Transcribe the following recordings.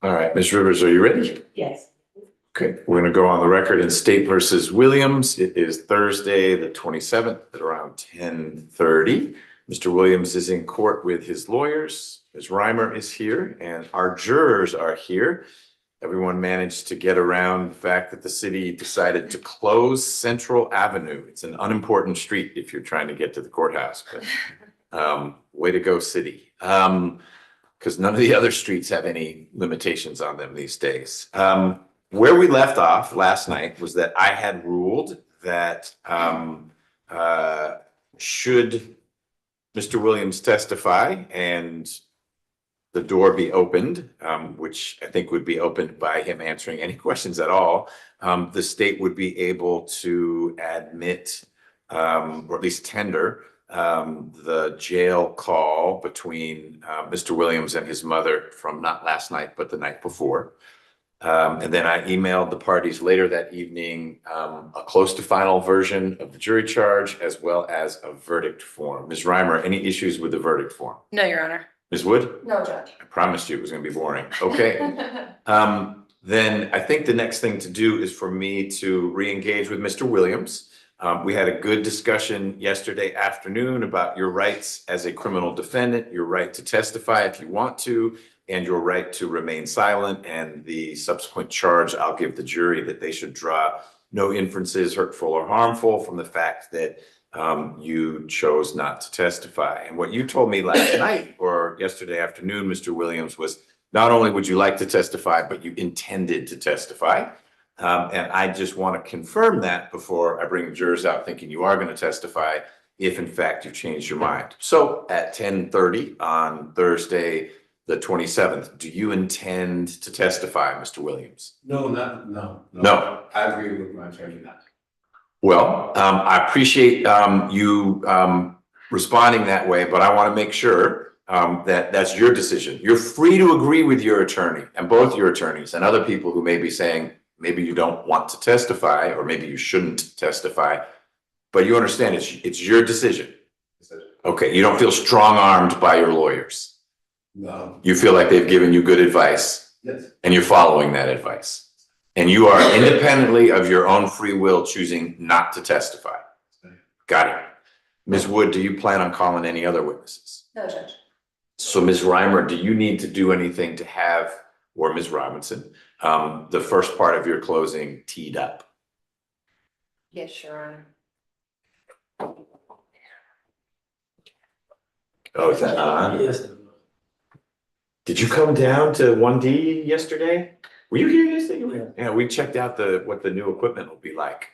All right, Ms. Rivers, are you ready? Yes. Okay, we're going to go on the record in State versus Williams. It is Thursday, the 27th at around 10:30. Mr. Williams is in court with his lawyers. Ms. Reimer is here and our jurors are here. Everyone managed to get around the fact that the city decided to close Central Avenue. It's an unimportant street if you're trying to get to the courthouse, but way to go, city. Because none of the other streets have any limitations on them these days. Where we left off last night was that I had ruled that should Mr. Williams testify and the door be opened, which I think would be opened by him answering any questions at all, the state would be able to admit or at least tender the jail call between Mr. Williams and his mother from not last night, but the night before. And then I emailed the parties later that evening a close to final version of the jury charge as well as a verdict form. Ms. Reimer, any issues with the verdict form? No, Your Honor. Ms. Wood? No, Judge. I promised you it was going to be boring. Okay. Then I think the next thing to do is for me to re-engage with Mr. Williams. We had a good discussion yesterday afternoon about your rights as a criminal defendant, your right to testify if you want to, and your right to remain silent. And the subsequent charge, I'll give the jury that they should draw no inferences, hurtful or harmful, from the fact that you chose not to testify. And what you told me last night or yesterday afternoon, Mr. Williams, was not only would you like to testify, but you intended to testify. And I just want to confirm that before I bring the jurors out thinking you are going to testify, if in fact you've changed your mind. So at 10:30 on Thursday, the 27th, do you intend to testify, Mr. Williams? No. I agree with my attorney not to. Well, I appreciate you responding that way, but I want to make sure that that's your decision. You're free to agree with your attorney and both your attorneys and other people who may be saying maybe you don't want to testify or maybe you shouldn't testify, but you understand it's your decision. Okay, you don't feel strong-armed by your lawyers. No. You feel like they've given you good advice. Yes. And you're following that advice. And you are independently of your own free will choosing not to testify. Got it. Ms. Wood, do you plan on calling any other witnesses? No, Judge. So Ms. Reimer, do you need to do anything to have, or Ms. Robinson, the first part of your closing teed up? Yes, Your Honor. Oh, is that on? Yes. Did you come down to 1D yesterday? Were you here yesterday? Yeah, we checked out what the new equipment will be like.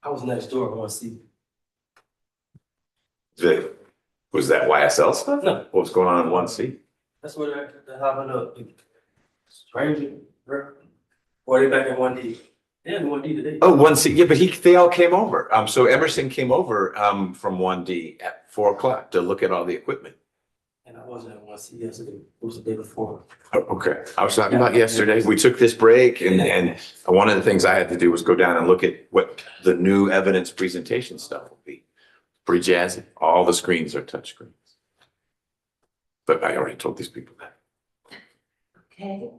I was next door, I want to see. Was that YSL stuff? No. What was going on in 1C? That's where they're having a stranger, or they back in 1D. They had 1D today. Oh, 1C, yeah, but they all came over. So Emerson came over from 1D at 4 o'clock to look at all the equipment. And I wasn't at 1C yesterday, it was the day before. Oh, okay, I was talking about yesterday. We took this break and one of the things I had to do was go down and look at what the new evidence presentation stuff will be. Pretty jazzy. All the screens are touch screens. But I already told these people that. Okay.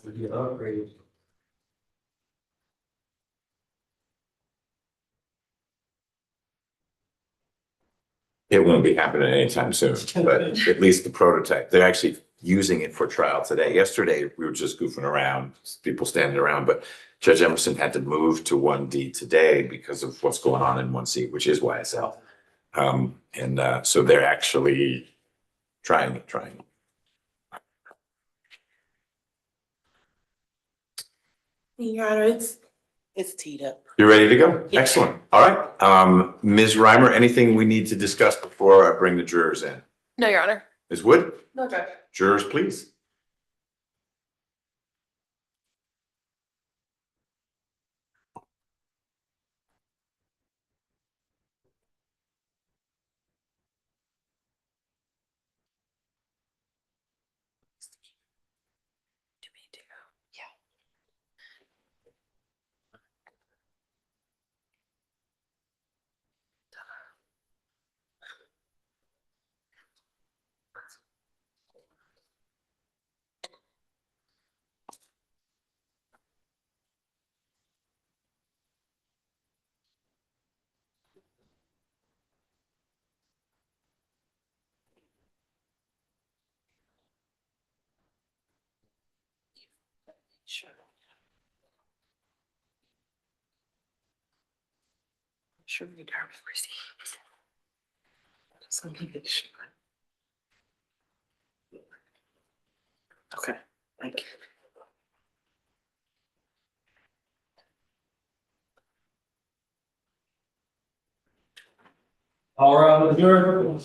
We get upgraded. It won't be happening anytime soon, but at least the prototype, they're actually using it for trial today. Yesterday, we were just goofing around, people standing around, but Judge Emerson had to move to 1D today because of what's going on in 1C, which is YSL. So they're actually trying. Your Honor, it's teed up. You ready to go? Yeah. Excellent. All right. Ms. Reimer, anything we need to discuss before I bring the jurors in? No, Your Honor. Ms. Wood, No, Judge. jurors, please. Sure. Sure, we got receipts. So keep it short. Okay, thank you. All right, adjourned.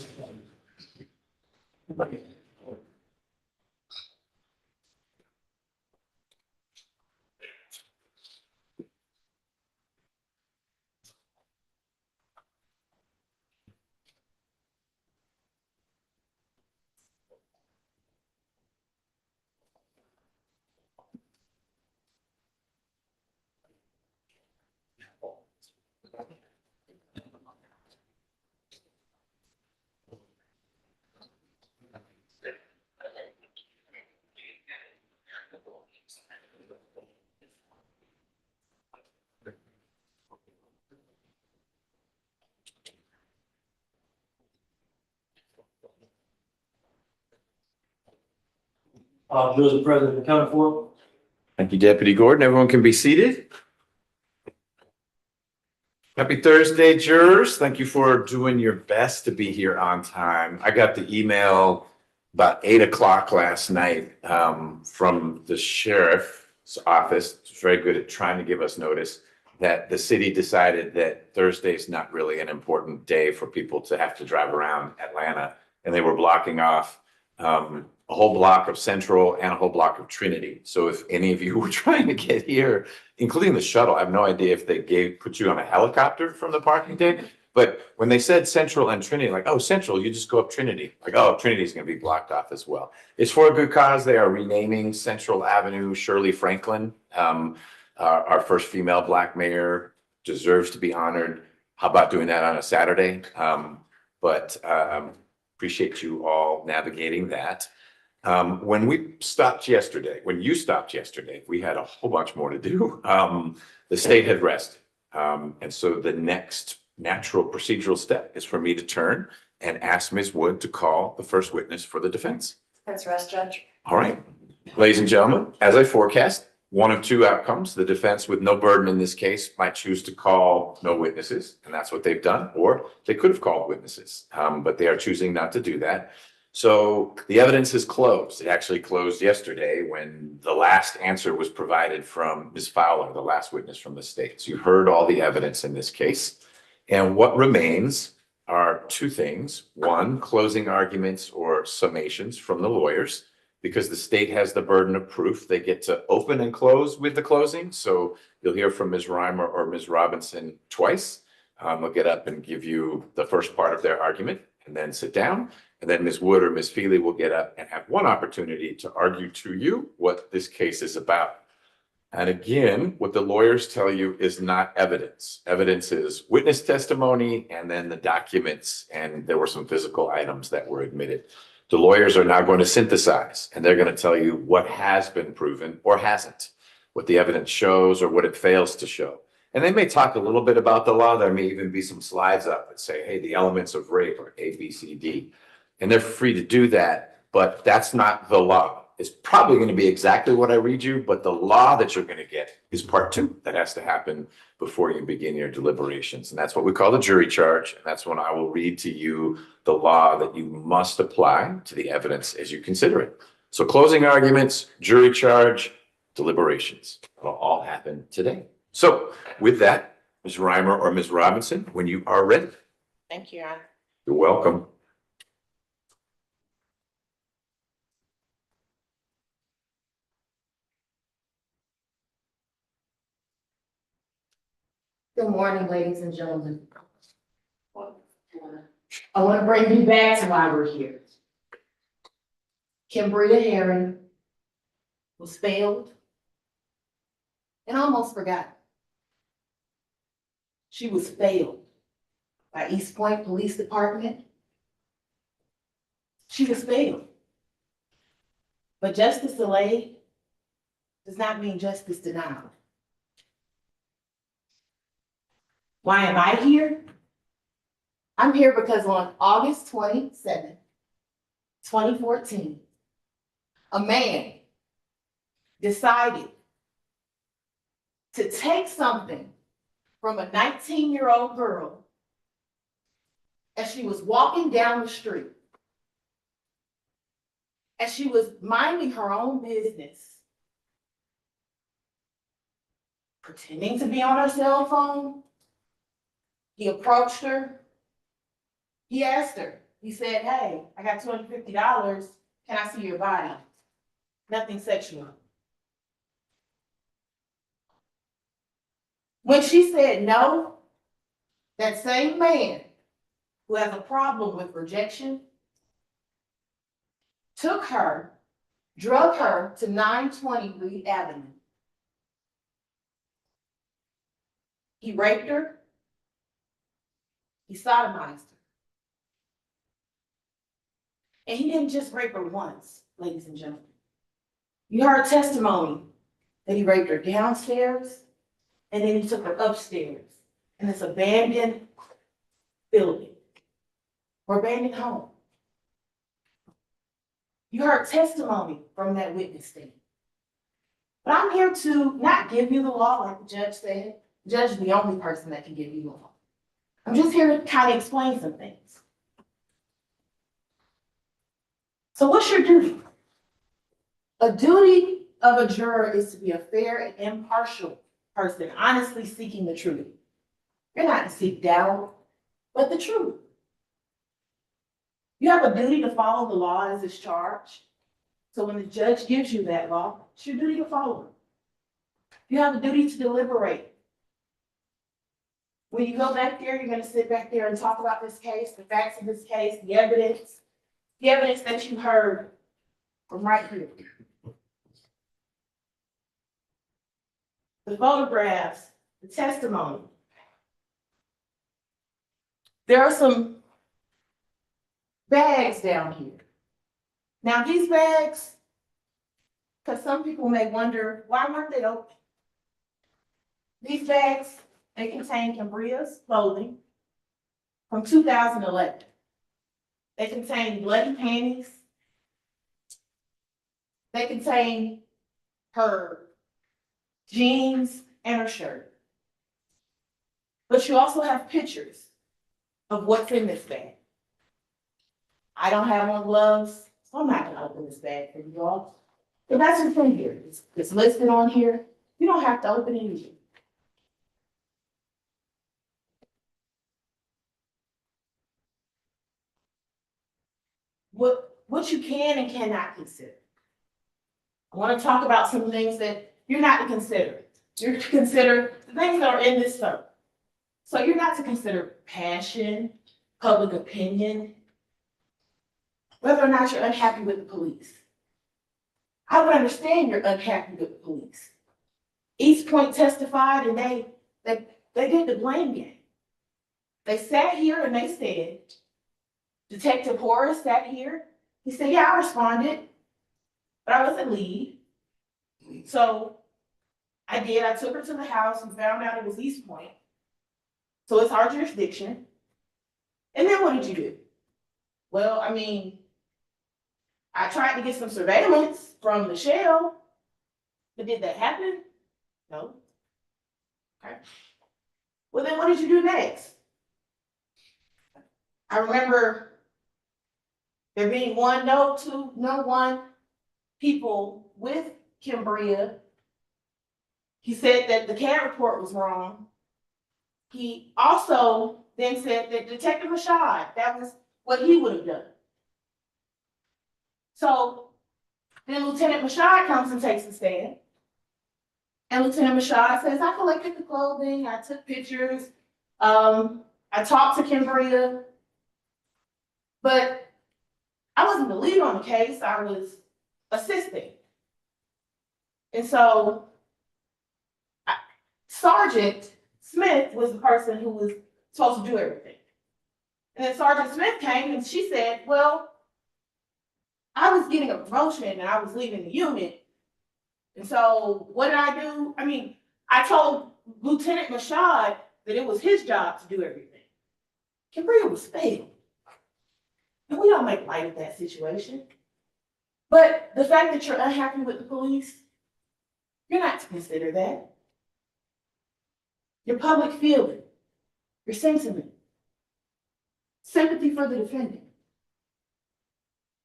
Joseph President, accounted for. Thank you, Deputy Gordon. Everyone can be seated. Happy Thursday, jurors. Thank you for doing your best to be here on time. I got the email about 8 o'clock last night from the sheriff's office. It's very good at trying to give us notice that the city decided that Thursday is not really an important day for people to have to drive around Atlanta. And they were blocking off a whole block of Central and a whole block of Trinity. So if any of you were trying to get here, including the shuttle, I have no idea if they put you on a helicopter from the parking deck. But when they said Central and Trinity, like, oh, Central, you just go up Trinity. Like, oh, Trinity's going to be blocked off as well. It's for a good cause. They are renaming Central Avenue Shirley Franklin. Our first female Black mayor deserves to be honored. How about doing that on a Saturday? Appreciate you all navigating that. When you stopped yesterday, we had a whole bunch more to do. The state had rested. And so the next natural procedural step is for me to turn and ask Ms. Wood to call the first witness for the defense. That's rest, Judge. All right. Ladies and gentlemen, as I forecast, one of two outcomes. The defense, with no burden in this case, might choose to call no witnesses, and that's what they've done, or they could have called witnesses, but they are choosing not to do that. So the evidence is closed. It actually closed yesterday when the last answer was provided from Ms. Fowler, the last witness from the state. So you heard all the evidence in this case. And what remains are two things. One, closing arguments or summations from the lawyers. Because the state has the burden of proof, they get to open and close with the closing. So you'll hear from Ms. Reimer or Ms. Robinson twice. They'll get up and give you the first part of their argument and then sit down. And then Ms. Wood or Ms. Feely will get up and have one opportunity to argue to you what this case is about. And again, what the lawyers tell you is not evidence. Evidence is witness testimony and then the documents. And there were some physical items that were admitted. The lawyers are now going to synthesize, and they're going to tell you what has been proven or hasn't, what the evidence shows or what it fails to show. And they may talk a little bit about the law. There may even be some slides up that say, hey, the elements of rape are A, B, C, D. And they're free to do that, but that's not the law. It's probably going to be exactly what I read you, but the law that you're going to get is part 2 that has to happen before you begin your deliberations. And that's what we call the jury charge. And that's when I will read to you the law that you must apply to the evidence as you consider it. So closing arguments, jury charge, deliberations. It'll all happen today. So with that, Ms. Reimer or Ms. Robinson, when you are ready. Thank you, Your Honor. You're welcome. Good morning, ladies and gentlemen. I want to bring you back to why we're here. Kimbrita Herring was failed and almost forgotten. She was failed by East Point Police Department. She was failed. But justice delayed does not mean justice denied. Why am I here? I'm here because on August 27th, 2014, a man decided to take something from a 19-year-old girl as she was walking down the street, as she was minding her own business, pretending to be on her cell phone. He approached her. He asked her, he said, "Hey, I got $250. Can I see your body?" Nothing sexual. When she said no, that same man who has a problem with rejection took her, drug her to 920 Reed Avenue. He raped her. He sodomized her. And he didn't just rape her once, ladies and gentlemen. You heard testimony that he raped her downstairs, and then he took her upstairs in this abandoned building or abandoned home. You heard testimony from that witness stand. But I'm here to not give you the law like the judge said. The judge is the only person that can give you the law. I'm just here to kind of explain some things. So what's your duty? A duty of a juror is to be a fair and impartial person, honestly seeking the truth. You're not to seek doubt, but the truth. You have a duty to follow the law as it's charged. So when the judge gives you that law, it's your duty to follow it. You have a duty to deliberate. When you go back there, you're going to sit back there and talk about this case, the facts of this case, the evidence that you heard from right here. The photographs, the testimony. There are some bags down here. Now these bags, because some people may wonder, why weren't they open? These bags, they contain Cambria's clothing from 2011. They contain bloody panties. They contain her jeans and her shirt. But you also have pictures of what's in this bag. I don't have on gloves, so I'm not gonna open this bag for you all. But that's the thing here. It's listed on here. You don't have to open it either. What you can and cannot consider. I want to talk about some things that you're not to consider. You're to consider the things that are in this circle. So you're not to consider passion, public opinion, whether or not you're unhappy with the police. I would understand you're unhappy with the police. East Point testified and they did the blame game. They sat here and they said, Detective Horace sat here. He said, "Yeah, I responded, but I wasn't lead. So I did. I took her to the house and found out it was East Point. So it's our jurisdiction. And then what did you do?" "Well, I mean, I tried to get some surveillance from Michelle, but did that happen?" "No." "Okay. Well, then what did you do next?" "I remember there being one people with Cambria. He said that the CAD report was wrong. He also then said that Detective Rashad, that was what he would have done." So then Lieutenant Rashad comes and takes the stand. And Lieutenant Rashad says, "I collected the clothing, I took pictures, I talked to Cambria, but I wasn't the lead on the case, I was assisting." And so Sergeant Smith was the person who was supposed to do everything. And then Sergeant Smith came and she said, "Well, I was getting a promotion and I was leaving the unit. And so what did I do? I mean, I told Lieutenant Rashad that it was his job to do everything." Cambria was failed. And we don't make light of that situation. But the fact that you're unhappy with the police, you're not to consider that. your public feeling, your sentiment, sympathy for the defendant,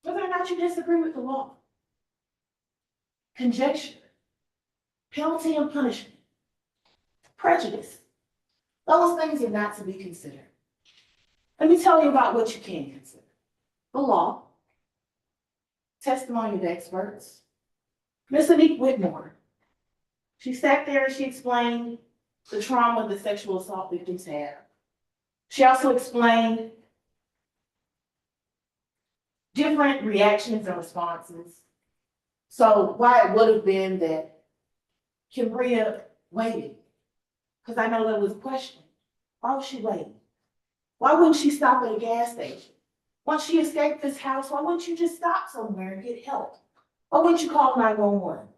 whether or not you disagree with the law, conjecture, penalty and punishment, prejudice. Those things are not to be considered. Let me tell you about what you can consider. The law, testimony of experts. Miss Anique Whitmore, she sat there and she explained the trauma that sexual assault victims have. She also explained different reactions and responses. So why it would have been that Kimbria waited, because I know there was a question. Why was she waiting? Why wouldn't she stop at a gas station? Once she escaped this house, why wouldn't you just stop somewhere and get help? Why wouldn't you call 911?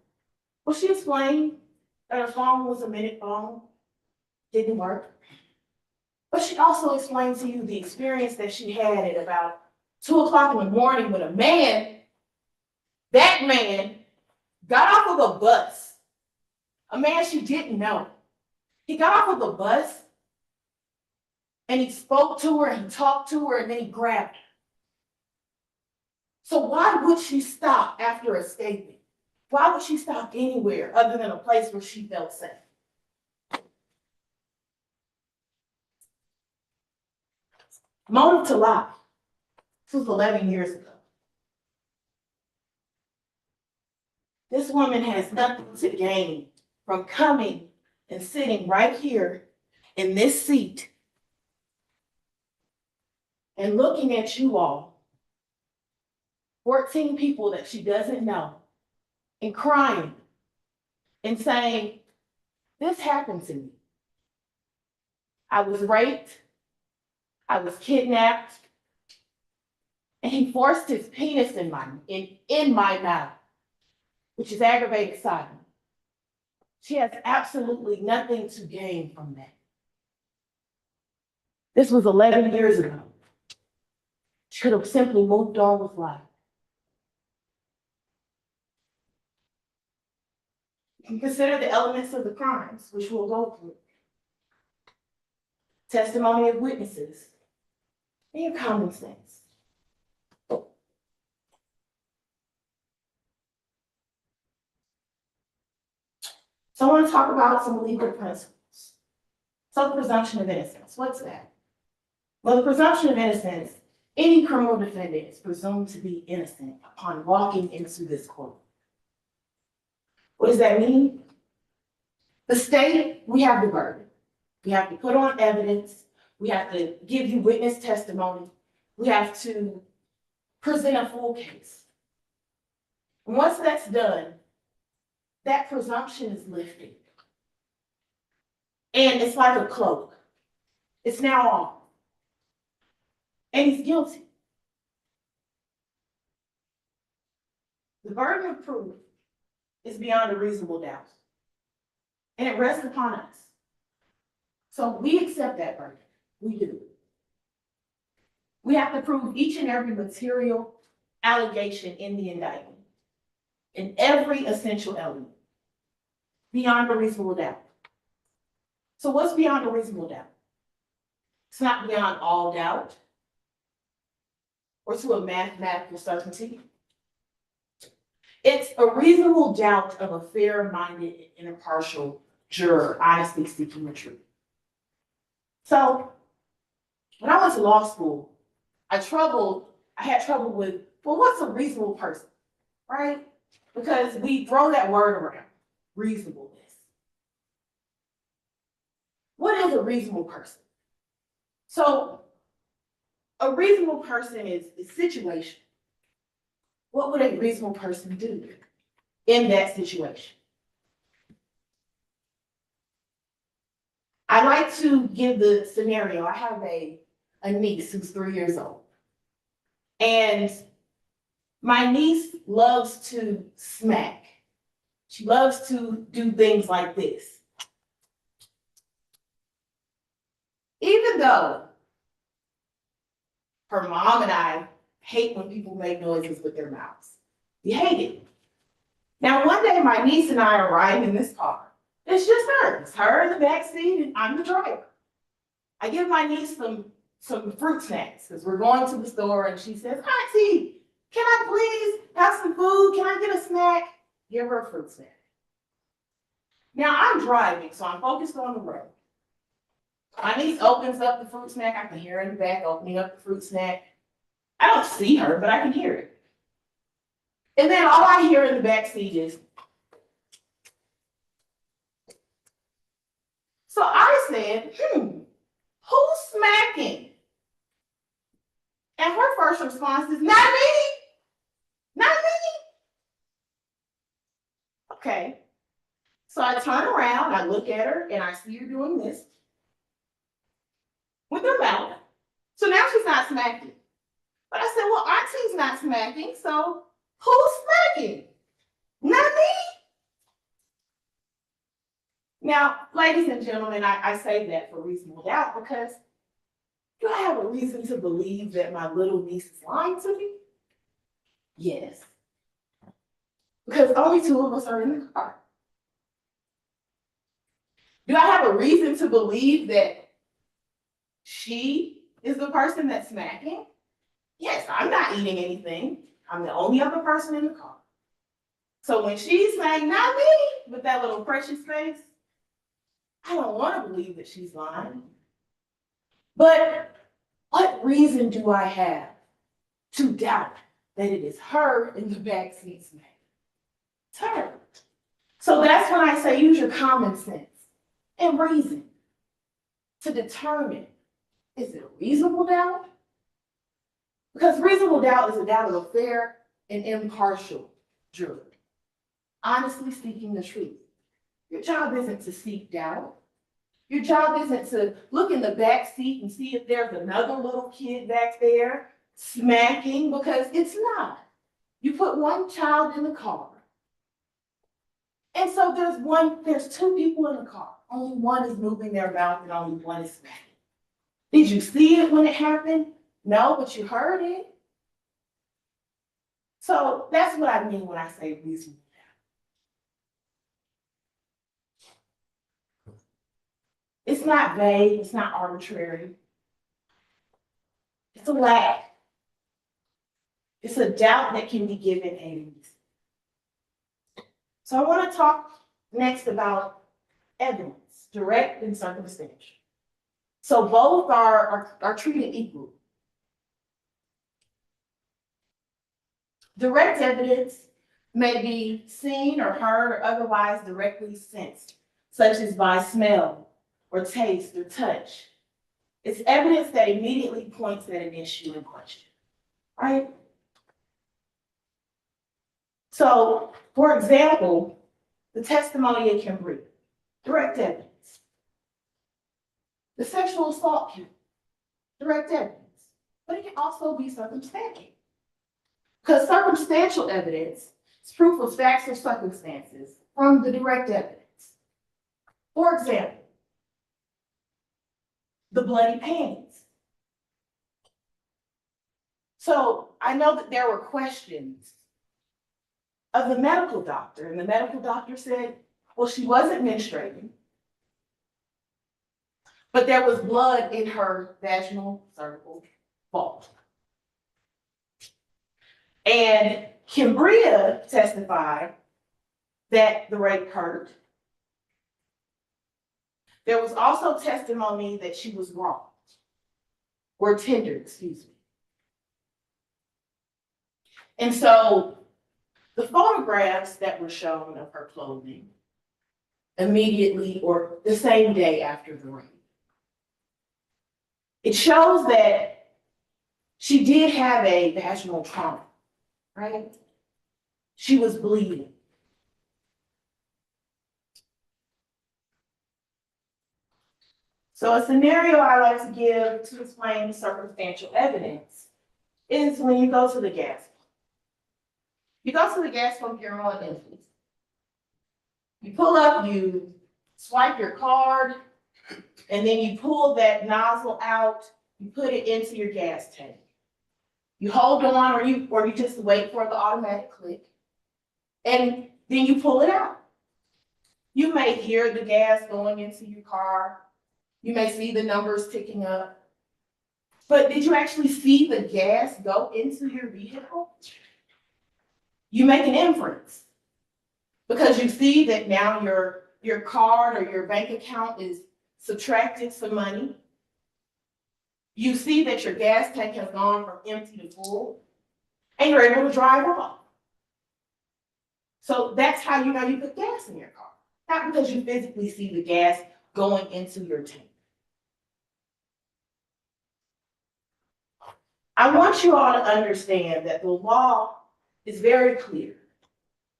Well, she explained that her phone was a minute phone, didn't work. But she also explained to you the experience that she had at about 2 o'clock in the morning when that man got off of a bus, a man she didn't know. He got off of a bus and he spoke to her, and he talked to her, and then he grabbed her. So why would she stop after escaping? Why would she stop anywhere other than a place where she felt safe? Motive to lie. This was 11 years ago. This woman has nothing to gain from coming and sitting right here in this seat and looking at you all, 14 people that she doesn't know, and crying and saying, this happened to me. I was raped, I was kidnapped, and he forced his penis in my mouth, which is aggravated sodomy. She has absolutely nothing to gain from that. This was 11 years ago. She could have simply moved on with life. You can consider the elements of the crimes, which we'll go through. Testimony of witnesses, and your common sense. So I want to talk about some legal principles. So the presumption of innocence, what's that? Well, the presumption of innocence, any criminal defendant is presumed to be innocent upon walking into this court. What does that mean? The state, we have the burden. We have to put on evidence. We have to give you witness testimony. We have to present a full case. And once that's done, that presumption is lifted. And it's like a cloak. It's now on. And he's guilty. The burden of proof is beyond a reasonable doubt. And it rests upon us. So we accept that burden. We do. We have to prove each and every material allegation in the indictment, in every essential element, beyond a reasonable doubt. So what's beyond a reasonable doubt? It's not beyond all doubt or to a mathematical certainty. It's a reasonable doubt of a fair-minded and impartial juror honestly seeking the truth. So when I went to law school, I had trouble with, well, what's a reasonable person, right? Because we throw that word around, reasonableness. What is a reasonable person? So a reasonable person is situation. What would a reasonable person do in that situation? I like to give the scenario. I have a niece who's 3 years old. And my niece loves to smack. She loves to do things like this. Even though her mom and I hate when people make noises with their mouths. We hate it. Now, one day my niece and I are riding in this car, It's just her. It's her in the back seat and I'm the driver. I give my niece some fruit snacks because we're going to the store and she says, Auntie, can I please have some food? Can I get a snack? Give her a fruit snack. Now I'm driving, so I'm focused on the road. My niece opens up the fruit snack. I can hear her in the back opening up the fruit snack. I don't see her, but I can hear it. And then all I hear in the back seat is, so I said, who's smacking? And her first response is, not me, not me. Okay. So I turn around, I look at her, and I see her doing this with her mouth. So now she's not smacking. But I said, well, Auntie's not smacking, so who's smacking? Not me. Now, ladies and gentlemen, I say that for reasonable doubt because do I have a reason to believe that my little niece is lying to me? Yes. Because only two of us are in the car. Do I have a reason to believe that she is the person that's smacking? Yes, I'm not eating anything. I'm the only other person in the car. So when she's saying, not me, with that little precious face, I don't want to believe that she's lying. But what reason do I have to doubt that it is her in the backseat smacking? It's her. So that's when I say use your common sense and reason to determine, is it a reasonable doubt? Because reasonable doubt is a doubt of a fair and impartial jury. Honestly seeking the truth. Your job isn't to seek doubt. Your job isn't to look in the back seat and see if there's another little kid back there smacking, because it's not. You put one child in the car. And so there's two people in the car. Only one is moving their mouth and only one is smacking. Did you see it when it happened? No, but you heard it. So that's what I mean when I say reasonable. It's not vague, it's not arbitrary. It's a lack. It's a doubt that can be given a reason. So I want to talk next about evidence, direct and circumstantial. So both are treated equally. Direct evidence may be seen or heard or otherwise directly sensed, such as by smell or taste or touch. It's evidence that immediately points at an issue in question, right? So, for example, the testimony of Kimberly, direct evidence. The sexual assault count, direct evidence, but it can also be circumstantial. Because circumstantial evidence is proof of facts or circumstances from the direct evidence. For example, the bloody panties. So I know that there were questions of the medical doctor, and the medical doctor said, well, she wasn't menstruating, but there was blood in her vaginal cervical vault. And Kimbria testified that the rape hurt. There was also testimony that she was wronged, or tendered, excuse me. And so the photographs that were shown of her clothing immediately or the same day after the rape, it shows that she did have a vaginal trauma, right? She was bleeding. So a scenario I like to give to explain circumstantial evidence is when you go to the gas pump. You go to the gas pump, you're on empty. You pull up, you swipe your card, and then you pull that nozzle out, you put it into your gas tank. You hold on, or you just wait for the automatic click, and then you pull it out. You may hear the gas going into your car. You may see the numbers ticking up. But did you actually see the gas go into your vehicle? You make an inference because you see that now your card or your bank account is subtracting some money. You see that your gas tank has gone from empty to full, and you're able to drive off. So that's how you know you put gas in your car, not because you physically see the gas going into your tank. I want you all to understand that the law is very clear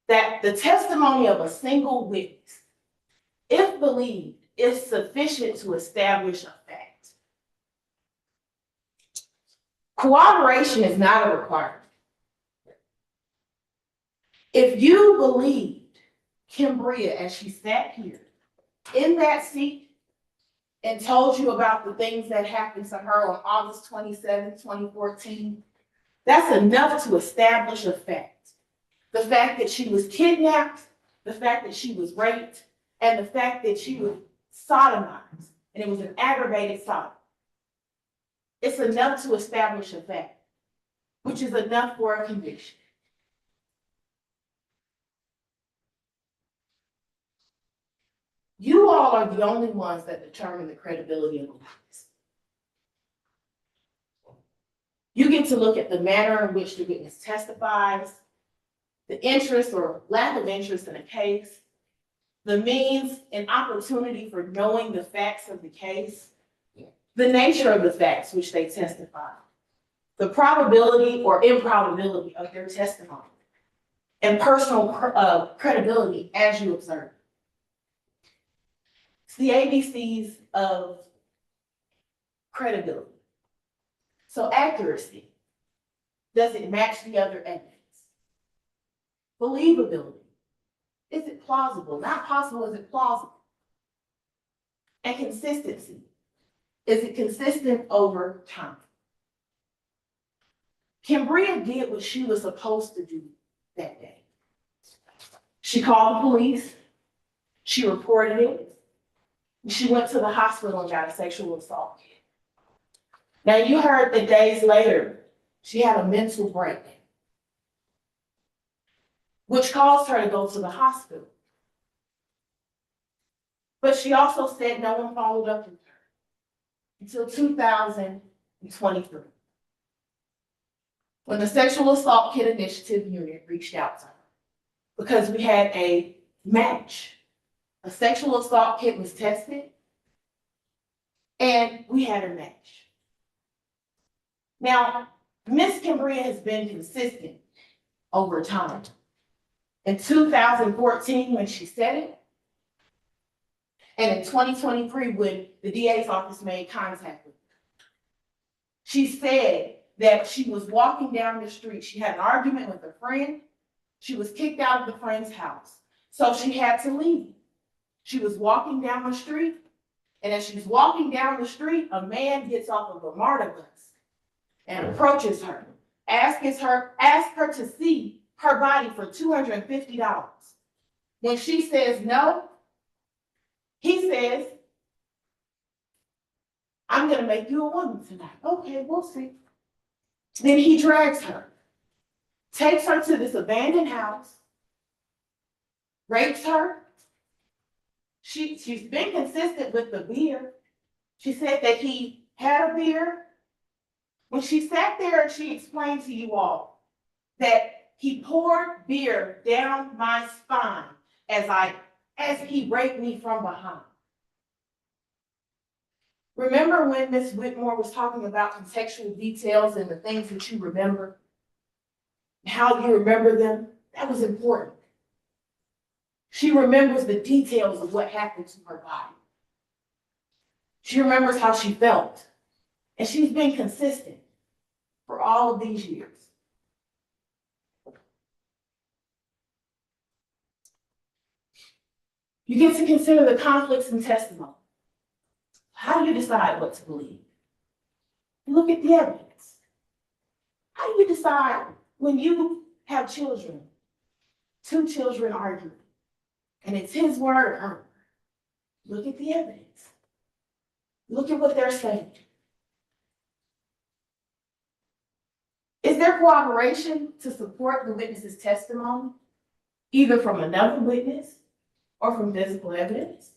that the testimony of a single witness, if believed, is sufficient to establish a fact. Corroboration is not a requirement. If you believed Cambria as she sat here in that seat and told you about the things that happened to her on August 27, 2014, that's enough to establish a fact. The fact that she was kidnapped, the fact that she was raped, and the fact that she was sodomized, and it was an aggravated sodom. It's enough to establish a fact, which is enough for a conviction. You all are the only ones that determine the credibility of a witness. You get to look at the manner in which the witness testifies, the interest or lack of interest in a case, the means and opportunity for knowing the facts of the case, the nature of the facts which they testify, the probability or improbability of their testimony, and personal credibility as you observe. It's the ABCs of credibility. So accuracy, does it match the other evidence? Believability, is it plausible? Not possible, is it plausible? And consistency, is it consistent over time? Cambria did what she was supposed to do that day. She called the police, she reported it, and she went to the hospital and got a sexual assault kit. Now you heard that days later, she had a mental breakdown, which caused her to go to the hospital. But she also said no one followed up with her until 2023, when the Sexual Assault Kit Initiative Unit reached out to her because we had a match. A sexual assault kit was tested, and we had a match. Now, Miss Cambria has been consistent over time. In 2014, when she said it, and in 2023, when the DA's office made contact with her, she said that she was walking down the street. She had an argument with a friend. She was kicked out of the friend's house, so she had to leave. She was walking down the street, and as she's walking down the street, a man gets off of a MARTA bus and approaches her, asks her to see her body for $250. When she says no, he says, I'm gonna make you a woman tonight. Okay, we'll see. Then he drags her, takes her to this abandoned house, rapes her. She's been consistent with the beer. She said that he had a beer. When she sat there and she explained to you all that he poured beer down my spine as he raped me from behind. Remember when Ms. Whitmore was talking about contextual details and the things that you remember, how you remember them? That was important. She remembers the details of what happened to her body. She remembers how she felt. And she's been consistent for all of these years. You get to consider the conflicts in testimony. How do you decide what to believe? You look at the evidence. How do you decide when you have children, two children arguing? And it's his word or her word. Look at the evidence. Look at what they're saying. Is there corroboration to support the witness's testimony, either from another witness or from physical evidence?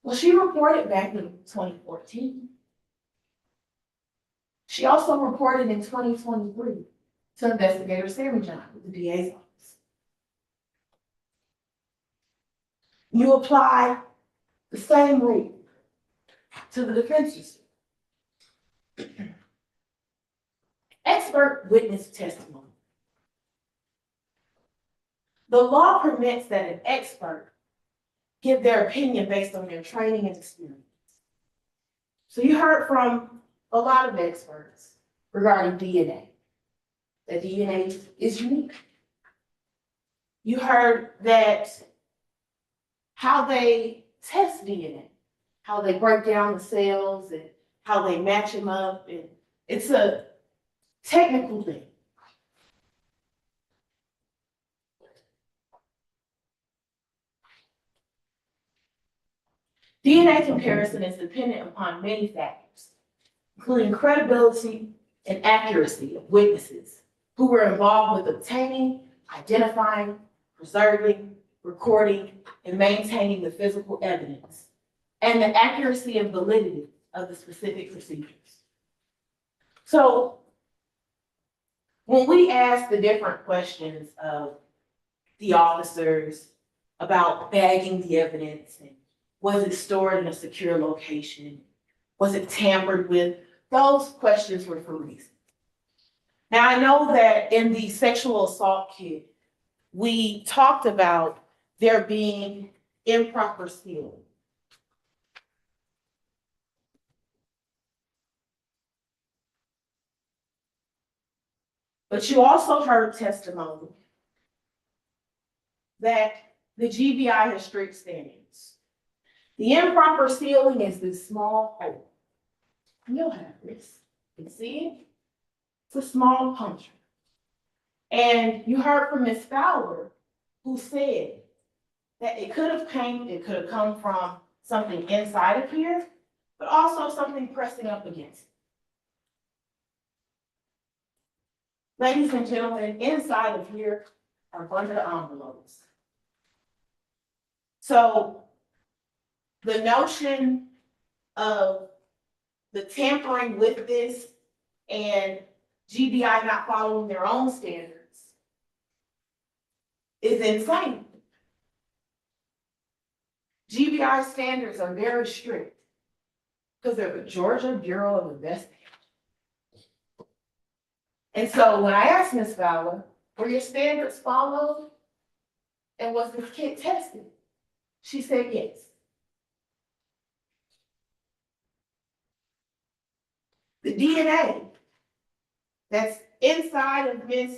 Well, she reported back in 2014. She also reported in 2023 to investigator Sammy John with the DA's office. You apply the same rule to the defense system. Expert witness testimony. The law permits that an expert give their opinion based on their training and experience. So you heard from a lot of experts regarding DNA, that DNA is unique. You heard that how they test DNA, how they break down the cells and how they match them up, and it's a technical thing. DNA comparison is dependent upon many factors, including credibility and accuracy of witnesses who were involved with obtaining, identifying, preserving, recording, and maintaining the physical evidence, and the accuracy and validity of the specific procedures. So when we ask the different questions of the officers about bagging the evidence, and was it stored in a secure location? Was it tampered with? Those questions were for reasons. Now, I know that in the sexual assault kit, we talked about there being improper sealing. But you also heard testimony that the GBI has strict standards. The improper sealing is this small hole. You'll have this. You can see it? It's a small puncture. And you heard from Ms. Fowler, who said that it could have come from something inside of here, but also something pressing up against it. Ladies and gentlemen, inside of here are a bunch of envelopes. So the notion of the tampering with this and GBI not following their own standards is insane. GBI standards are very strict because they're the Georgia Bureau of Investigation. And so when I asked Ms. Fowler, were your standards followed? And was this kit tested? She said yes. The DNA that's inside of Ms.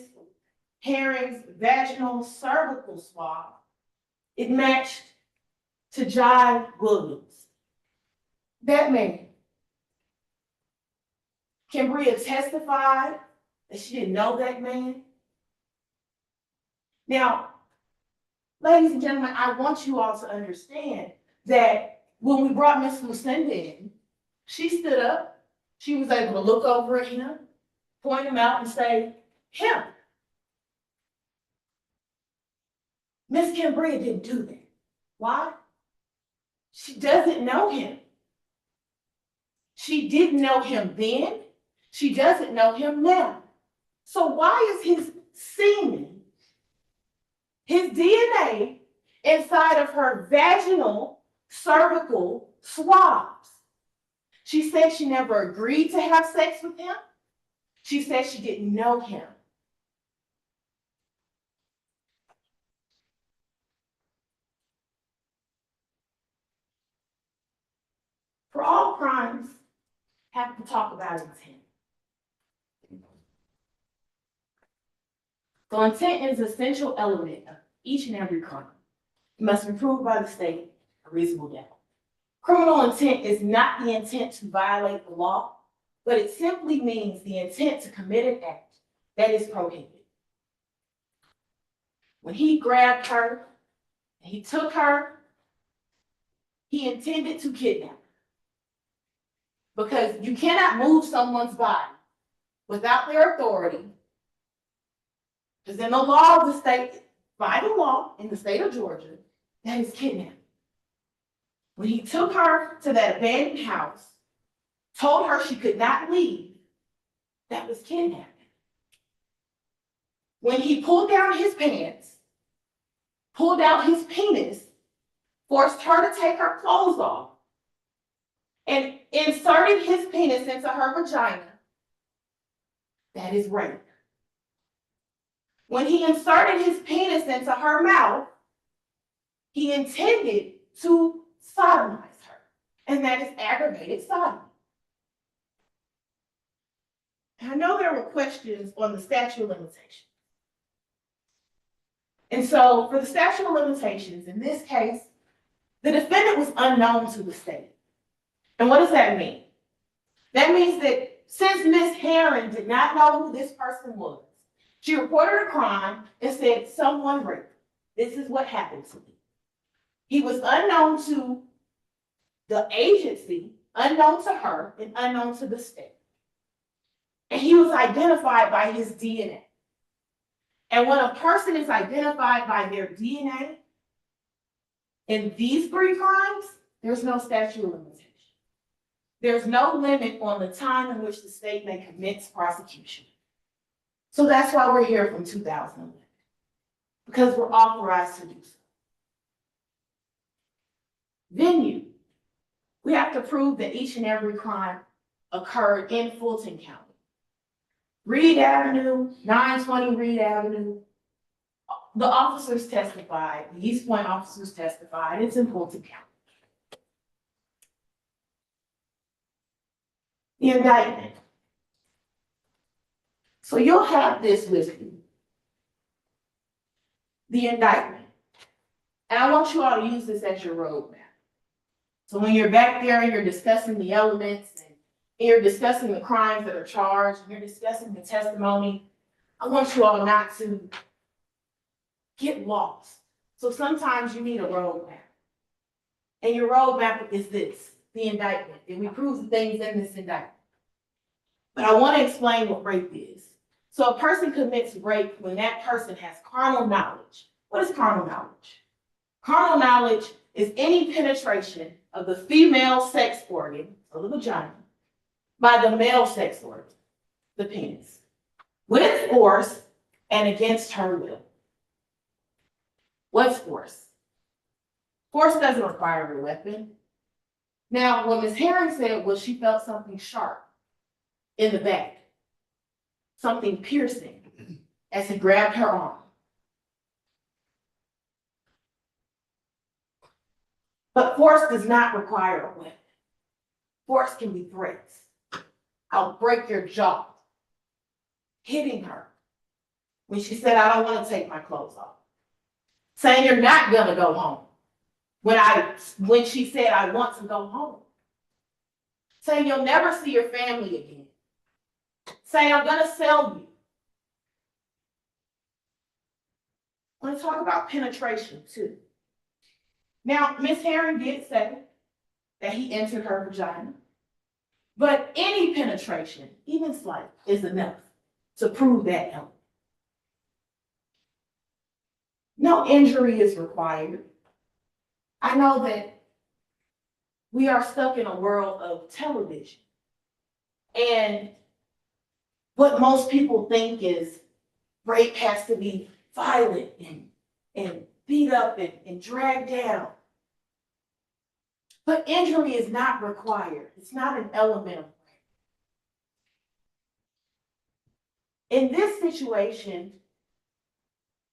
Herring's vaginal cervical swab, it matched to John Williams. That man. Cambria testified that she didn't know that man. Now, ladies and gentlemen, I want you all to understand that when we brought Miss Lucinda in, she stood up. She was able to look over at him, point him out and say, him. Miss Cambria didn't do that. Why? She doesn't know him. She didn't know him then. She doesn't know him now. So why is his semen, his DNA, inside of her vaginal cervical swabs? She said she never agreed to have sex with him. She said she didn't know him. For all crimes, have to talk about intent. So intent is an essential element of each and every crime. It must be proved by the state a reasonable doubt. Criminal intent is not the intent to violate the law, but it simply means the intent to commit an act that is prohibited. When he grabbed her He took her, he intended to kidnap her. Because you cannot move someone's body without their authority. Because in the law of the state, by the law in the state of Georgia, that is kidnapping. When he took her to that abandoned house, told her she could not leave, that was kidnapping. When he pulled down his pants, pulled out his penis, forced her to take her clothes off, and inserted his penis into her vagina, that is rape. When he inserted his penis into her mouth, he intended to sodomize her, and that is aggravated sodomy. I know there were questions on the statute of limitations. And so for the statute of limitations, in this case, the defendant was unknown to the state. And what does that mean? That means that since Ms. Herring did not know who this person was, she reported a crime and said, someone raped me. This is what happened to me. He was unknown to the agency, unknown to her, and unknown to the state. And he was identified by his DNA. And when a person is identified by their DNA in these three crimes, there's no statute of limitation. There's no limit on the time in which the state may commence prosecution. So that's why we're here from 2011, because we're authorized to do so. Venue. We have to prove that each and every crime occurred in Fulton County. Reed Avenue, 920 Reed Avenue. The officers testified, the East Point officers testified, it's in Fulton County. The indictment. So you'll have this with you. The indictment. And I want you all to use this as your roadmap. So when you're back there and you're discussing the elements and you're discussing the crimes that are charged, and you're discussing the testimony, I want you all not to get lost. So sometimes you need a roadmap. And your roadmap is this, the indictment. And we prove the things in this indictment. But I want to explain what rape is. So a person commits rape when that person has carnal knowledge. What is carnal knowledge? Carnal knowledge is any penetration of the female sex organ, or the vagina, by the male sex organ, the penis, with force and against her will. What's force? Force doesn't require a weapon. Now, what Ms. Herring said was she felt something sharp in the back, something piercing as he grabbed her arm. But force does not require a weapon. Force can be threats. I'll break your jaw. Hitting her when she said, I don't want to take my clothes off. Saying you're not gonna go home. When she said, I want to go home. Saying you'll never see your family again. Saying I'm gonna sell you. I want to talk about penetration too. Now, Ms. Herring did say that he entered her vagina, but any penetration, even slight, is enough to prove that element. No injury is required. I know that we are stuck in a world of television, and what most people think is rape has to be violent and beat up and dragged down. But injury is not required. It's not an element of rape. In this situation,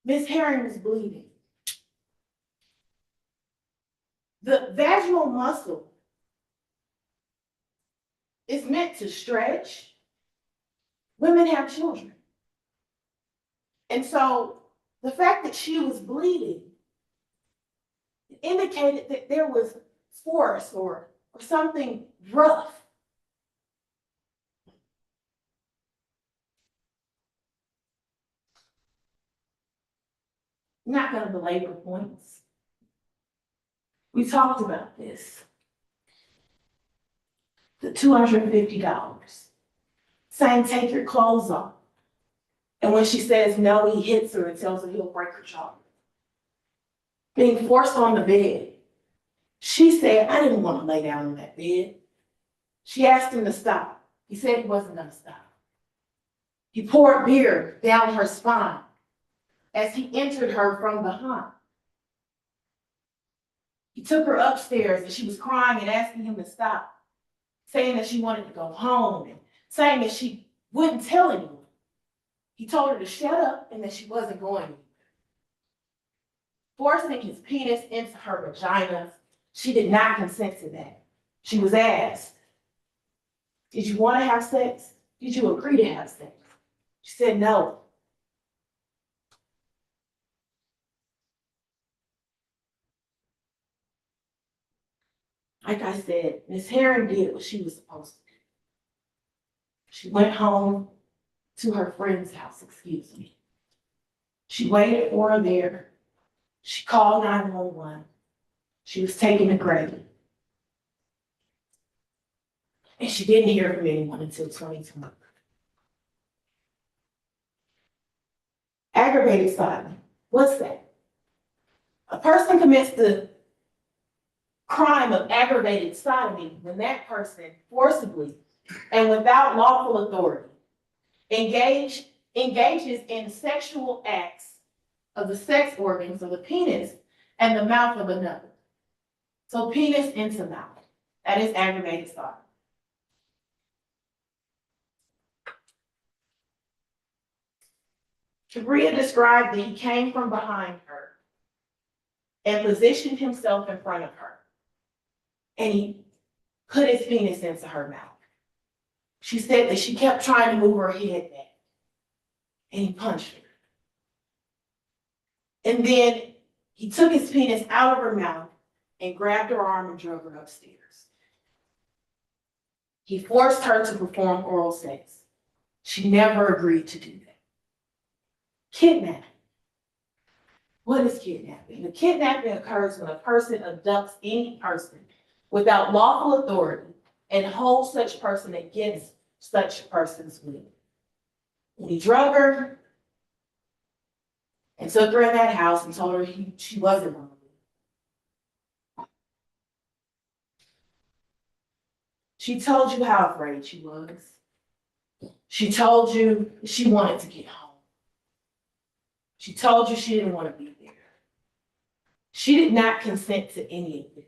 Ms. Herring was bleeding. The vaginal muscle is meant to stretch. Women have children. And so the fact that she was bleeding indicated that there was force or something rough. I'm not going to belabor points. We talked about this. The $250. Saying, take your clothes off. And when she says no, he hits her and tells her he'll break her jaw. Being forced on the bed. She said, I didn't want to lay down on that bed. She asked him to stop. He said he wasn't going to stop. He poured beer down her spine as he entered her from behind. He took her upstairs and she was crying and asking him to stop, saying that she wanted to go home and saying that she wouldn't tell anyone. He told her to shut up and that she wasn't going anywhere. Forcing his penis into her vagina, she did not consent to that. She was asked, did you want to have sex? Did you agree to have sex? She said no. Like I said, Miss Herring did what she was supposed to do. She went home to her friend's house, excuse me. She waited for her there. She called 911. She was taken to Grady. And she didn't hear from anyone until 2020. Aggravated sodomy. What's that? A person commits the crime of aggravated sodomy when that person forcibly and without lawful authority engages in sexual acts of the sex organs of the penis and the mouth of another. So penis into mouth. That is aggravated sodomy. Shabria described that he came from behind her and positioned himself in front of her. And he put his penis into her mouth. She said that she kept trying to move her head back. And he punched her. And then he took his penis out of her mouth and grabbed her arm and drug her upstairs. He forced her to perform oral sex. She never agreed to do that. Kidnapping. What is kidnapping? The kidnapping occurs when a person abducts any person without lawful authority and holds such person against such person's will. He drug her and took her in that house and told her she wasn't going to leave. She told you how afraid she was. She told you she wanted to get home. She told you she didn't want to be there. She did not consent to any of this.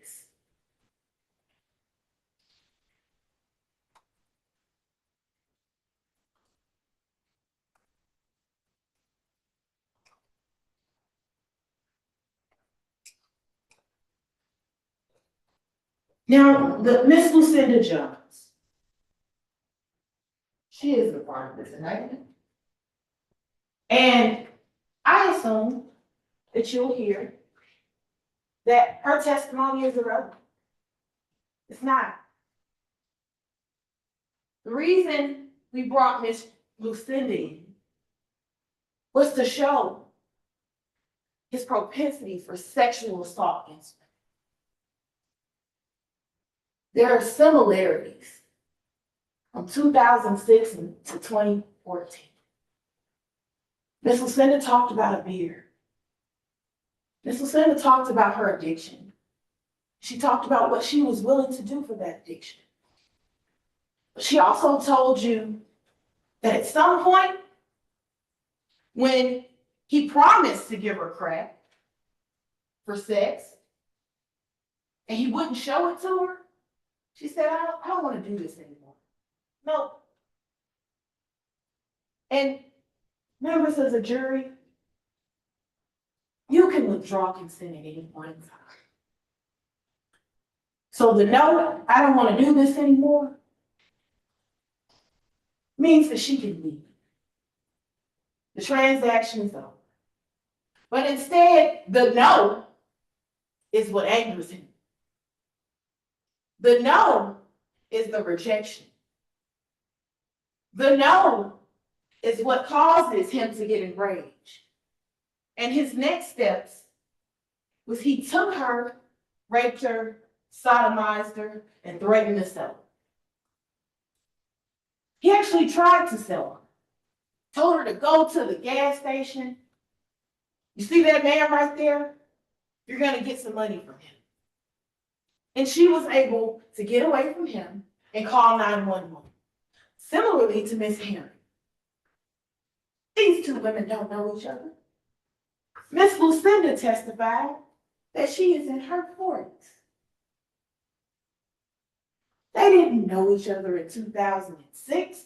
Now, the Miss Lucinda Jones, she is a part of this indictment. And I assume that you'll hear that her testimony is irrelevant. It's not. The reason we brought Miss Lucinda in was to show his propensity for sexual assault against women. There are similarities from 2006 to 2014. Miss Lucinda talked about a beer. Miss Lucinda talked about her addiction. She talked about what she was willing to do for that addiction. But she also told you that at some point, when he promised to give her crack for sex, and he wouldn't show it to her, she said, I don't want to do this anymore. No. And members of the jury, you can withdraw consent at any point in time. So the no, I don't want to do this anymore, means that she can leave. The transaction is over. But instead, the no is what angers him. The no is the rejection. The no is what causes him to get enraged. And his next steps was he took her raped her, sodomized her, and threatened to sell her. He actually tried to sell her. Told her to go to the gas station. You see that man right there? You're gonna get some money from him. And she was able to get away from him and call 911. Similarly to Miss Herring. These two women don't know each other. Miss Lucinda testified that she is in her 40s. They didn't know each other in 2006.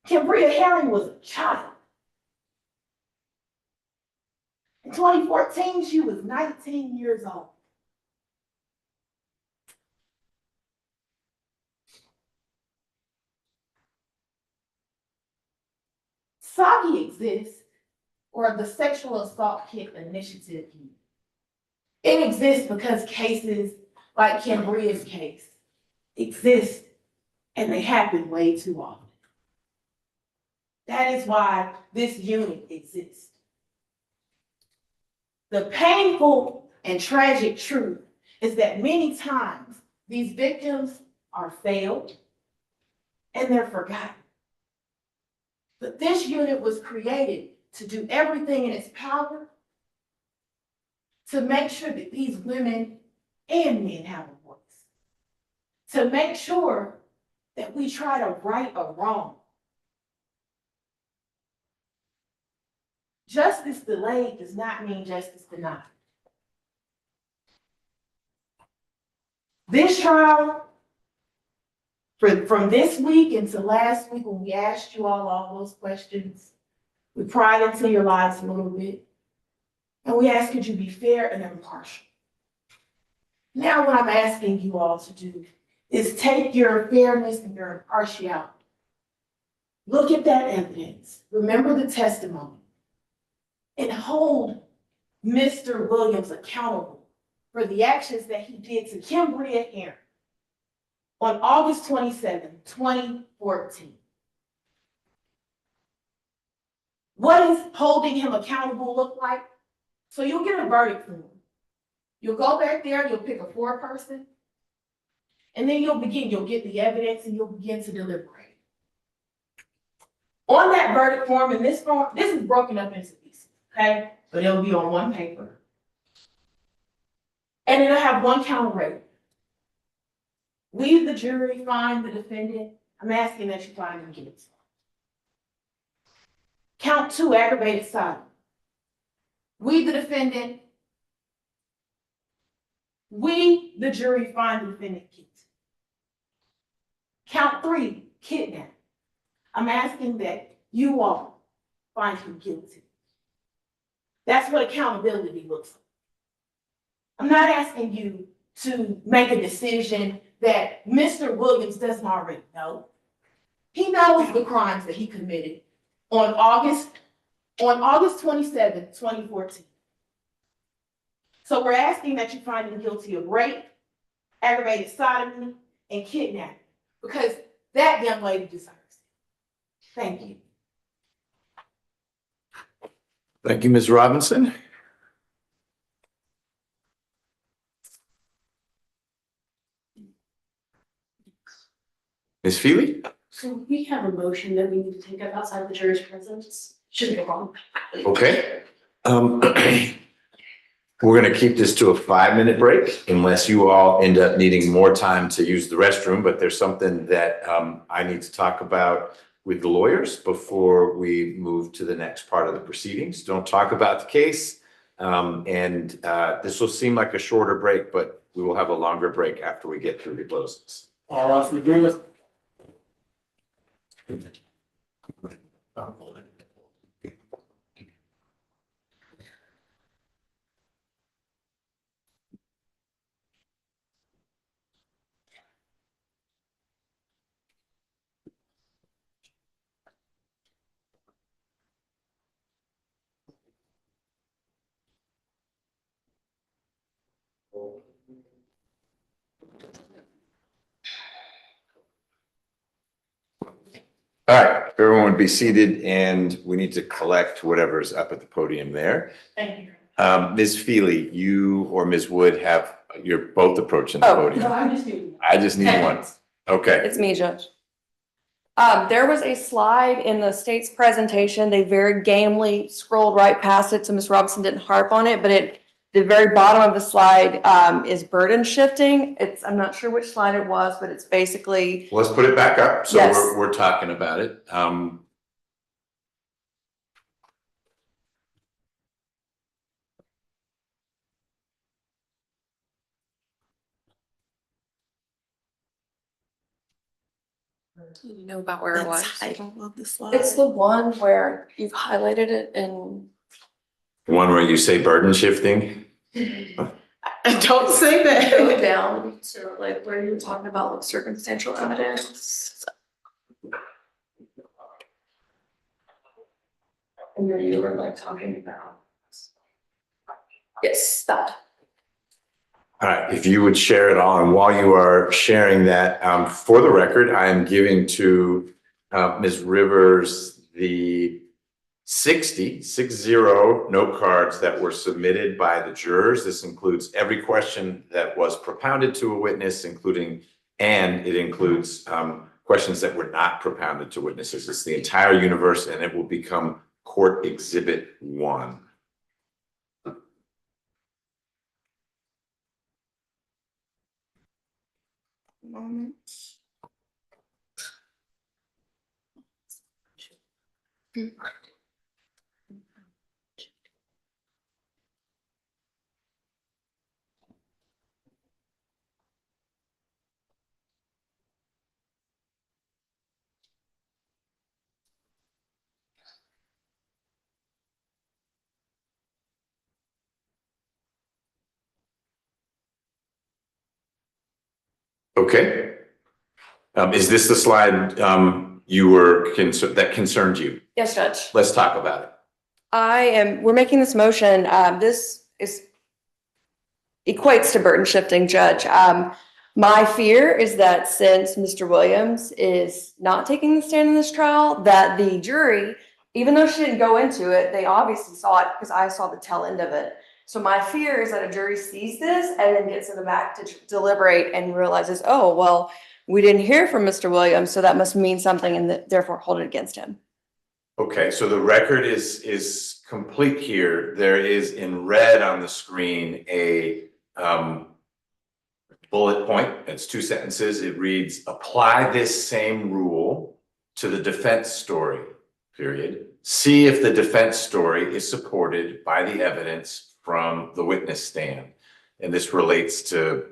Cambria Herring was a child. In 2014, she was 19 years old. SAGI exists, or the Sexual Assault Kit Initiative. It exists because cases like Cambria's case exist, and they happen way too often. That is why this unit exists. The painful and tragic truth is that many times these victims are failed and they're forgotten. But this unit was created to do everything in its power to make sure that these women and men have a voice. To make sure that we try to right a wrong. Justice delayed does not mean justice denied. This trial, from this week into last week when we asked you all those questions, we pried into your lives a little bit, and we asked, could you be fair and impartial? Now what I'm asking you all to do is take your fairness and your impartiality. Look at that evidence, remember the testimony, and hold Mr. Williams accountable for the actions that he did to Cambria Herring on August 27, 2014. What does holding him accountable look like? So you'll get a verdict form. You'll go back there, you'll pick a foreperson, and then you'll get the evidence and you'll begin to deliberate. On that verdict form, and this form, this is broken up into pieces, okay? But it'll be on one paper. And it'll have one count rating. We, the jury, find the defendant. I'm asking that you find him guilty. Count 2, aggravated sodomy. We, the defendant. We, the jury, find the defendant guilty. Count 3, kidnapping. I'm asking that you all find him guilty. That's what accountability looks like. I'm not asking you to make a decision that Mr. Williams doesn't already know. He knows the crimes that he committed on August 27, 2014. So we're asking that you find him guilty of rape, aggravated sodomy, and kidnapping, because that young lady deserves it. Thank you. Thank you, Ms. Robinson. Ms. Feely? So we have a motion that we need to take up outside of the jury's presence. Shouldn't be wrong. Okay. We're gonna keep this to a 5-minute break unless you all end up needing more time to use the restroom, but there's something that I need to talk about with the lawyers before we move to the next part of the proceedings. Don't talk about the case. This will seem like a shorter break, but we will have a longer break after we get through the closings. All right, we good? All right, everyone be seated, and we need to collect whatever's up at the podium there. Thank you. Ms. Feely, you or Ms. Wood you're both approaching the Oh, podium. No, I'm just doing. I just need one. Okay. It's me, Judge. There was a slide in the state's presentation. They very gamely scrolled right past it, so Ms. Robinson didn't harp on it, but the very bottom of the slide, is burden shifting. I'm not sure which slide it was, but it's basically, Let's put it back up. So Yes. we're talking about it. do you know about where it was? title of the slide. It's the one where you've highlighted it and The one where you say burden shifting. Don't say go that. down to like where you were talking about like circumstantial evidence. And then you were like talking about. Yes, that. All right, if you would share it all, and while you are sharing that, for the record, I am giving to Ms. Rivers the 60 note cards that were submitted by the jurors. This includes every question that was propounded to a witness, and it includes questions that were not propounded to witnesses. It's the entire universe, and it will become Court Exhibit 1. Okay. Is this the slide that concerned you? Yes, Judge. Let's talk about it. We're making this motion, equates to burden shifting, Judge. My fear is that since Mr. Williams is not taking the stand in this trial, that the jury, even though she didn't go into it, they obviously saw it because I saw the tail end of it. So my fear is that a jury sees this and then gets in the back to deliberate and realizes, oh, well, we didn't hear from Mr. Williams, so that must mean something and therefore hold it against him. Okay, so the record is complete here. There is in red on the screen a bullet point. It's 2 sentences. It reads, apply this same rule to the defense story, period. See if the defense story is supported by the evidence from the witness stand. And this relates to,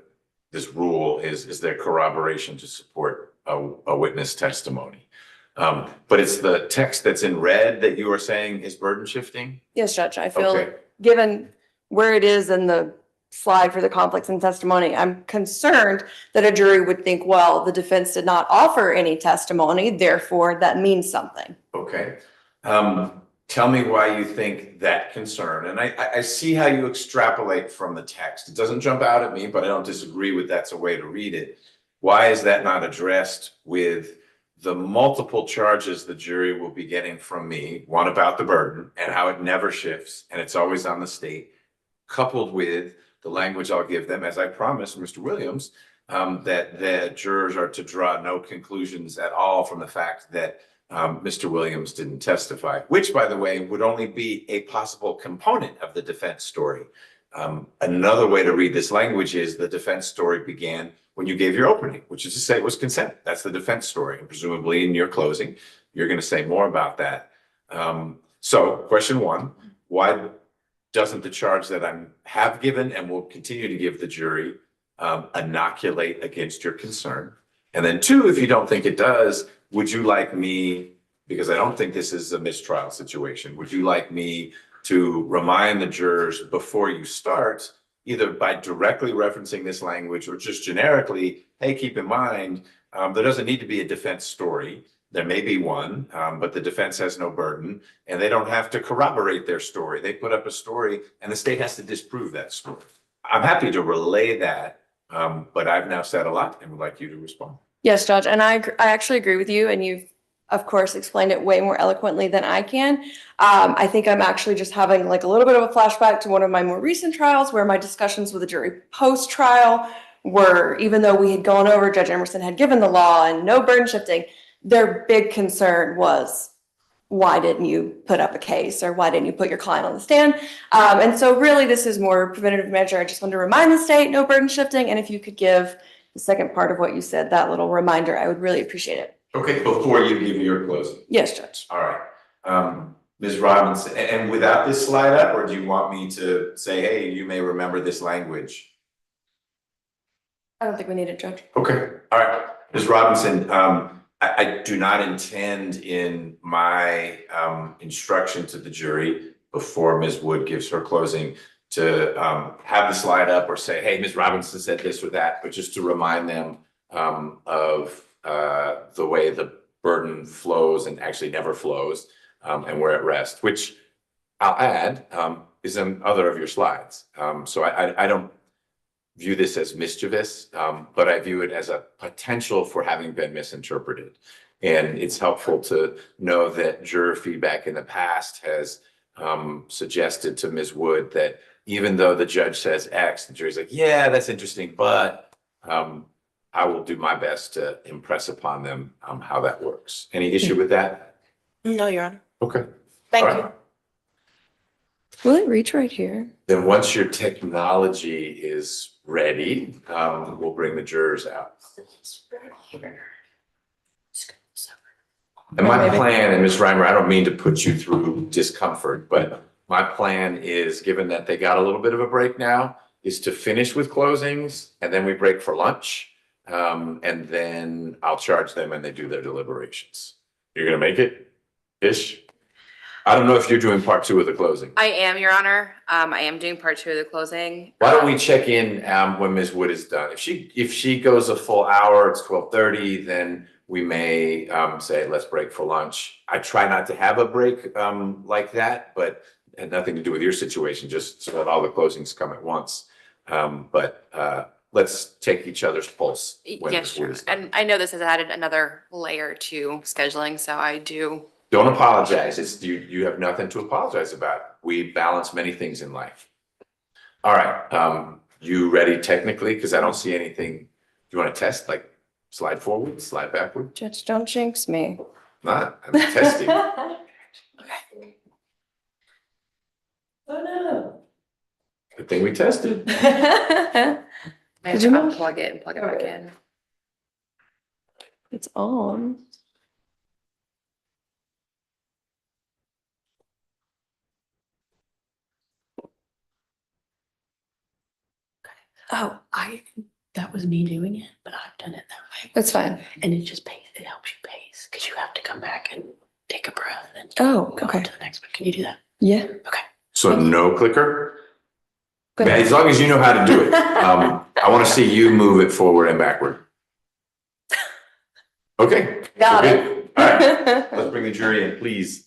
this rule is their corroboration to support a witness testimony. But it's the text that's in red that you are saying is burden shifting? Yes, Judge, I feel, Okay. given where it is in the slide for the conflicts in testimony, I'm concerned that a jury would think, well, the defense did not offer any testimony, therefore that means something. Okay. Tell me why you think that concern, and I see how you extrapolate from the text. It doesn't jump out at me, but I don't disagree with that's a way to read it. Why is that not addressed with the multiple charges the jury will be getting from me, one about the burden and how it never shifts and it's always on the state, coupled with the language I'll give them, as I promised Mr. Williams, that the jurors are to draw no conclusions at all from the fact that Mr. Williams didn't testify, which, by the way, would only be a possible component of the defense story. Another way to read this language is the defense story began when you gave your opening, which is to say it was consent. That's the defense story. And presumably in your closing, you're going to say more about that. So question one, why doesn't the charge that I have given and will continue to give the jury inoculate against your concern? And then two, if you don't think it does, would you like me, because I don't think this is a mistrial situation, would you like me to remind the jurors before you start, either by directly referencing this language or just generically, hey, keep in mind, there doesn't need to be a defense story. There may be one, but the defense has no burden and they don't have to corroborate their story. They put up a story and the state has to disprove that story. I'm happy to relay that, but I've now said a lot and would like you to respond. Yes, Judge, and I actually agree with you, and you've of course, explained it way more eloquently than I can. I think I'm actually just having like a little bit of a flashback to one of my more recent trials where my discussions with the jury post-trial were, even though we had gone over, Judge Emerson had given the law and no burden shifting, their big concern was, why didn't you put up a case, or why didn't you put your client on the stand? And so really this is more preventative measure. I just want to remind the state, no burden shifting. And if you could give the second part of what you said, that little reminder, I would really appreciate it. Okay, before you give your closing. Yes, Judge. All right. Ms. Robinson, and without this slide up, or do you want me to say, hey, you may remember this language? I don't think we need it, Judge. Okay, all right. Ms. Robinson, I do not intend in my instruction to the jury before Ms. Wood gives her closing to have the slide up or say, hey, Ms. Robinson said this or that, but just to remind them of the way the burden flows and actually never flows, and we're at rest, which I'll add is in other of your slides. So I don't view this as mischievous, but I view it as a potential for having been misinterpreted. And it's helpful to know that juror feedback in the past has suggested to Ms. Wood that even though the judge says X, the jury's like, yeah, that's interesting, but I will do my best to impress upon them how that works. Any issue with that? No, Your Honor. Okay. Thank All you. right. Will it reach right here? Then once your technology is ready, we'll bring the jurors out. And my plan, and Ms. Reimer, I don't mean to put you through discomfort, but my plan is, given that they got a little bit of a break now, is to finish with closings and then we break for lunch. And then I'll charge them and they do their deliberations. You're gonna make it? Ish? I don't know if you're doing part 2 of the closing. I am, Your Honor. I am doing part 2 of the closing. Why don't we check in when Ms. Wood is done? If she goes a full hour, it's 12:30, then we may say, let's break for lunch. I try not to have a break like that, but it had nothing to do with your situation, just so that all the closings come at once. But let's take each other's pulse when Yes, Ms. sure. Wood is done. And I know this has added another layer to scheduling, so I do. Don't apologize. It's you have nothing to apologize about. We balance many things in life. All right. You ready technically? Because I don't see anything. Do you want to test, like slide forward, slide backward? Judge, don't jinx me. Not, I'm testing. Oh, no. Good thing we tested. I have Did to you know? unplug it and plug it back in. It's on. Oh, That was me doing it, but I've done it that way. that's fine. And it just pays, it helps you pace, because you have to come back and take a breath and Oh, go on okay. to the next one. Can you do that? Yeah. Okay. So no clicker? Good. As long as you know how to do it. I want to see you move it forward and backward. Okay. Got we're it. good. All right. Let's bring the jury in, please.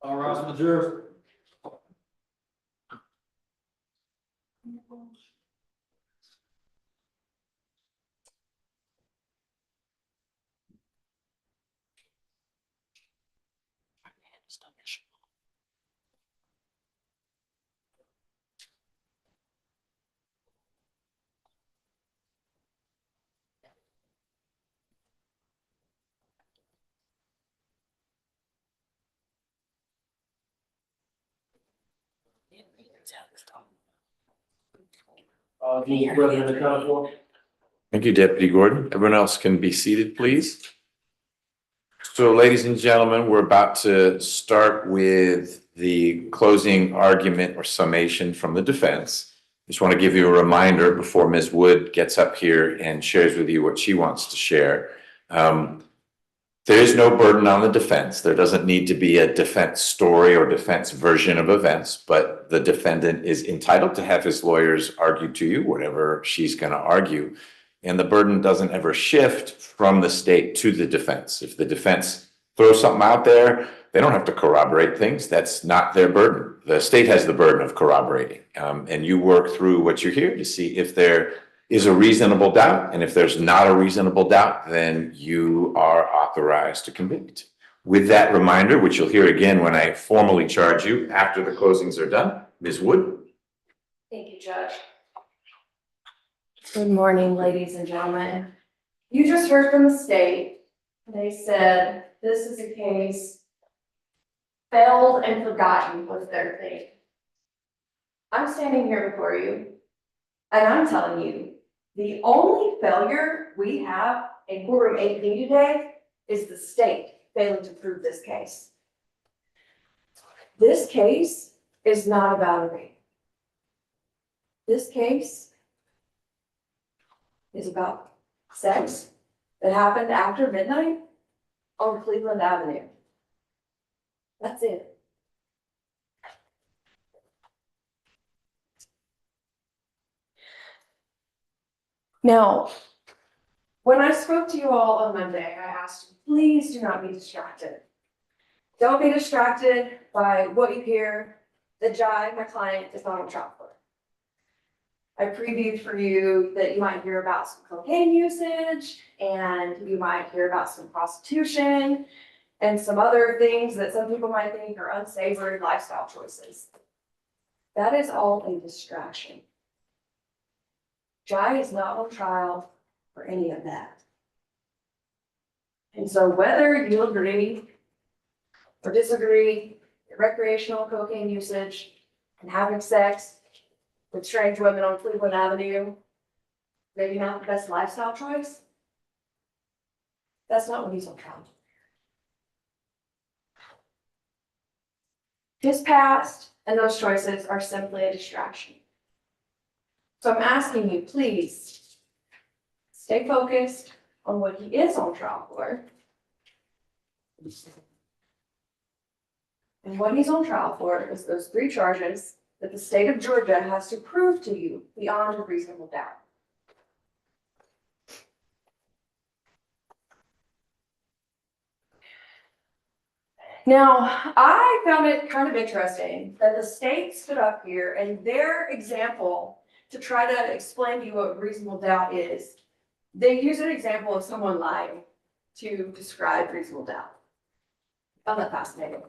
All right, the jurors. Can you put it in the count for? Thank you, Deputy Gordon. Everyone else can be seated, please. So, ladies and gentlemen, we're about to start with the closing argument or summation from the defense. Just want to give you a reminder before Ms. Wood gets up here and shares with you what she wants to share. There is no burden on the defense. There doesn't need to be a defense story or defense version of events, but the defendant is entitled to have his lawyers argue to you whatever she's going to argue. And the burden doesn't ever shift from the state to the defense. If the defense throws something out there, they don't have to corroborate things. That's not their burden. The state has the burden of corroborating. And you work through what you're here to see if there is a reasonable doubt. And if there's not a reasonable doubt, then you are authorized to convict. With that reminder, which you'll hear again when I formally charge you after the closings are done, Ms. Wood. Thank you, Judge. Good morning, ladies and gentlemen. You just heard from the state. They said this is a case failed and forgotten was their thing. I'm standing here before you and I'm telling you, the only failure we have in courtroom 8D today is the state failing to prove this case. This case is not about a rape. This case is about sex that happened after midnight on Cleveland Avenue. That's it. Now, when I spoke to you all on Monday, I asked you, please do not be distracted. Don't be distracted by what you hear that Jai, my client, is not on trial for. I previewed for you that you might hear about some cocaine usage and you might hear about some prostitution and some other things that some people might think are unsavory lifestyle choices. That is all a distraction. Jai is not on trial for any of that. And so whether you agree or disagree that recreational cocaine usage and having sex with strange women on Cleveland Avenue, maybe not the best lifestyle choice, that's not what he's on trial for. His past and those choices are simply a distraction. So I'm asking you, please stay focused on what he is on trial for. And what he's on trial for is those 3 charges that the state of Georgia has to prove to you beyond a reasonable doubt. Now, I found it kind of interesting that the state stood up here and their example to try to explain to you what reasonable doubt is, they use an example of someone lying to describe reasonable doubt. I found that fascinating.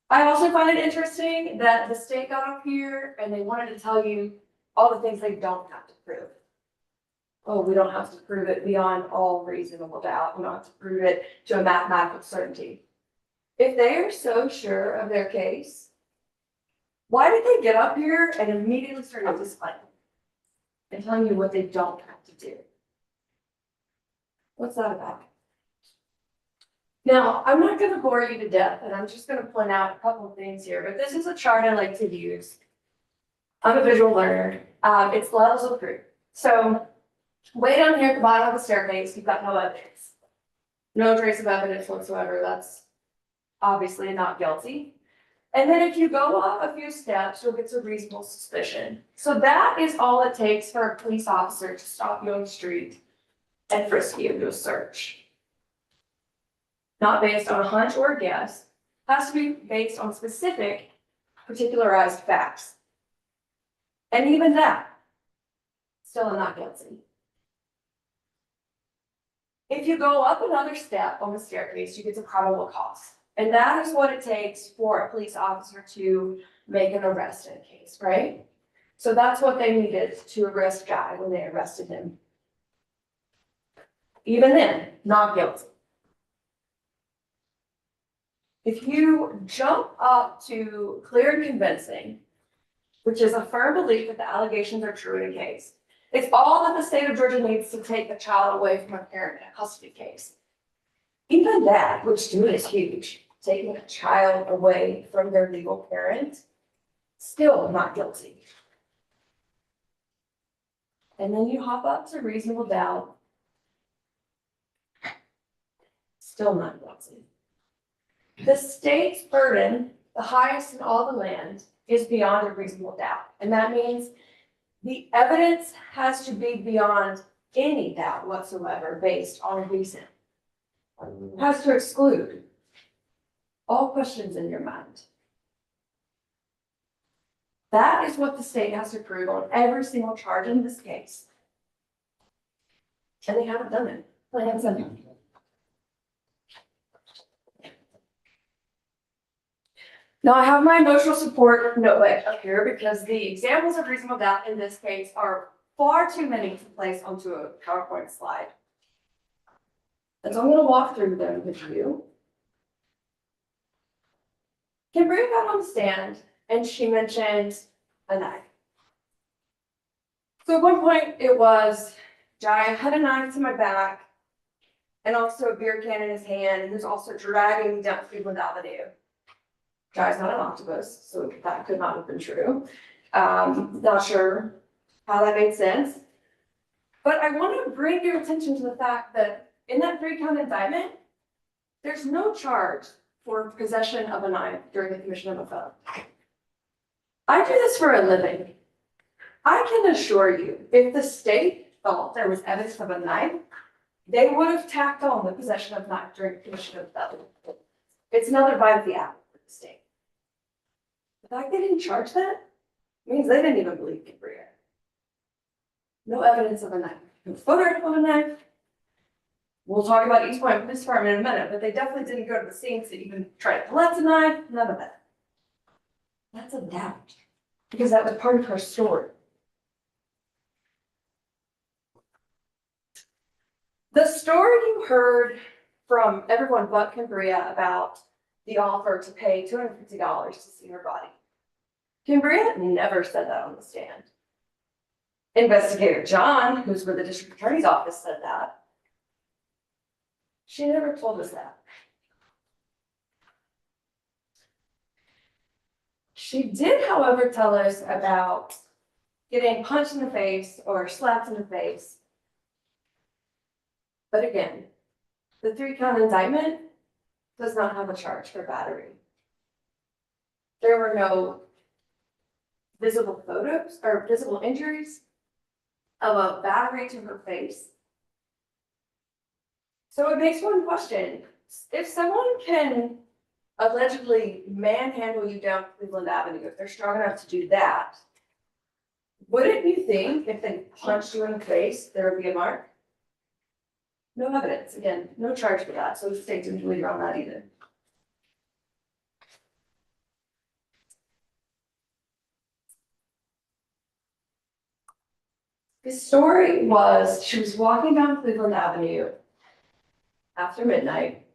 I also find it interesting that the state got up here and they wanted to tell you all the things they don't have to prove. Oh, we don't have to prove it beyond all reasonable doubt. We don't have to prove it to a mathematical certainty. If they are so sure of their case, why did they get up here and immediately start disclaiming and telling you what they don't have to do? What's that about? Now, I'm not going to bore you to death, and I'm just going to point out a couple of things here, but this is a chart I like to use. I'm a visual learner. It's levels of proof. So way down here at the bottom of the staircase, you've got no evidence. No trace of evidence whatsoever. That's obviously not guilty. And then if you go up a few steps, you'll get to reasonable suspicion. So that is all it takes for a police officer to stop you on the street and frisk you, do a search. Not based on a hunch or a guess, has to be based on specific, particularized facts. And even that, still not guilty. If you go up another step on the staircase, you get to probable cause. And that is what it takes for a police officer to make an arrest in a case, right? So that's what they needed to arrest Guy when they arrested him. Even then, not guilty. If you jump up to clear and convincing, which is a firm belief that the allegations are true in a case, it's all that the state of Georgia needs to take a child away from a parent in a custody case. Even that, which to me is huge, taking a child away from their legal parent, still not guilty. And then you hop up to reasonable doubt, still not guilty. The state's burden, the highest in all the land, is beyond a reasonable doubt. And that means the evidence has to be beyond any doubt whatsoever based on reason. It has to exclude all questions in your mind. That is what the state has to prove on every single charge in this case. And they haven't done it. They haven't done it. Now I have my emotional support notebook up here because the examples of reasonable doubt in this case are far too many to place onto a PowerPoint slide. And so I'm going to walk through them with you. Kimberly got on the stand and she mentioned a knife. So at one point it was, Jai had a knife to my back and also a beer can in his hand, and he was also dragging me down Cleveland Avenue. Jai's not an octopus, so that could not have been true. Not sure how that made sense. But I want to bring your attention to the fact that in that 3-count indictment, there's no charge for possession of a knife during the commission of a felony. I do this for a living. I can assure you, if the state thought there was evidence of a knife, they would have tacked on the possession of a knife during the commission of a felony. It's another bite of the apple for the state. The fact they didn't charge that means they didn't even believe Gabriel. No evidence of a knife. No photo of a knife. We'll talk about each point of this department in a minute, but they definitely didn't go to the scene to even try to collect a knife. None of that. That's a doubt, because that was part of her story. The story you heard from everyone but Cambria about the offer to pay $250 to see her body. Cambria never said that on the stand. Investigator John, who's with the district attorney's office, said that. She never told us that. She did, however, tell us about getting punched in the face or slapped in the face. But again, the 3-count indictment does not have a charge for battery. There were no visible photos or visible injuries of a battery to her face. So it makes one question, if someone can allegedly manhandle you down Cleveland Avenue, if they're strong enough to do that, wouldn't you think if they punched you in the face, there would be a mark? No evidence, again, no charge for that, so the state didn't believe her on that either. The story was, she was walking down Cleveland Avenue after midnight,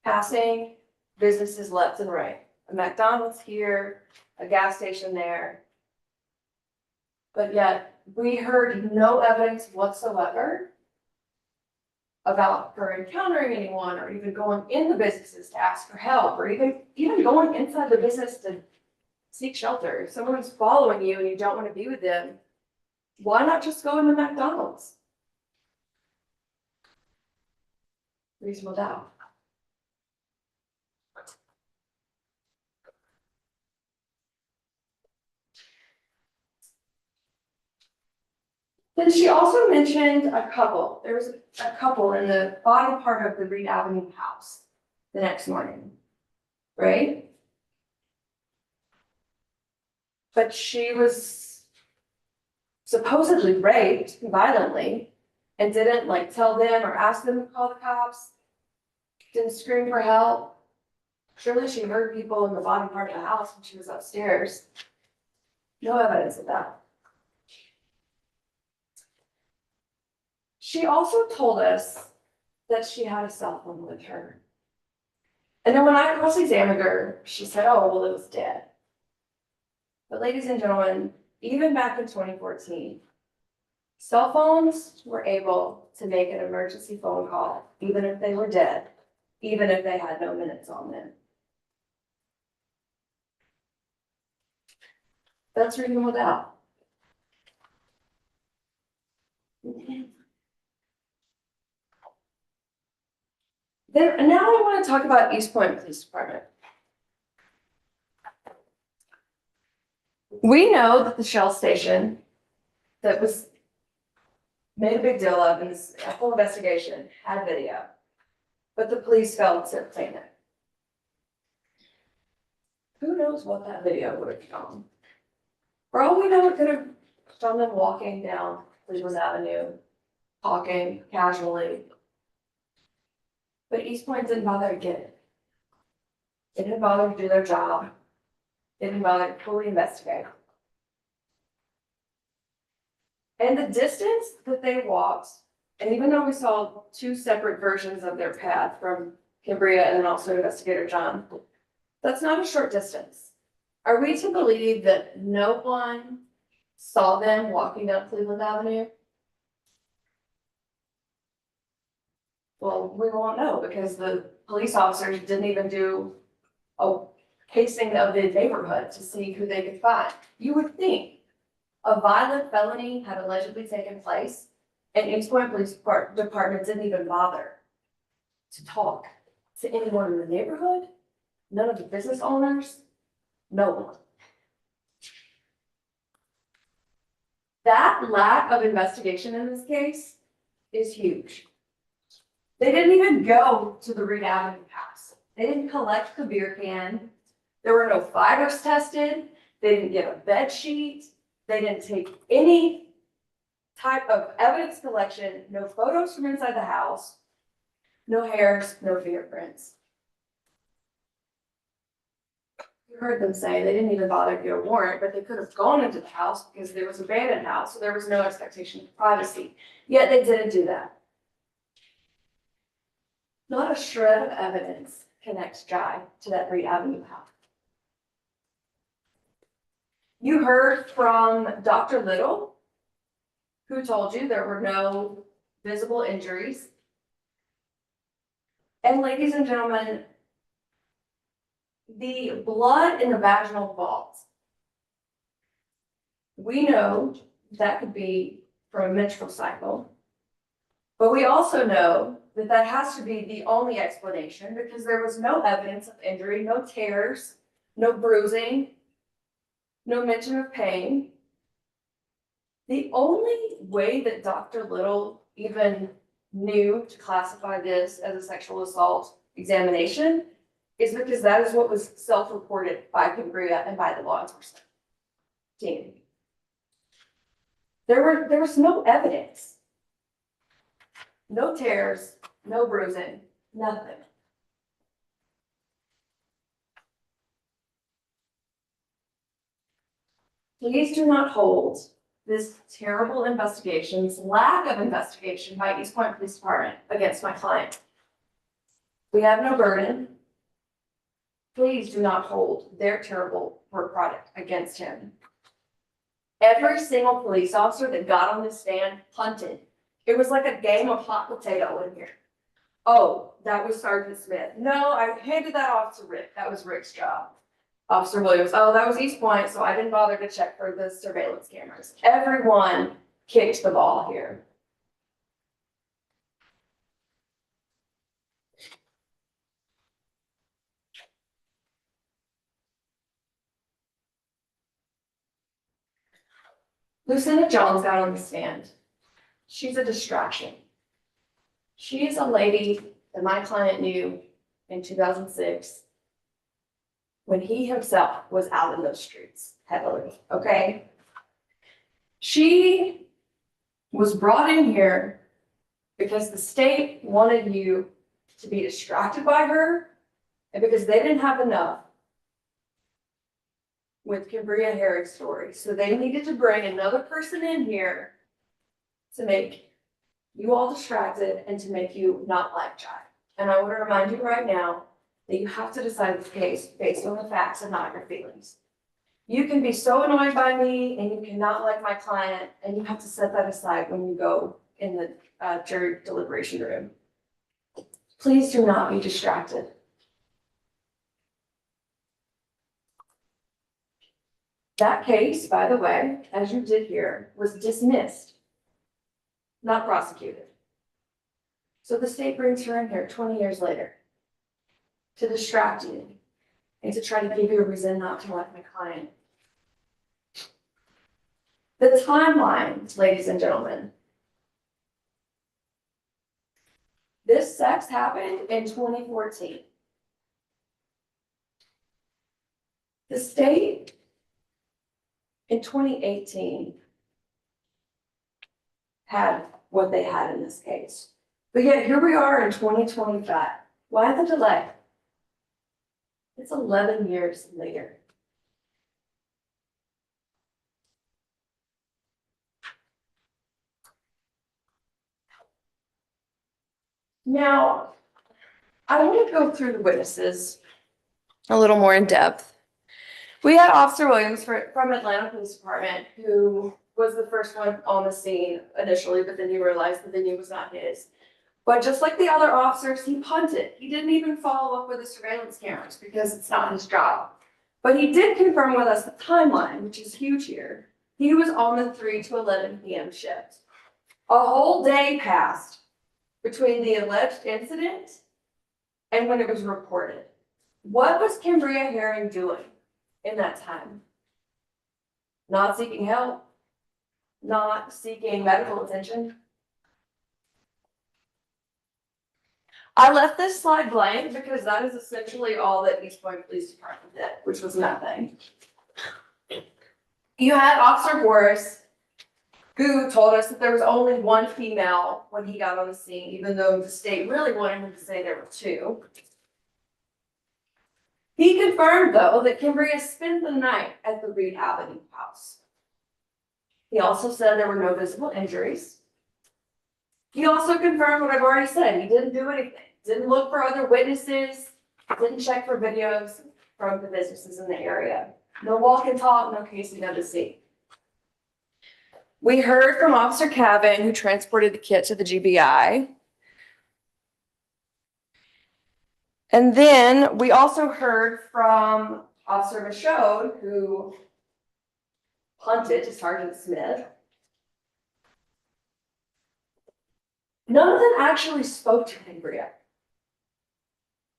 passing businesses left and right. A McDonald's here, a gas station there. But yet, we heard no evidence whatsoever about her encountering anyone or even going in the businesses to ask for help or even going inside the business to seek shelter. If someone's following you and you don't want to be with them, why not just go into McDonald's? Reasonable doubt. Then she also mentioned a couple. There was a couple in the bottom part of the Reed Avenue house the next morning. right? But she was supposedly raped violently and didn't like tell them or ask them to call the cops, didn't scream for help. Surely she heard people in the bottom part of the house when she was upstairs. No evidence of that. She also told us that she had a cell phone with her. And then when I cross-examined her, she said, oh, well, it was dead. But ladies and gentlemen, even back in 2014, cell phones were able to make an emergency phone call, even if they were dead, even if they had no minutes on them. That's reasonable doubt. Now I want to talk about East Point Police Department. We know that the Shell station that was made a big deal of in this full investigation had video, but the police failed to obtain it. Who knows what that video would have shown? For all we know, it could have shown them walking down Cleveland Avenue, talking casually. But East Point didn't bother to get it. They didn't bother to do their job. They didn't bother to fully investigate. And the distance that they walked, and even though we saw two separate versions of their path from Cambria and then also Investigator John, that's not a short distance. Are we to believe that no one saw them walking down Cleveland Avenue? Well, we won't know because the police officers didn't even do a casing of the neighborhood to see who they could find. You would think a violent felony had allegedly taken place and East Point Police Department didn't even bother to talk to anyone in the neighborhood, none of the business owners, no one. That lack of investigation in this case is huge. They didn't even go to the Reed Avenue house. They didn't collect the beer can. There were no fibers tested. They didn't get a bed sheet. They didn't take any type of evidence collection, no photos from inside the house, no hairs, no fingerprints. You heard them say they didn't even bother to get a warrant, but they could have gone into the house because there was an abandoned house, so there was no expectation of privacy. Yet they didn't do that. Not a shred of evidence connects Jai to that Reed Avenue house. You heard from Dr. Little, who told you there were no visible injuries. And ladies and gentlemen, the blood in the vaginal vault, we know that could be from a menstrual cycle, but we also know that that has to be the only explanation because there was no evidence of injury, no tears, no bruising, no mention of pain. The only way that Dr. Little even knew to classify this as a sexual assault examination is because that is what was self-reported by Cambria and by the law enforcement team. There was no evidence. No tears, no bruising, nothing. Please do not hold this terrible investigation's lack of investigation by East Point Police Department against my client. We have no burden. Please do not hold their terrible work product against him. Every single police officer that got on this stand punted. It was like a game of hot potato in here. Oh, that was Sergeant Smith. No, I handed that off to Rick. That was Rick's job. Officer Williams, oh, that was East Point, so I didn't bother to check for the surveillance cameras. Everyone kicked the ball here. Lucinda Jones got on the stand. She's a distraction. She is a lady that my client knew in 2006 when he himself was out in those streets heavily, okay? She was brought in here because the state wanted you to be distracted by her and because they didn't have enough with Cambria Herrick's story. So they needed to bring another person in here to make you all distracted and to make you not like Jack. And I want to remind you right now that you have to decide this case based on the facts and not your feelings. You can be so annoyed by me and you cannot like my client, and you have to set that aside when you go in the jury deliberation room. Please do not be distracted. That case, by the way, as you did here, was dismissed, not prosecuted. So the state brings her in here 20 years later to distract you and to try to give you a reason not to like my client. The timeline, ladies and gentlemen. This sex happened in 2014. The state in 2018 had what they had in this case. But yet here we are in 2025. Why the delay? It's 11 years later. Now, I want to go through the witnesses a little more in depth. We had Officer Williams from Atlanta Police Department, who was the first one on the scene initially, but then he realized the venue was not his. But just like the other officers, he punted. He didn't even follow up with the surveillance cameras because it's not his job. But he did confirm with us the timeline, which is huge here. He was on the 3 to 11 p.m. shift. A whole day passed between the alleged incident and when it was reported. What was Cambria Herring doing in that time? Not seeking help, not seeking medical attention. I left this slide blank because that is essentially all that East Point Police Department did, which was nothing. You had Officer Boris, who told us that there was only one female when he got on the scene, even though the state really wanted him to say there were two. He confirmed, though, that Cambria spent the night at the Reed Avenue house. He also said there were no visible injuries. He also confirmed what I've already said. He didn't do anything. Didn't look for other witnesses. Didn't check for videos from the businesses in the area. No walk and talk, no casing of the scene. We heard from Officer Cavan, who transported the kit to the GBI. And then we also heard from Officer Michaud, who punted to Sergeant Smith. None of them actually spoke to Cambria,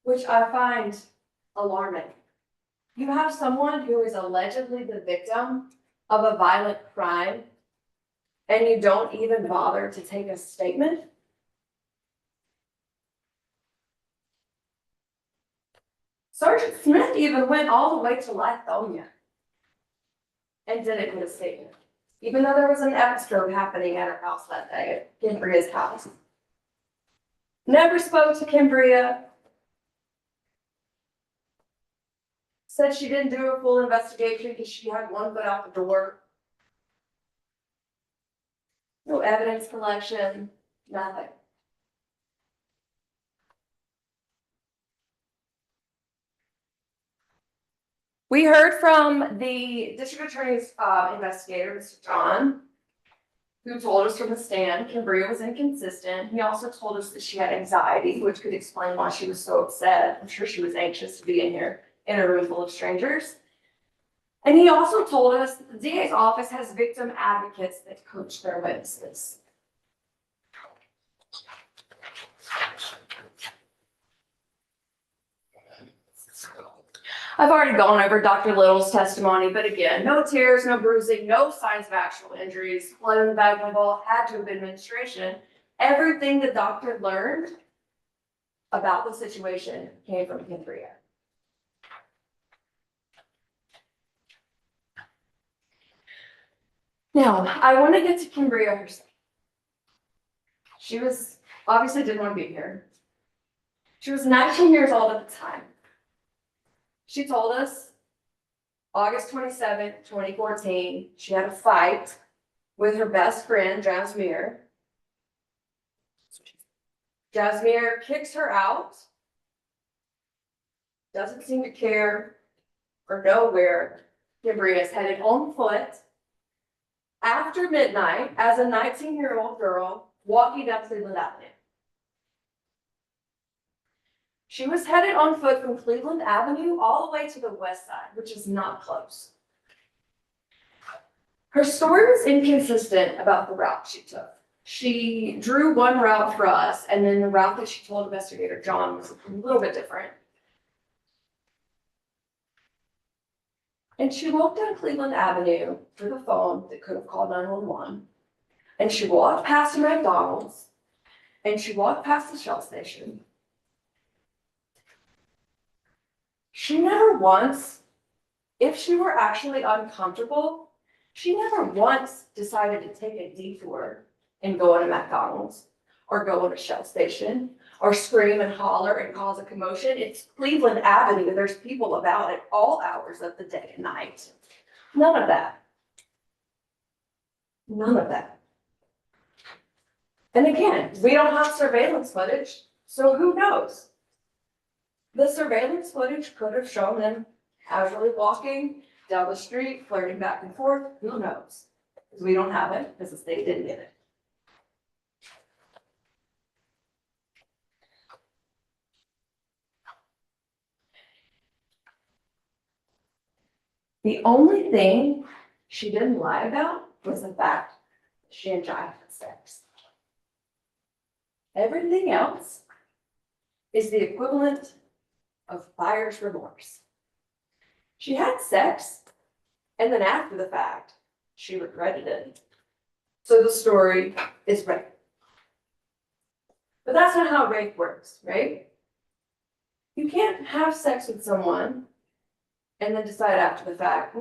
which I find alarming. You have someone who is allegedly the victim of a violent crime, and you don't even bother to take a statement? Sergeant Smith even went all the way to Lithonia and didn't get a statement, even though there was an episode happening at her house that day, at Cambria's house. Never spoke to Cambria. Said she didn't do a full investigation because she had one foot out the door. No evidence collection, nothing. We heard from the district attorney's investigator, Mr. John, who told us from the stand Cambria was inconsistent. He also told us that she had anxiety, which could explain why she was so upset. I'm sure she was anxious to be in here in a room full of strangers. And he also told us that the DA's office has victim advocates that coach their witnesses. I've already gone over Dr. Little's testimony, but again, no tears, no bruising, no signs of actual injuries. Blood in the vaginal wall had to have been menstruation. Everything the doctor learned about the situation came from Cambria. Now, I want to get to Cambria herself. She was, obviously didn't want to be here. She was 19 years old at the time. She told us August 27th, 2014, she had a fight with her best friend, Jasmine. Jasmine kicks her out, doesn't seem to care or know where Cambria is headed on foot after midnight as a 19-year-old girl walking down Cleveland Avenue. She was headed on foot from Cleveland Avenue all the way to the west side, which is not close. Her story was inconsistent about the route she took. She drew one route for us, and then the route that she told investigator John was a little bit different. And she walked down Cleveland Avenue for the phone that could have called 911. And she walked past a McDonald's, and she walked past the Shell station. She never once, if she were actually uncomfortable, she never once decided to take a detour and go to McDonald's or go to a Shell station or scream and holler and cause a commotion. It's Cleveland Avenue. There's people about at all hours of the day and night. None of that. None of that. And again, we don't have surveillance footage, so who knows? The surveillance footage could have shown them casually walking down the street, flirting back and forth. Who knows? Because we don't have it, because the state didn't get it. The only thing she didn't lie about was the fact that she and Jai had sex. Everything else is the equivalent of buyer's remorse. She had sex, and then after the fact, she regretted it. So the story is rape. But that's not how rape works, right? You can't have sex with someone and then decide after the fact,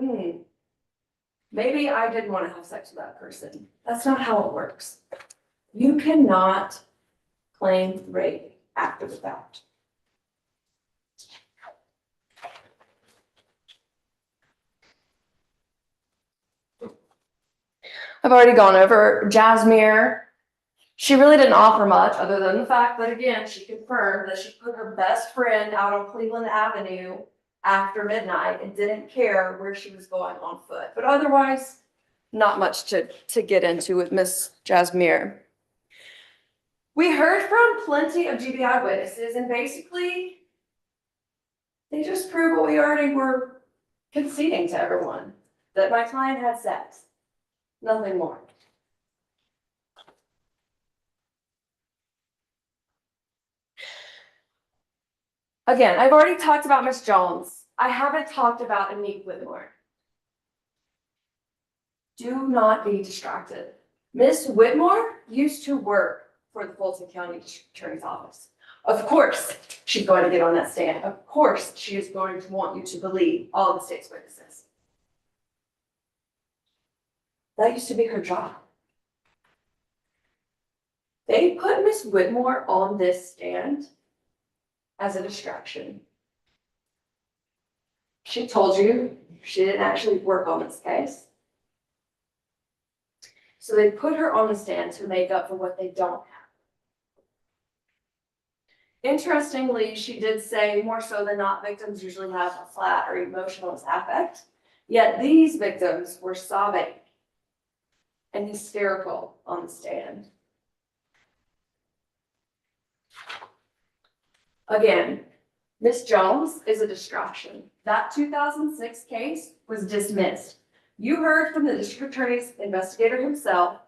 maybe I didn't want to have sex with that person. That's not how it works. You cannot claim rape after the fact. I've already gone over Jasmine. She really didn't offer much other than the fact that, again, she confirmed that she put her best friend out on Cleveland Avenue after midnight and didn't care where she was going on foot. But otherwise, not much to get into with Miss Jasmine. We heard from plenty of GBI witnesses, and basically, they just prove what we already were conceding to everyone, that my client had sex. Nothing more. Again, I've already talked about Miss Jones. I haven't talked about Anique Whitmore. Do not be distracted. Miss Whitmore used to work for the Fulton County District Attorney's Office. Of course, she's going to get on that stand. Of course, she is going to want you to believe all of the state's witnesses. That used to be her job. They put Miss Whitmore on this stand as a distraction. She told you she didn't actually work on this case. So they put her on the stand to make up for what they don't have. Interestingly, she did say more so than not, victims usually have a flat or emotionless affect. Yet these victims were sobbing and hysterical on the stand. Again, Miss Jones is a distraction. That 2006 case was dismissed. You heard from the district attorney's investigator himself.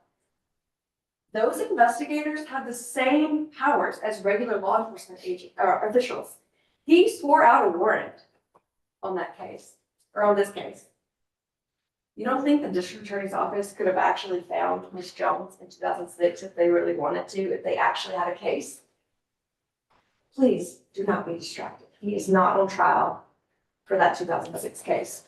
Those investigators have the same powers as regular law enforcement officials. He swore out a warrant on that case, or on this case. You don't think the district attorney's office could have actually found Miss Jones in 2006 if they really wanted to, if they actually had a case? Please do not be distracted. He is not on trial for that 2006 case.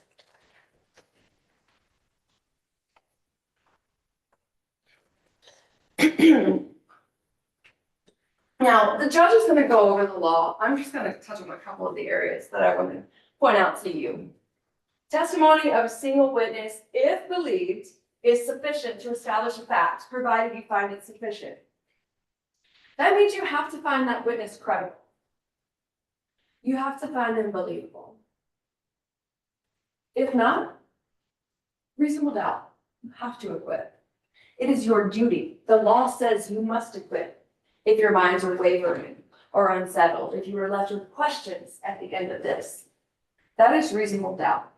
Now, the judge is gonna go over the law. I'm just gonna touch on a couple of the areas that I want to point out to you. Testimony of a single witness, if believed, is sufficient to establish a fact, provided you find it sufficient. That means you have to find that witness credible. You have to find them believable. If not, reasonable doubt, you have to acquit. It is your duty. The law says you must acquit if your minds are wavering or unsettled, if you are left with questions at the end of this. That is reasonable doubt.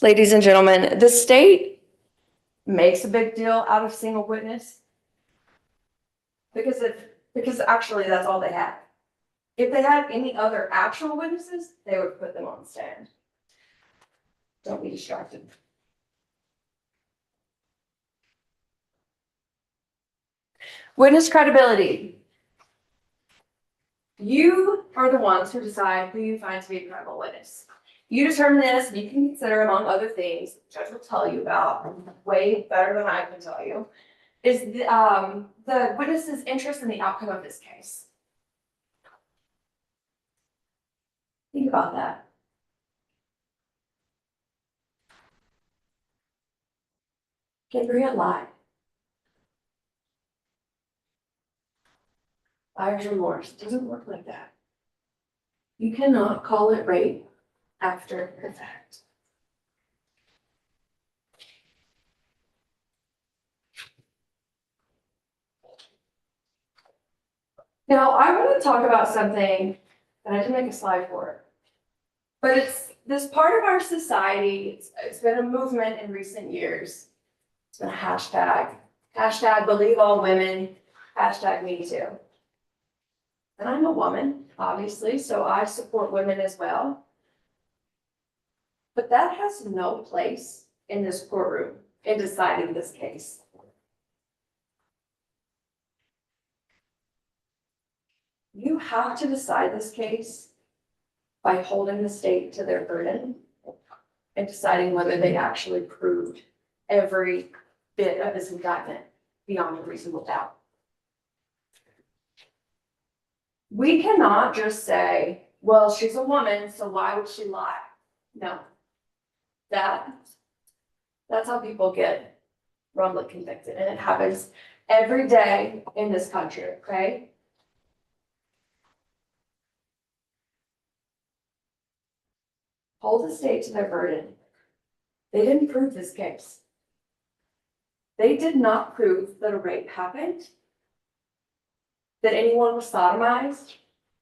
Ladies and gentlemen, the state makes a big deal out of single witness because actually that's all they had. If they had any other actual witnesses, they would put them on the stand. Don't be distracted. Witness credibility. You are the ones who decide who you find to be a credible witness. You determine this, and you can consider, among other things, the judge will tell you about way better than I can tell you, is the witness's interest in the outcome of this case. Think about that. Gabriel lied. Buyer's remorse doesn't work like that. You cannot call it rape after the fact. Now, I want to talk about something that I didn't make a slide for, but it's this part of our society. It's been a movement in recent years. It's been a hashtag believe all women, hashtag me too. And I'm a woman, obviously, so I support women as well. But that has no place in this courtroom in deciding this case. You have to decide this case by holding the state to their burden and deciding whether they actually proved every bit of this indictment beyond a reasonable doubt. We cannot just say, well, she's a woman, so why would she lie? No. That's how people get wrongly convicted, and it happens every day in this country, okay? Hold the state to their burden. They didn't prove this case. They did not prove that a rape happened, that anyone was sodomized,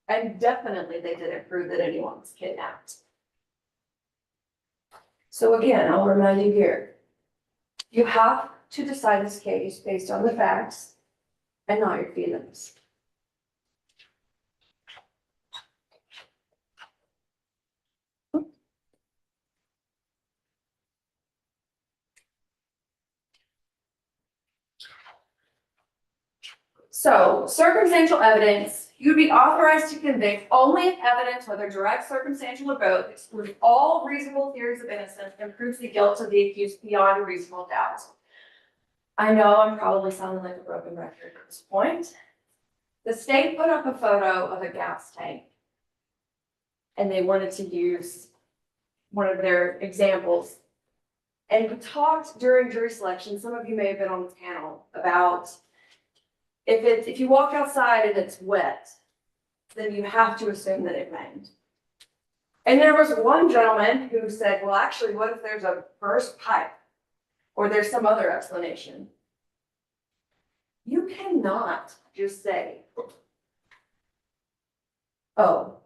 and definitely they didn't prove that anyone was kidnapped. So again, I'll remind you here, you have to decide this case based on the facts and not your feelings. So, circumstantial evidence, you'd be authorized to convict only if evidence, whether direct, circumstantial, or both, excludes all reasonable theories of innocence and proves the guilt of the accused beyond a reasonable doubt. I know I'm probably sounding like a broken record at this point. The state put up a photo of a gas tank, and they wanted to use one of their examples. And we talked during jury selection, some of you may have been on the panel, about if you walk outside and it's wet, then you have to assume that it rained. And there was one gentleman who said, well, actually, what if there's a burst pipe? Or there's some other explanation. You cannot just say, oh,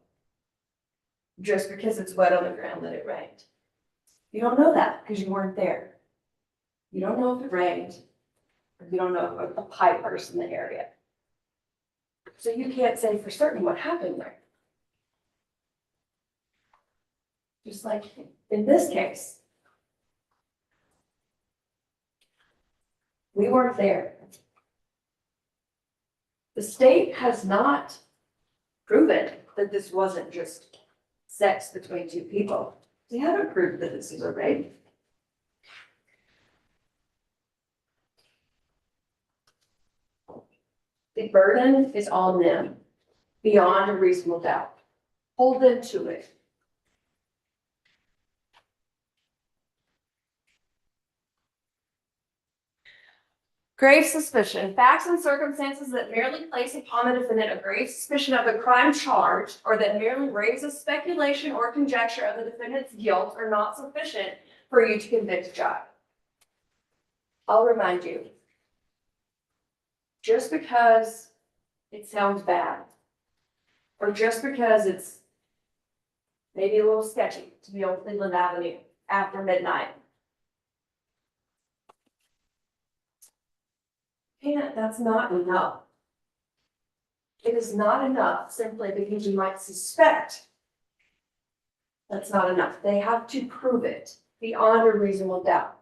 just because it's wet on the ground that it rained. You don't know that because you weren't there. You don't know if it rained. You don't know if a pipe burst in the area. So you can't say for certain what happened there. Just like in this case, we weren't there. The state has not proven that this wasn't just sex between two people. They haven't proved that this is a rape. The burden is on them beyond a reasonable doubt. Hold them to it. Grave suspicion, facts and circumstances that merely place upon the defendant a grave suspicion of the crime charged or that merely raise a speculation or conjecture of the defendant's guilt are not sufficient for you to convict a child. I'll remind you, just because it sounds bad, or just because it's maybe a little sketchy to be on Cleveland Avenue after midnight, and that's not enough. It is not enough simply because you might suspect. That's not enough. They have to prove it beyond a reasonable doubt.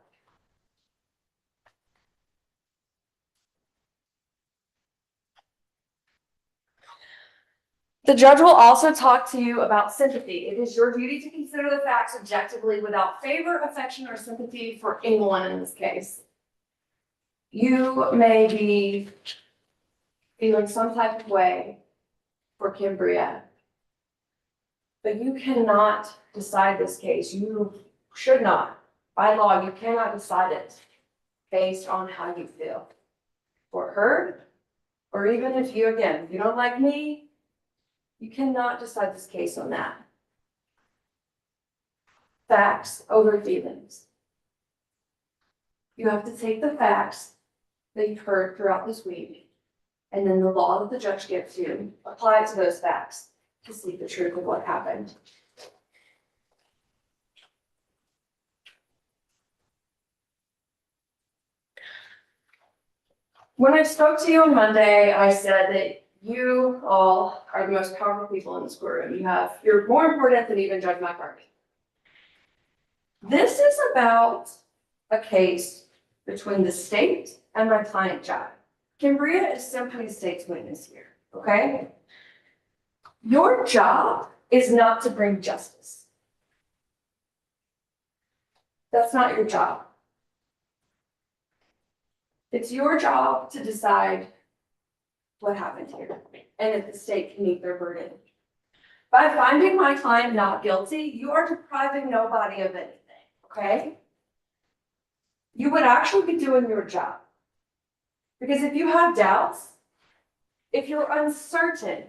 The judge will also talk to you about sympathy. It is your duty to consider the facts objectively without favor, affection, or sympathy for anyone in this case. You may be feeling some type of way for Cambria, but you cannot decide this case. You should not. By law, you cannot decide it based on how you feel for her, or even if you, again, if you don't like me, you cannot decide this case on that. Facts over feelings. You have to take the facts that you've heard throughout this week, and then the law that the judge gives you, apply it to those facts to see the truth of what happened. When I spoke to you on Monday, I said that you all are the most powerful people in this courtroom. You're more important than even Judge McCarthy. This is about a case between the state and my client, John. Cambria is simply the state's witness here, okay? Your job is not to bring justice. That's not your job. It's your job to decide what happened here and if the state can meet their burden. By finding my client not guilty, you are depriving nobody of anything, okay? You would actually be doing your job. Because if you have doubts, if you're uncertain,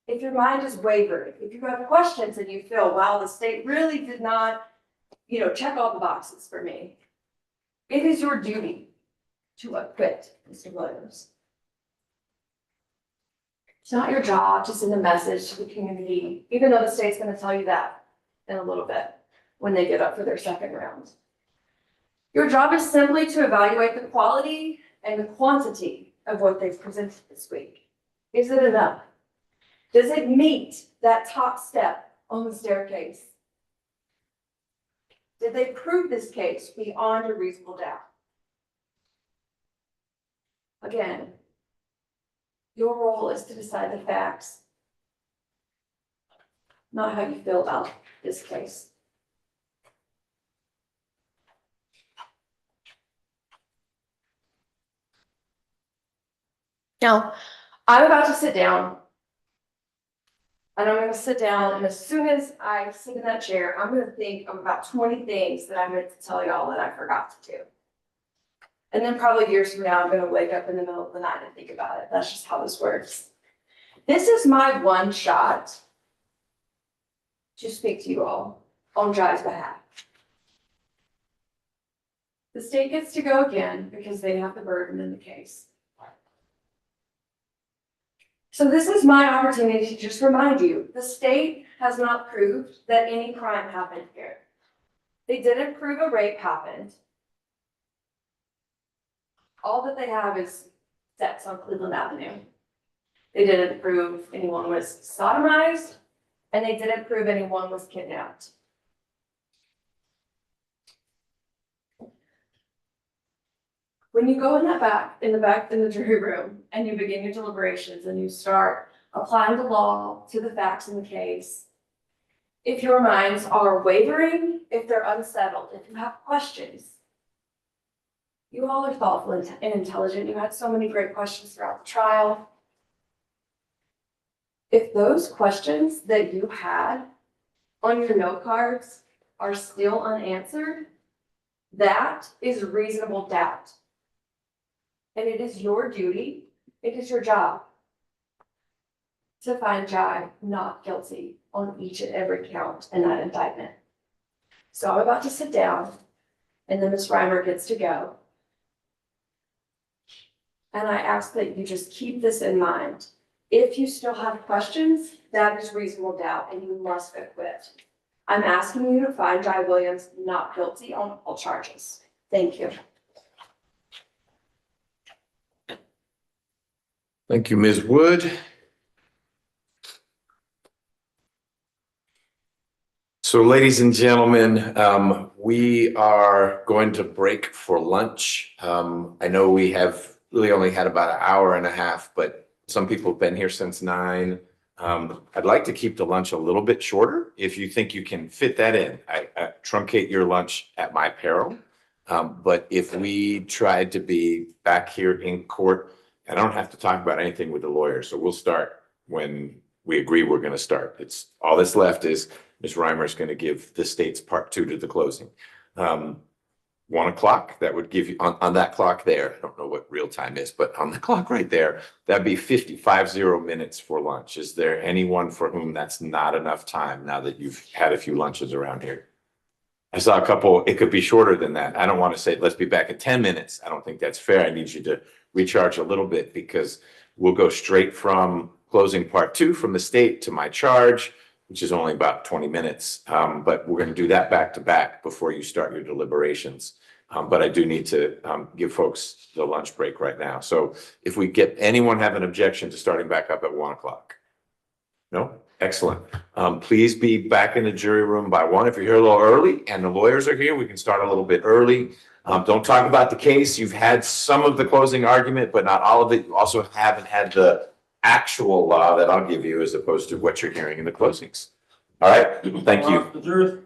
if your mind is wavering, if you have questions and you feel, wow, the state really did not, check all the boxes for me, it is your duty to acquit Mr. Williams. It's not your job to send a message to the community, even though the state's going to tell you that in a little bit when they get up for their second round. Your job is simply to evaluate the quality and the quantity of what they've presented this week. Is it enough? Does it meet that top step on the staircase? Did they prove this case beyond a reasonable doubt? Again, your role is to decide the facts, not how you feel about this case. Now, I'm about to sit down. And I'm going to sit down, and as soon as I sit in that chair, I'm going to think of about 20 things that I meant to tell y'all that I forgot to do. And then probably years from now, I'm going to wake up in the middle of the night and think about it. That's just how this works. This is my one shot to speak to you all on Jai's behalf. The state gets to go again because they have the burden in the case. So this is my opportunity to just remind you, the state has not proved that any crime happened here. They didn't prove a rape happened. All that they have is sex on Cleveland Avenue. They didn't prove anyone was sodomized, and they didn't prove anyone was kidnapped. When you go in the jury room, and you begin your deliberations and you start applying the law to the facts in the case, if your minds are wavering, if they're unsettled, if you have questions. You all are thoughtful and intelligent. You had so many great questions throughout the trial. If those questions that you had on your note cards are still unanswered, that is reasonable doubt. And it is your duty, it is your job to find Jai not guilty on each and every count in that indictment. So I'm about to sit down, and then Ms. Reimer gets to go. And I ask that you just keep this in mind. If you still have questions, that is reasonable doubt, and you must acquit. I'm asking you to find Jai Williams not guilty on all charges. Thank you. Thank you, Ms. Wood. So ladies and gentlemen, we are going to break for lunch. I know we have really only had about an hour and a half, but some people have been here since 9. I'd like to keep the lunch a little bit shorter if you think you can fit that in. I truncate your lunch at my peril. But if we tried to be back here in court, I don't have to talk about anything with the lawyer. So we'll start when we agree we're going to start. It's all that's left is Ms. Reimer is going to give the state's part 2 to the closing. 1 o'clock, that would give you on that clock there. I don't know what real time is, but on the clock right there, that'd be 50 minutes for lunch. Is there anyone for whom that's not enough time now that you've had a few lunches around here? I saw a couple, it could be shorter than that. I don't want to say, let's be back in 10 minutes. I don't think that's fair. I need you to recharge a little bit because we'll go straight from closing part 2 from the state to my charge, which is only about 20 minutes. But we're going to do that back to back before you start your deliberations. But I do need to give folks the lunch break right now. So if we get anyone have an objection to starting back up at 1 o'clock? No? Excellent. Please be back in the jury room by 1. If you're here a little early and the lawyers are here, we can start a little bit early. Don't talk about the case. You've had some of the closing argument, but not all of it. You also haven't had the actual law that I'll give you as opposed to what you're hearing in the closings. All right? Thank you. The jurors,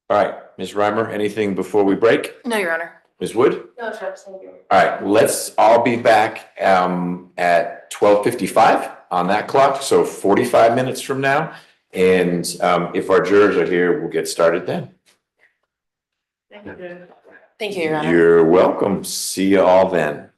All right, Ms. Reimer, anything before we break? No, Your Honor. Ms. Wood? No, Travis, thank you. All right, let's all be back at 12:55 on that clock, so 45 minutes from now. And if our jurors are here, we'll get started then. Thank you, Your Honor. You're welcome. See you all then.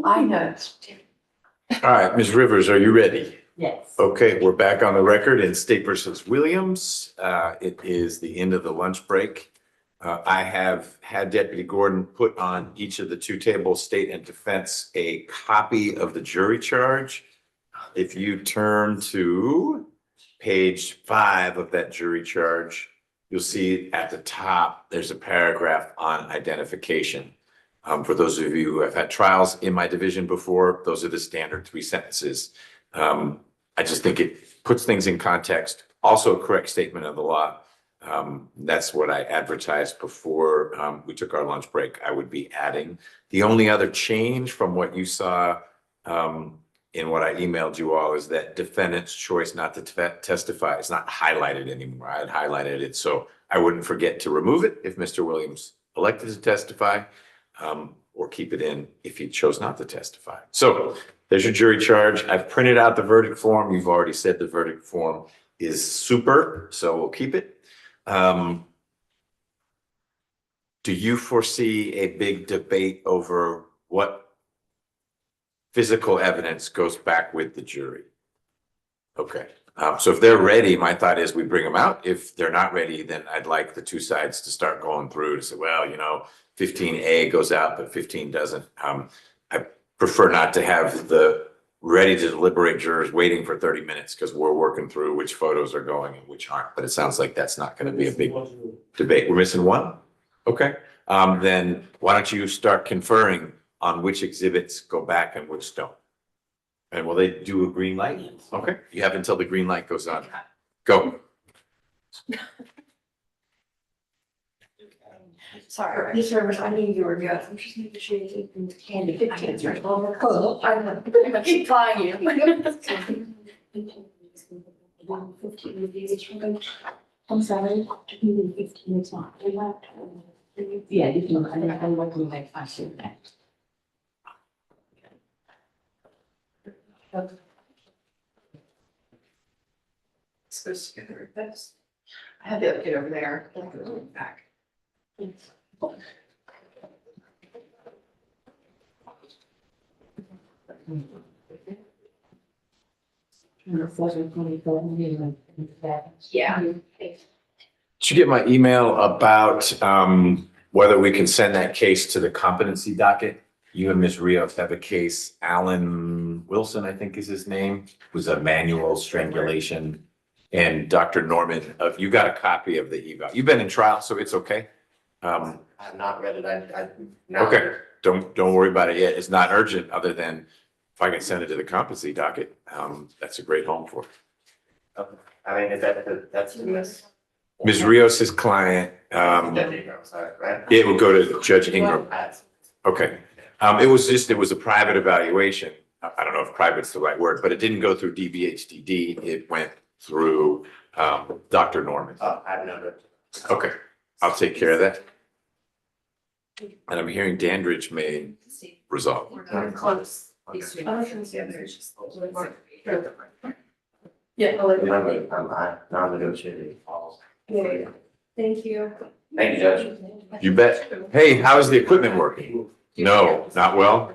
I know. All right, Ms. Rivers, are you ready? Yes. Okay, we're back on the record in State versus Williams. It is the end of the lunch break. I have had Deputy Gordon put on each of the two tables, state and defense, a copy of the jury charge. If you turn to page 5 of that jury charge, you'll see at the top, there's a paragraph on identification. For those of you who have had trials in my division before, those are the standard 3 sentences. I just think it puts things in context. Also a correct statement of the law. That's what I advertised before we took our lunch break. I would be adding. The only other change from what you saw in what I emailed you all is that defendant's choice not to testify is not highlighted anymore. I had highlighted it so I wouldn't forget to remove it if Mr. Williams elected to testify, or keep it in if he chose not to testify. So there's your jury charge. I've printed out the verdict form. You've already said the verdict form is super, so we'll keep it. Do you foresee a big debate over what physical evidence goes back with the jury? Okay. So if they're ready, my thought is we bring them out. If they're not ready, then I'd like the two sides to start going through to say, well, 15A goes out, but 15 doesn't. I prefer not to have the ready to deliberate jurors waiting for 30 minutes because we're working through which photos are going and which aren't. But it sounds like that's not going to be a big debate. We're missing one? Okay. Then why don't you start conferring on which exhibits go back and which don't? And will they do a green light? Okay. You have until the green light goes on. Go. Sorry, these service, I knew you were good. I'm just making sure you take them candy 15s right over. Oh, I keep trying you. 15 of these from I'm sorry, 15 it's not. Yeah, you can, I'm looking like I should that. Supposed to get the request. I had the update over there. Back. Yeah. Did you get my email about whether we can send that case to the competency docket? You and Ms. Rios have a case. Alan Wilson, I think is his name, was a manual strangulation. And Dr. Norman, you got a copy of the eval. You've been in trial, so it's okay. I've not read it. Okay, don't worry about it yet. It's not urgent, other than if I can send it to the competency docket, that's a great home for it. I mean, that's the miss. Ms. Rios's client, Right? it will go to Judge Ingram. Okay. It was a private evaluation. I don't know if private's the right word, but it didn't go through DBHDD. It went through Dr. Norman. I've never. Okay, I'll take care of that. And I'm hearing Dandridge may resolve. We're close. Yeah. Remember, I'm non-negotiating. Thank you. Thank you, Judge. You bet. Hey, how is the equipment working? No, not well.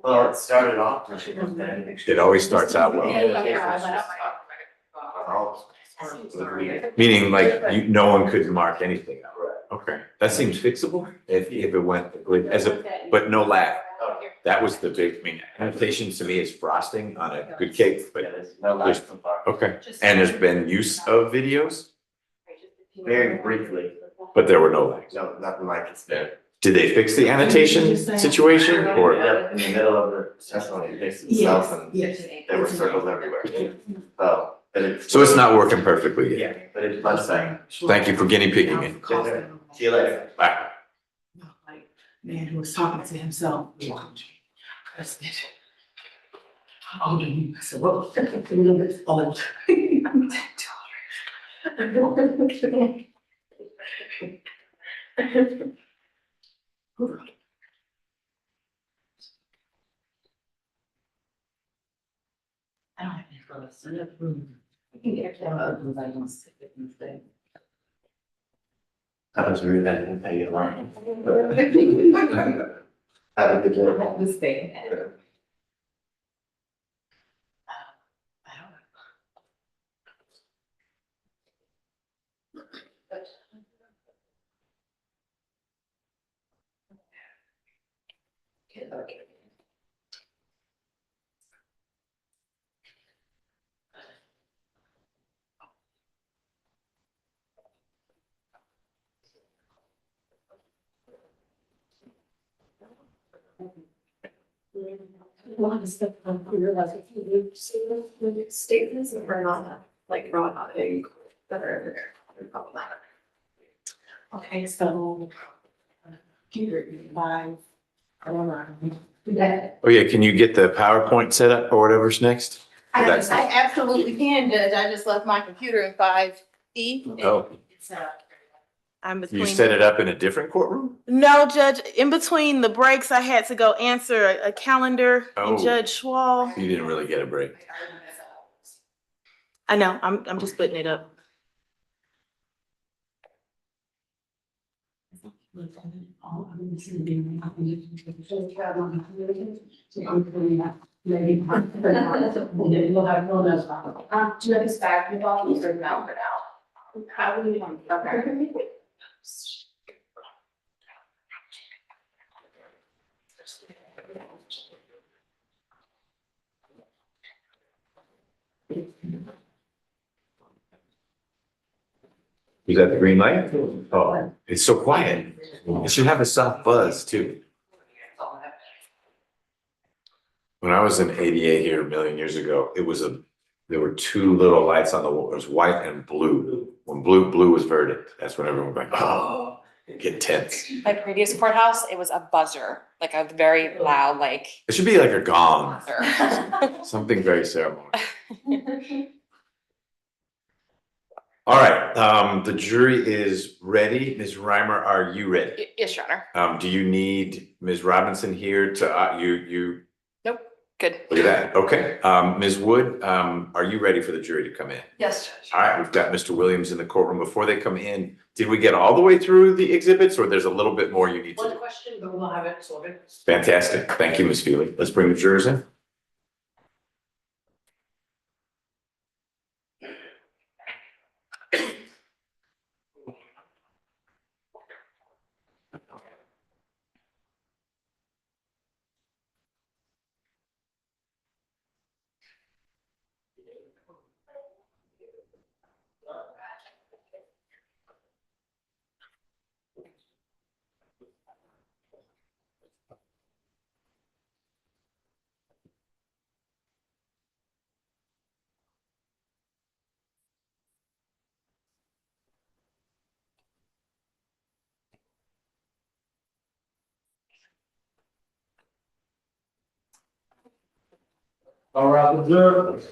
Well, it started off. It always starts out well. Meaning like no one could mark anything out. Okay, that seems fixable if it went but no lag. That was the big, annotation to me is frosting on a good cake, but okay. And there's been use of videos, Very briefly. but there were no lags. No, nothing like it's there. Did they fix the annotation situation or? In the middle of the testimony, it fixed itself and Yes. there were circles everywhere. So it's not working perfectly yet. Yeah, but it's much better. Thank you for guinea pigging it. See you later. Bye. Like, man who was talking to himself. I said, how old are you? I said, well, a little bit old. I don't have any clothes. You can get them up because I don't stick it in the thing. I was reading that and pay it along. Have a good day. This thing. I don't know. Okay. A lot of stuff on career life, if you would see the statements are not like raw egg that are there. They're problematic. Okay, so. Computer, five. I don't know. Oh yeah, can you get the PowerPoint set up or whatever's next? I That's- absolutely can, Judge. I just left my computer in 5E. Oh, It's, I'm you between. set it up in a different courtroom? No, Judge, in between the breaks, I had to go answer a calendar Oh. and Judge Schwal. You didn't really get a break. I know, I'm just putting it up. You got the green light? Oh, it's so quiet. It should have a soft buzz too. When I was in ADA here a million years ago, there were two little lights on the wall. It was white and blue. When blue was verdict, that's when everyone was like, oh, get tense. My previous courthouse, it was a buzzer, like a very loud, like. It should be like a gong, buzzer. something very ceremonial. All right, the jury is ready. Ms. Reimer, are you ready? Yes, Your Honor. Do you need Ms. Robinson here to, you, Nope, good. look at that, okay. Ms. Wood, are you ready for the jury to come in? Yes, Judge. All right, we've got Mr. Williams in the courtroom. Before they come in, did we get all the way through the exhibits or there's a little bit more you need to One do? question, but we'll have it sorted. Fantastic, thank you, Ms. Feely. Let's bring the jurors in. All right, observe.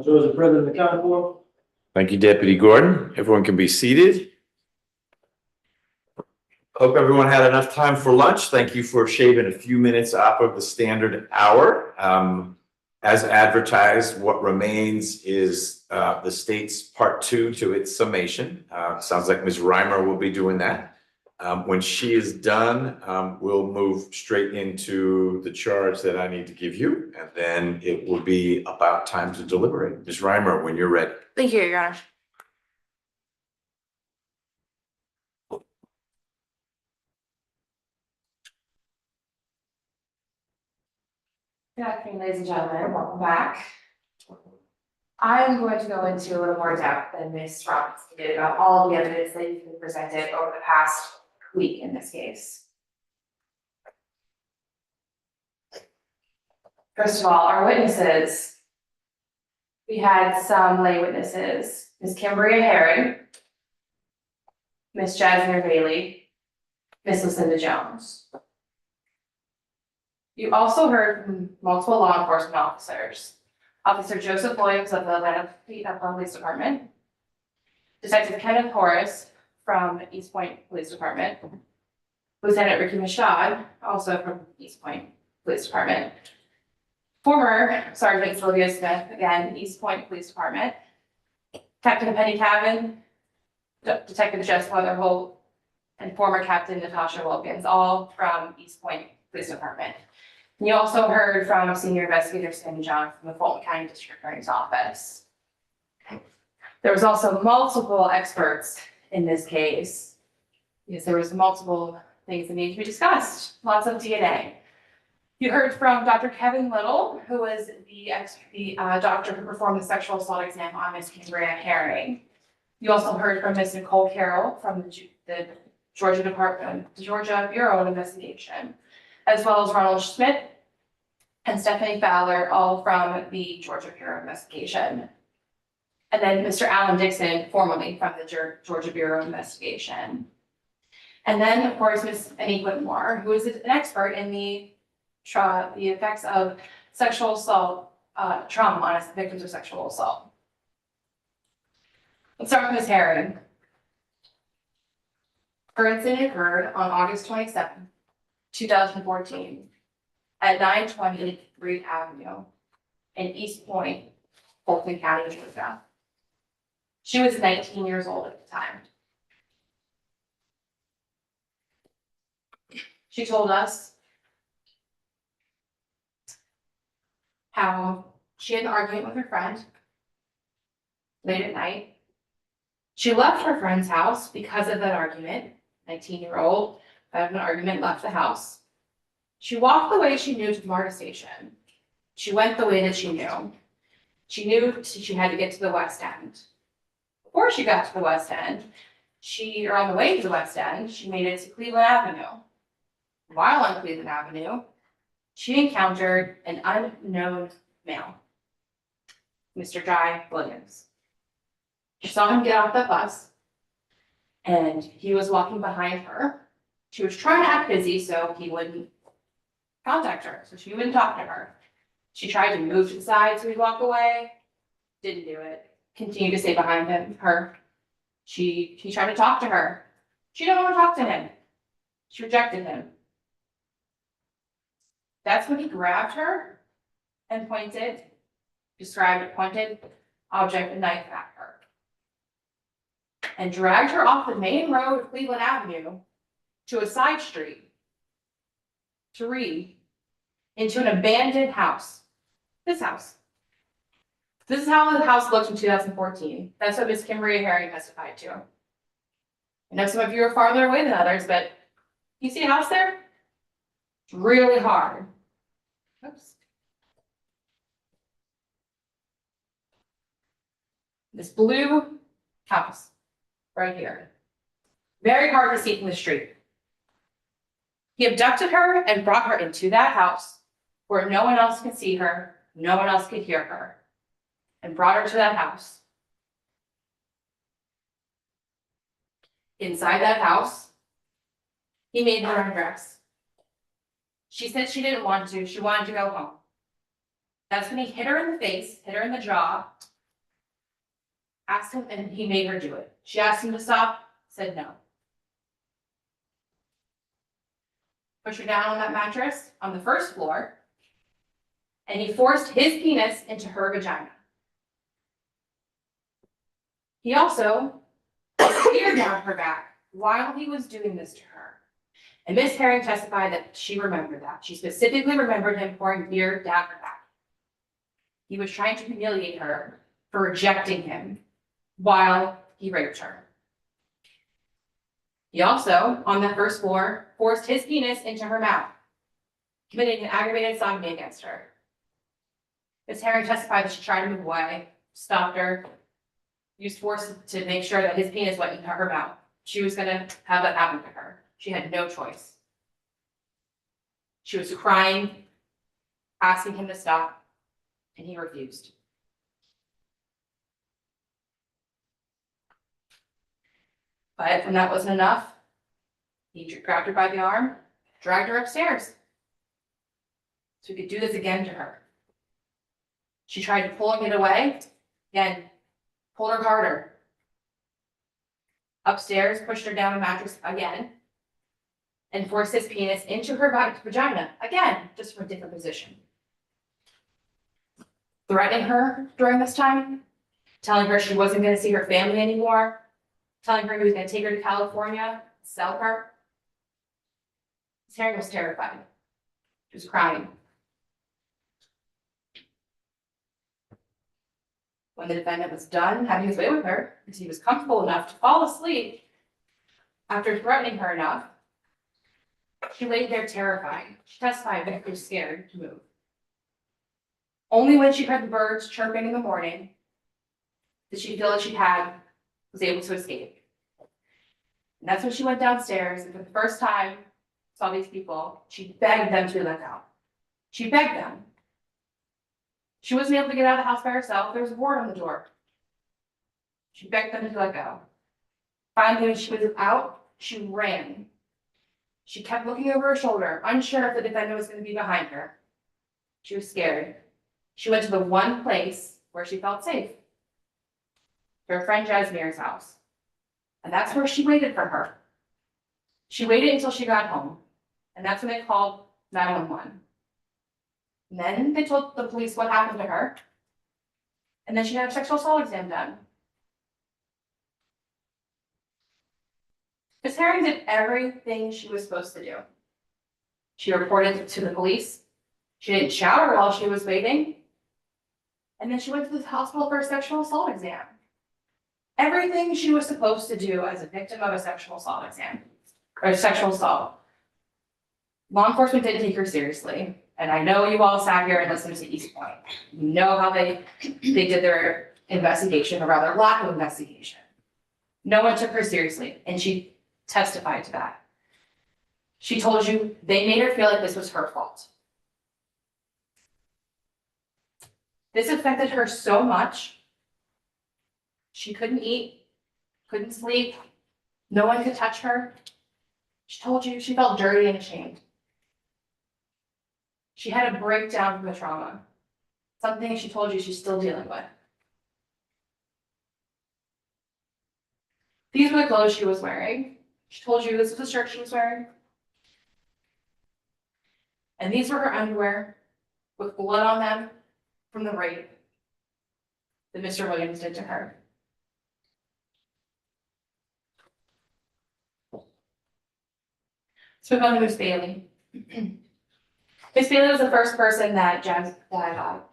Judge, the president of the county court. Thank you, Deputy Gordon. Everyone can be seated. Hope everyone had enough time for lunch. Thank you for shaving a few minutes off of the standard hour. As advertised, what remains is the state's part 2 to its summation. Sounds like Ms. Reimer will be doing that. When she is done, we'll move straight into the charge that I need to give you, and then it will be about time to deliberate. Ms. Reimer, when you're ready. Thank you, Your Honor. Good afternoon, ladies and gentlemen, welcome back. I'm going to go into a little more depth than Ms. Robinson did about all the evidence that you've been presented over the past week in this case. First of all, our witnesses. We had some lay witnesses, Ms. Cambria Herring, Ms. Jasmine Bailey, Ms. Lucinda Jones. You also heard from multiple law enforcement officers. Officer Joseph Williams of the Atlanta Police Department, Detective Kenneth Horace from East Point Police Department, Lieutenant Ricky Mashad, also from East Point Police Department, former Sergeant Sylvia Smith, again, East Point Police Department, Captain Penny Cavan, Detective Jess Weatherholt, and former Captain Natasha Wilkins, all from East Point Police Department. And you also heard from Senior Investigator Sandy John from the Fulton County District Attorney's Office. There was also multiple experts in this case, because there was multiple things that needed to be discussed, lots of DNA. You heard from Dr. Kevin Little, who was the doctor who performed the sexual assault exam on Ms. Cambria Herring. You also heard from Ms. Nicole Carroll from the Georgia Bureau of Investigation, as well as Ronald Schmidt and Stephanie Fowler, all from the Georgia Bureau of Investigation. And then Mr. Alan Dixon, formerly from the Georgia Bureau of Investigation. And then, of course, Ms. Annie Whitmore, who is an expert in the effects of sexual assault, trauma on victims of sexual assault. Let's start with Ms. Herring. Her incident occurred on August 27, 2014, at 920 Reed Avenue in East Point, Fulton County, Georgia. She was 19 years old at the time. She told us how she had an argument with her friend late at night. She left her friend's house because of that argument. 19-year-old, had an argument, left the house. She walked the way she knew to the MARTA station. She went the way that she knew. She knew she had to get to the West End. Before she got to the West End, or on the way to the West End, she made it to Cleveland Avenue. While on Cleveland Avenue, she encountered an unknown male, Mr. Jai Williams. She saw him get off the bus, and he was walking behind her. She was trying to act busy so he wouldn't contact her, so she wouldn't talk to her. She tried to move to the side so he'd walk away, didn't do it. Continued to stay behind her. He tried to talk to her. She didn't want to talk to him. She rejected him. That's when he grabbed her and pointed object, a knife at her. And dragged her off the main road of Cleveland Avenue to a side street to Reed into an abandoned house. This house. This is how the house looked in 2014. That's what Ms. Cambria Herring testified to. I know some of you are farther away than others, but you see a house there? It's really hard. Oops. This blue house right here. Very hard to see from the street. He abducted her and brought her into that house where no one else could see her, no one else could hear her, and brought her to that house. Inside that house, he made her undress. She said she didn't want to, she wanted to go home. That's when he hit her in the face, hit her in the jaw, asked him, and he made her do it. She asked him to stop, said no. Pushed her down on that mattress on the first floor, and he forced his penis into her vagina. He also speared down her back while he was doing this to her. And Ms. Herring testified that she remembered that. She specifically remembered him pouring beer down her back. He was trying to humiliate her for rejecting him while he raped her. He also, on that first floor, forced his penis into her mouth, committing an aggravated sodomy against her. Ms. Herring testified that she tried to move away, stopped her, used force to make sure that his penis went into her mouth. She was going to have that happen to her. She had no choice. She was crying asking him to stop, and he refused. But when that wasn't enough, he grabbed her by the arm, dragged her upstairs. So he could do this again to her. She tried to pull and get away, again, pulled her harder. Upstairs, pushed her down a mattress again, and forced his penis into her vagina, again, just from a different position. Threatening her during this time, telling her she wasn't gonna see her family anymore, telling her he was gonna take her to California, sell her. Terry was terrified. She was crying. When the defendant was done having his way with her, because he was comfortable enough to fall asleep after threatening her enough, she laid there terrified. She testified that she was scared to move. Only when she heard the birds chirping in the morning did she feel that was able to escape. And that's when she went downstairs and for the first time saw these people. She begged them to be let out. She begged them. She wasn't able to get out of the house by herself. There was a ward on the door. She begged them to let go. Finally, when she was out, she ran. She kept looking over her shoulder, unsure if the defendant was going to be behind her. She was scared. She went to the one place where she felt safe, her friend Jasmir's house. And that's where she waited for her. She waited until she got home, and that's when they called 911. And then they told the police what happened to her, and then she had a sexual assault exam done. Miss Herring did everything she was supposed to do. She reported it to the police. She didn't shower while she was waiting. And then she went to the hospital for a sexual assault exam. Everything she was supposed to do as a victim of a sexual assault exam, or sexual assault. Law enforcement didn't take her seriously. And I know you all sat here and listened to East Point. You know how they did their investigation, or rather lack of investigation. No one took her seriously, and she testified to that. She told you they made her feel like this was her fault. This affected her so much. She couldn't eat, couldn't sleep. No one could touch her. She told you she felt dirty and ashamed. She had a breakdown from the trauma. Something she told you she's still dealing with. These were the clothes she was wearing. She told you this was the shirt she was wearing. And these were her underwear with blood on them from the rape that Mr. Williams did to her. So we've gone to Miss Bailey. Miss Bailey was the first person that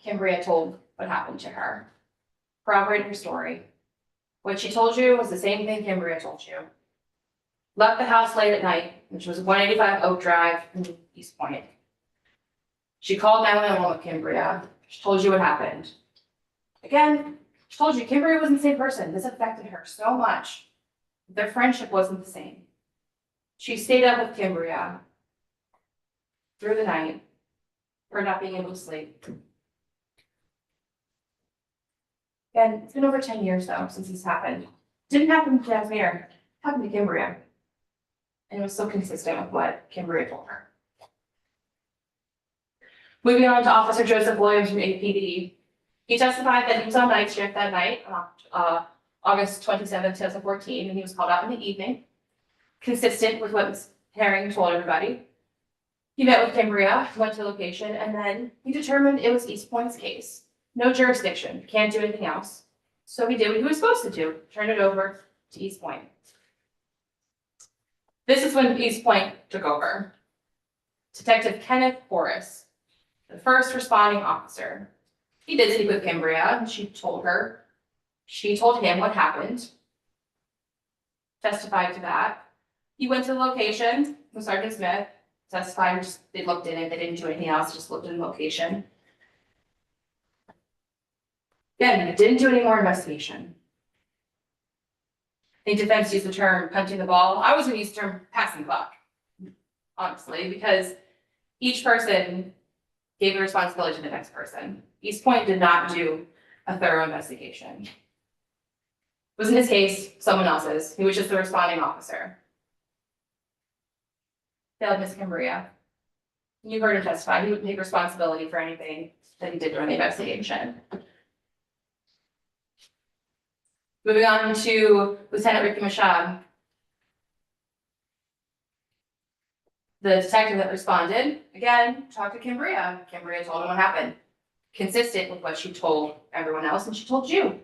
Cambria told what happened to her. Corroborated her story. What she told you was the same thing Cambria told you. Left the house late at night, which was 185 Oak Drive in East Point. She called 911 with Cambria. She told you what happened. Again, she told you Cambria wasn't the same person. This affected her so much. Their friendship wasn't the same. She stayed up with Cambria through the night, her not being able to sleep. And it's been over 10 years though since this happened. Didn't happen to Jasmine, happened to Cambria. And it was so consistent with what Cambria told her. Moving on to Officer Joseph Williams from APD. He testified that he was on night shift that night, August 27, 2014, and he was called out in the evening, consistent with what Ms. Herring told everybody. He met with Cambria, went to the location, and then he determined it was East Point's case. No jurisdiction, can't do anything else. So he did what he was supposed to do, turn it over to East Point. This is when East Point took over. Detective Kenneth Horace, the first responding officer. He did speak with Cambria, and she told him what happened. Testified to that. He went to the location with Sergeant Smith, testified, they looked in it, they didn't do anything else, just looked in the location. Again, they didn't do any more investigation. I think defense used the term punching the ball. I was gonna use the term passing the buck, honestly, because each person gave the responsibility to the next person. East Point did not do a thorough investigation. It wasn't his case, someone else's. He was just the responding officer. Failed Miss Cambria. You heard him testify. He would take responsibility for anything that he did during the investigation. Moving on to Lieutenant Ricky Mashab. The detective that responded, again, talked to Cambria. Cambria told him what happened. Consistent with what she told everyone else and she told you.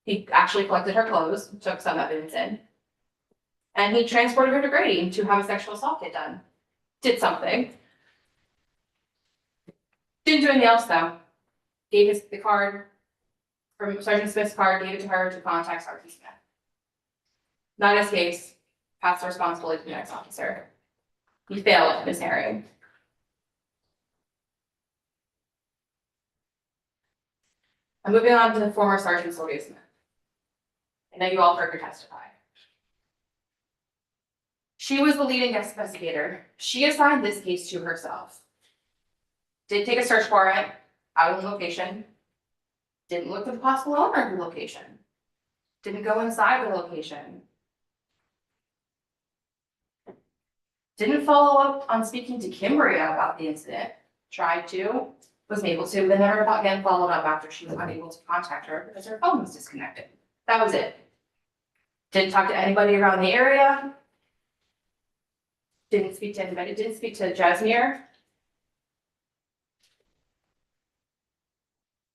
He actually collected her clothes, took some evidence in. And he transported her to Grady to have a sexual assault get done. Did something. Didn't do anything else though. Gave us the card from Sergeant Smith's card, gave it to her to contact Sergeant Smith. Not his case, passed the responsibility to the next officer. He failed Ms. Herring. I'm moving on to the former Sergeant Sylvia Smith. I know you all heard her testify. She was the leading investigator. She assigned this case to herself. Did take a search warrant out of the location. Didn't look for the possible owner of the location. Didn't go inside the location. Didn't follow up on speaking to Cambria about the incident. Tried to, wasn't able to, but never again followed up after she was unable to contact her because her phone was disconnected. That was it. Didn't talk to anybody around the area. Didn't speak to anybody, didn't speak to Jasmine.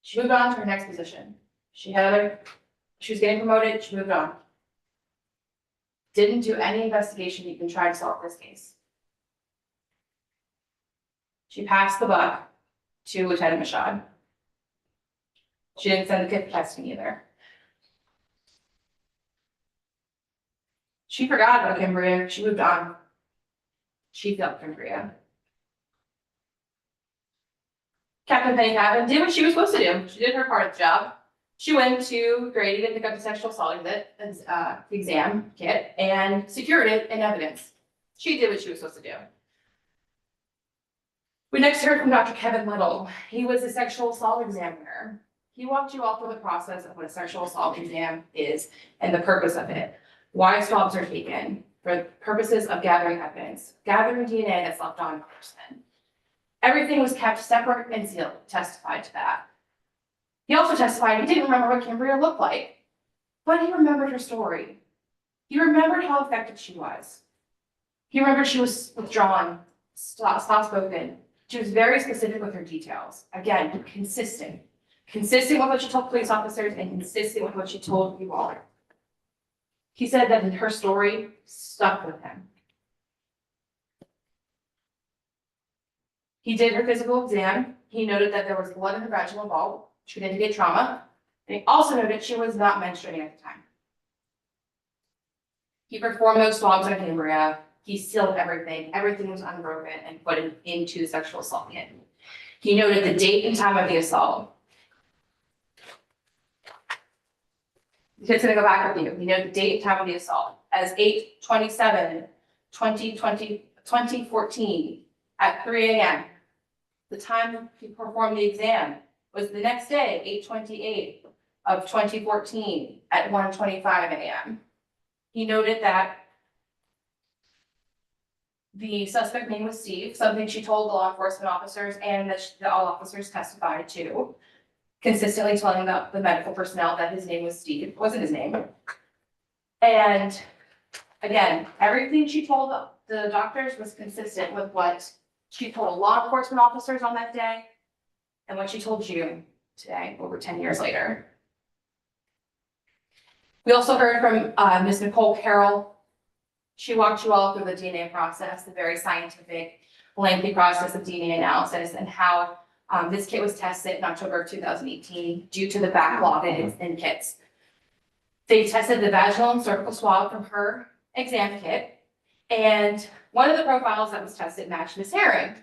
She moved on to her next position. She was getting promoted, she moved on. Didn't do any investigation to even try to solve this case. She passed the buck to Lieutenant Mashad. She didn't send the kid for testing either. She forgot about Cambria, she moved on. She failed Cambria. Captain Penny Cabin did what she was supposed to do. She did her part of the job. She went to Grady to pick up the sexual assault exam kit and secured it in evidence. She did what she was supposed to do. We next heard from Dr. Kevin Little. He was a sexual assault examiner. He walked you all through the process of what a sexual assault exam is and the purpose of it. Why swabs are taken for purposes of gathering evidence, gathering DNA that's left on a person. Everything was kept separate and sealed, testified to that. He also testified he didn't remember what Cambria looked like, but he remembered her story. He remembered how affected she was. He remembered she was withdrawn, soft-spoken. She was very specific with her details. Again, consistent. Consistent with what she told police officers and consistent with what she told you all. He said that her story stuck with him. He did her physical exam. He noted that there was blood in her vaginal wall, which could indicate trauma. And he also noted she was not menstruating at the time. He performed those swabs on Cambria. He sealed everything. Everything was unbroken and put it into the sexual assault kit. He noted the date and time of the assault. The kid's gonna go back with you. He noted the date and time of the assault as 8/27/2014 at 3 a.m. The time he performed the exam was the next day, 8/28/2014 at 1:25 a.m. He noted that the suspect name was Steve, something she told the law enforcement officers and that all officers testified to, consistently telling the medical personnel that his name was Steve. It wasn't his name. And again, everything she told the doctors was consistent with what she told law enforcement officers on that day and what she told you today, over 10 years later. We also heard from Ms. Nicole Carroll. She walked you all through the DNA process, the very scientific, lengthy process of DNA analysis and how this kit was tested in October of 2018 due to the backlog in kits. They tested the vaginal and cervical swab from her exam kit, and one of the profiles that was tested matched Ms. Herring,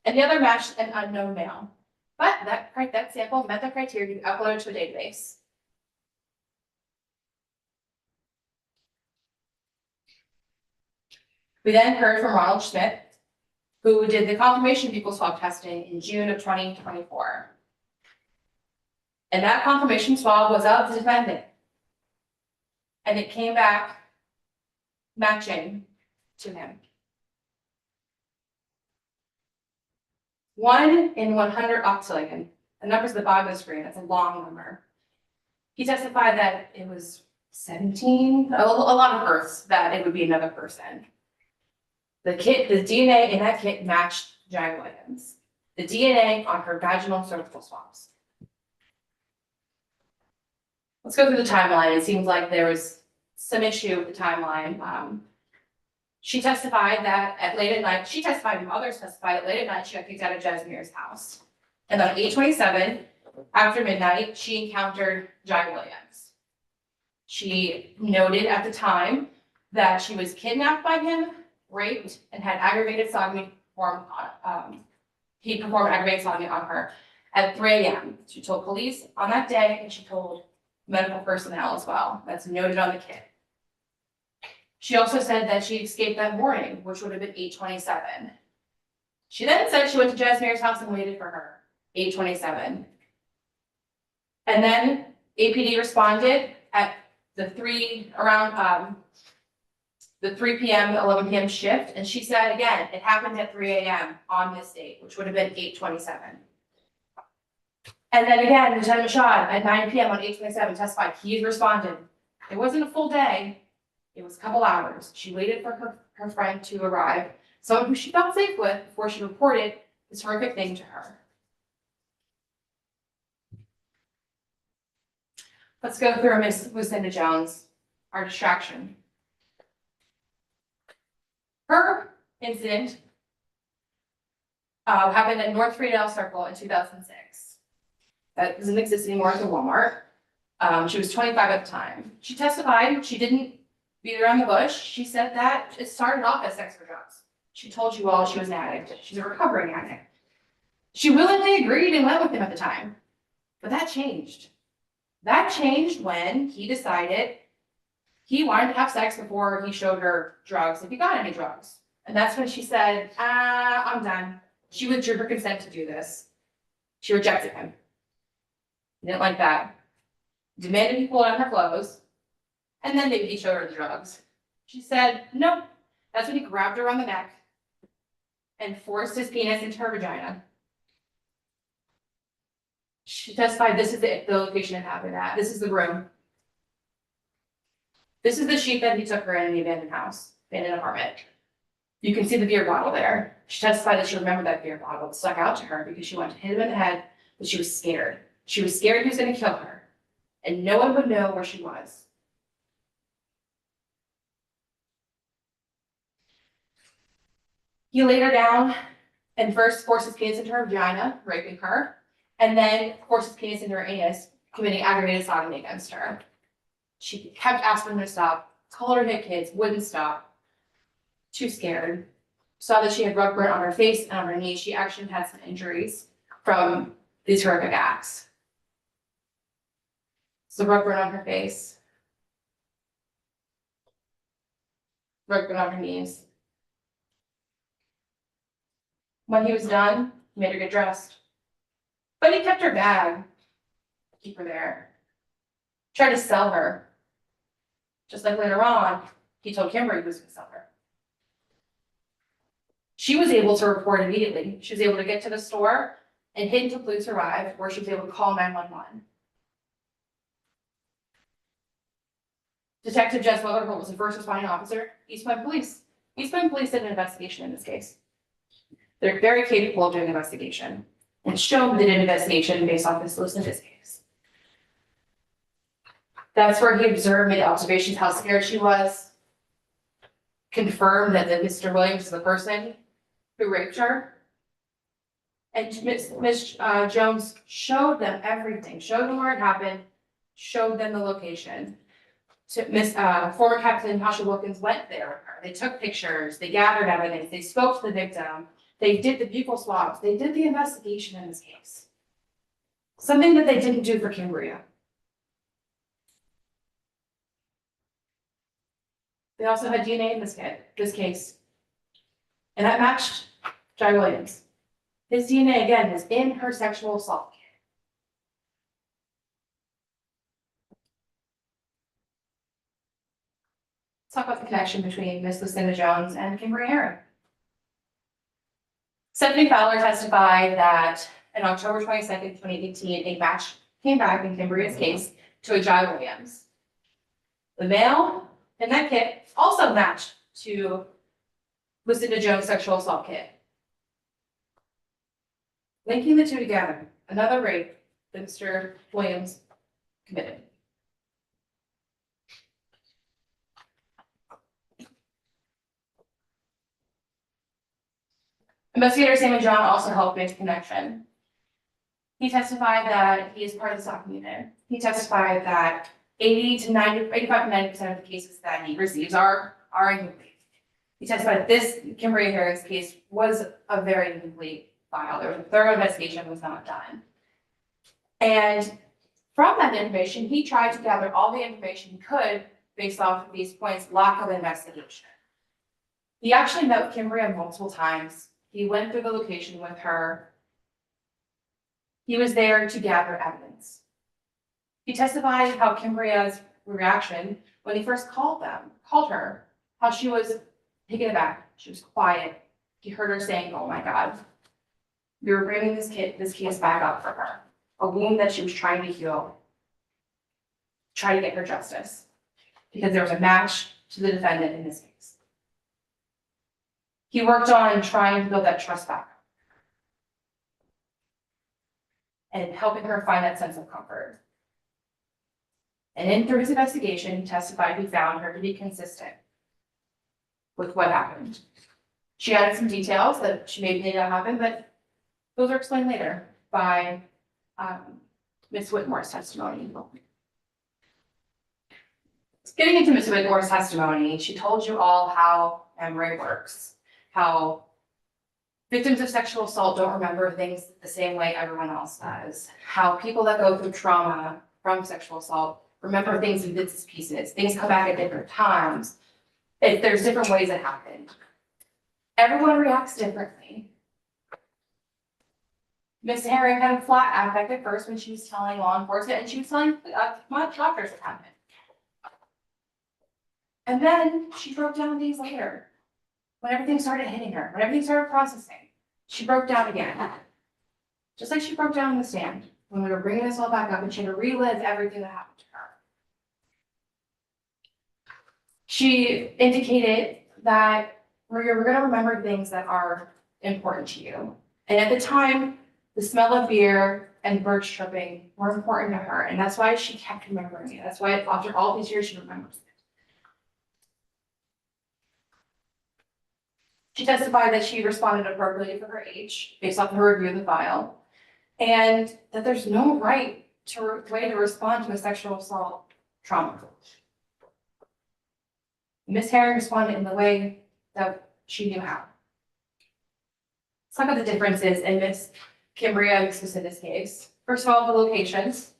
and the other matched an unknown male. But that sample met the criteria to be uploaded to a database. We then heard from Ronald Schmidt, who did the confirmation fecal swab testing in June of 2024. And that confirmation swab was of the defendant. And it came back matching to him. 1 in 100 octillion. The number's at the bottom of the screen. It's a long number. He testified that it was 17, a lot of births, that it would be another person. The DNA in that kit matched Jai Williams. The DNA on her vaginal cervical swabs. Let's go through the timeline. It seems like there was some issue with the timeline. She testified that at late at night, she testified and others testified that late at night she got kicked out of Jasmir's house. And on 8:27, after midnight, she encountered Jai Williams. She noted at the time that she was kidnapped by him, raped, and had aggravated sodomy performed on, he performed aggravated sodomy on her at 3 a.m. She told police on that day, and she told medical personnel as well. That's noted on the kit. She also said that she escaped that morning, which would have been 8:27. She then said she went to Jasmir's house and waited for her, 8:27. And then APD responded at the 3 p.m., 11 p.m. shift, and she said again, it happened at 3 a.m. on this date, which would have been 8:27. And then again, Lieutenant Mashad at 9 p.m. on 8:27 testified, he responded. It wasn't a full day, it was a couple hours. She waited for her friend to arrive, someone who she felt safe with before she reported this horrific thing to her. Let's go through Miss Lucinda Jones, our distraction. Her incident happened at North Friedel Circle in 2006. That doesn't exist anymore at the Walmart. She was 25 at the time. She testified she didn't beat around the bush. She said that it started off as sex for drugs. She told you all she was an addict. She's a recovering addict. She willingly agreed and went with him at the time. But that changed. That changed when he decided he wanted to have sex before he showed her drugs, if he got any drugs. And that's when she said, I'm done. She withdrew her consent to do this. She rejected him. He didn't like that. Demanded he pull down her clothes. And then maybe he showed her the drugs. She said, no. That's when he grabbed her around the neck and forced his penis into her vagina. She testified this is the location it happened at. This is the room. This is the sheet that he took her in the abandoned house, abandoned apartment. You can see the beer bottle there. She testified that she remembered that beer bottle. It stuck out to her because she wanted to hit him in the head, but she was scared. She was scared he was going to kill her, and no one would know where she was. He laid her down and first forced his penis into her vagina, raping her, and then forced his penis into her anus, committing aggravated sodomy against her. She kept asking him to stop, told her to hit kids, wouldn't stop. Too scared. Saw that she had rug burn on her face and on her knees. She actually had some injuries from these horrific acts. So rug burn on her face. Rug burn on her knees. When he was done, he made her get dressed. But he kept her bag, keep her there. Tried to sell her. Just like later on, he told Kimber he was going to sell her. She was able to report immediately. She was able to get to the store and hit until police arrived, where she was able to call 911. Detective Jess Weatherholt was the first responding officer, East Point Police. East Point Police did an investigation in this case. They're very capable of doing an investigation, and shown they did an investigation based off this list in this case. That's where he observed, made observations, how scared she was, confirmed that Mr. Williams is the person who raped her. And Miss Jones showed them everything, showed them where it happened, showed them the location. Former Captain Tasha Wilkins went there with her. They took pictures, they gathered evidence, they spoke to the victim, they did the buccal swabs, they did the investigation in this case. Something that they didn't do for Cambria. They also had DNA in this case. And that matched Jai Williams. His DNA again is in her sexual assault kit. Let's talk about the connection between Miss Lucinda Jones and Kimberly Herring. Stephanie Fowler testified that on October 22nd, 2018, a match came back in Kimberly's case to a Jai Williams. The male in that kit also matched to Lucinda Jones' sexual assault kit. Linking the two together, another rape that Mr. Williams committed. Investigator Sam John also helped make the connection. He testified that he is part of the SOC unit. He testified that 85 to 90% of the cases that he receives are incomplete. He testified that this Kimberly Herring's case was a very incomplete file. There was a thorough investigation was not done. And from that information, he tried to gather all the information he could based off of these points, lack of investigation. He actually met with Kimberly multiple times. He went through the location with her. He was there to gather evidence. He testified how Kimberly's reaction when he first called her, how she was taken aback. She was quiet. He heard her saying, "Oh my God, you're bringing this case back up for her." A wound that she was trying to heal, try to get her justice, because there was a match to the defendant in this case. He worked on trying to build that trust back and helping her find that sense of comfort. And through his investigation, he testified he found her to be consistent with what happened. She added some details that she maybe did not happen, but those are explained later by Ms. Whitmore's testimony. Getting into Ms. Whitmore's testimony, she told you all how memory works, how victims of sexual assault don't remember things the same way everyone else does, how people that go through trauma from sexual assault remember things in bits and pieces, things come back at different times. There's different ways it happened. Everyone reacts differently. Ms. Herring had a flat affect at first when she was telling law enforcement, and she was telling my doctors what happened. And then she broke down days later, when everything started hitting her, when everything started processing. She broke down again. Just like she broke down in the stand, when we were bringing this all back up, and she had to relive everything that happened to her. She indicated that we're going to remember things that are important to you. And at the time, the smell of beer and birch chirping were important to her. And that's why she kept remembering it. That's why after all these years, she remembers it. She testified that she responded appropriately for her age based off her review of the file. And that there's no right way to respond to a sexual assault trauma. Ms. Herring responded in the way that she knew how. Let's talk about the differences in Ms. Kimberly Lucinda's case. First of all, the locations.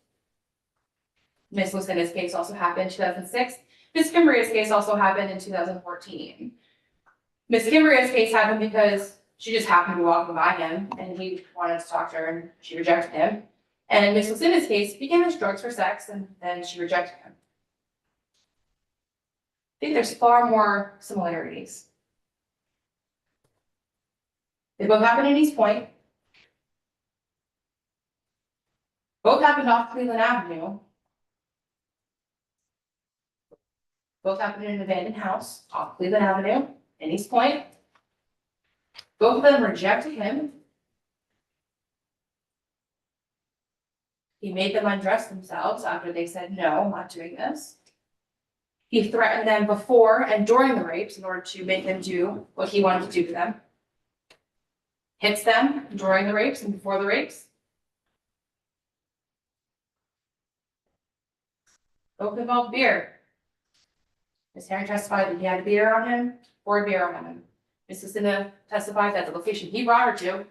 Ms. Lucinda's case also happened in 2006. Ms. Kimberly's case also happened in 2014. Ms. Kimberly's case happened because she just happened to be walking by him and he wanted to talk to her and she rejected him. And Ms. Lucinda's case began as drugs for sex and then she rejected him. I think there's far more similarities. They both happened in East Point. Both happened off Cleveland Avenue. Both happened in an abandoned house off Cleveland Avenue in East Point. Both of them rejected him. He made them undress themselves after they said, "No, I'm not doing this." He threatened them before and during the rapes in order to make them do what he wanted to do to them. Hits them during the rapes and before the rapes. Both involved beer. Ms. Herring testified that he had beer on him, poured beer on him. Ms. Lucinda testified that the location he brought her to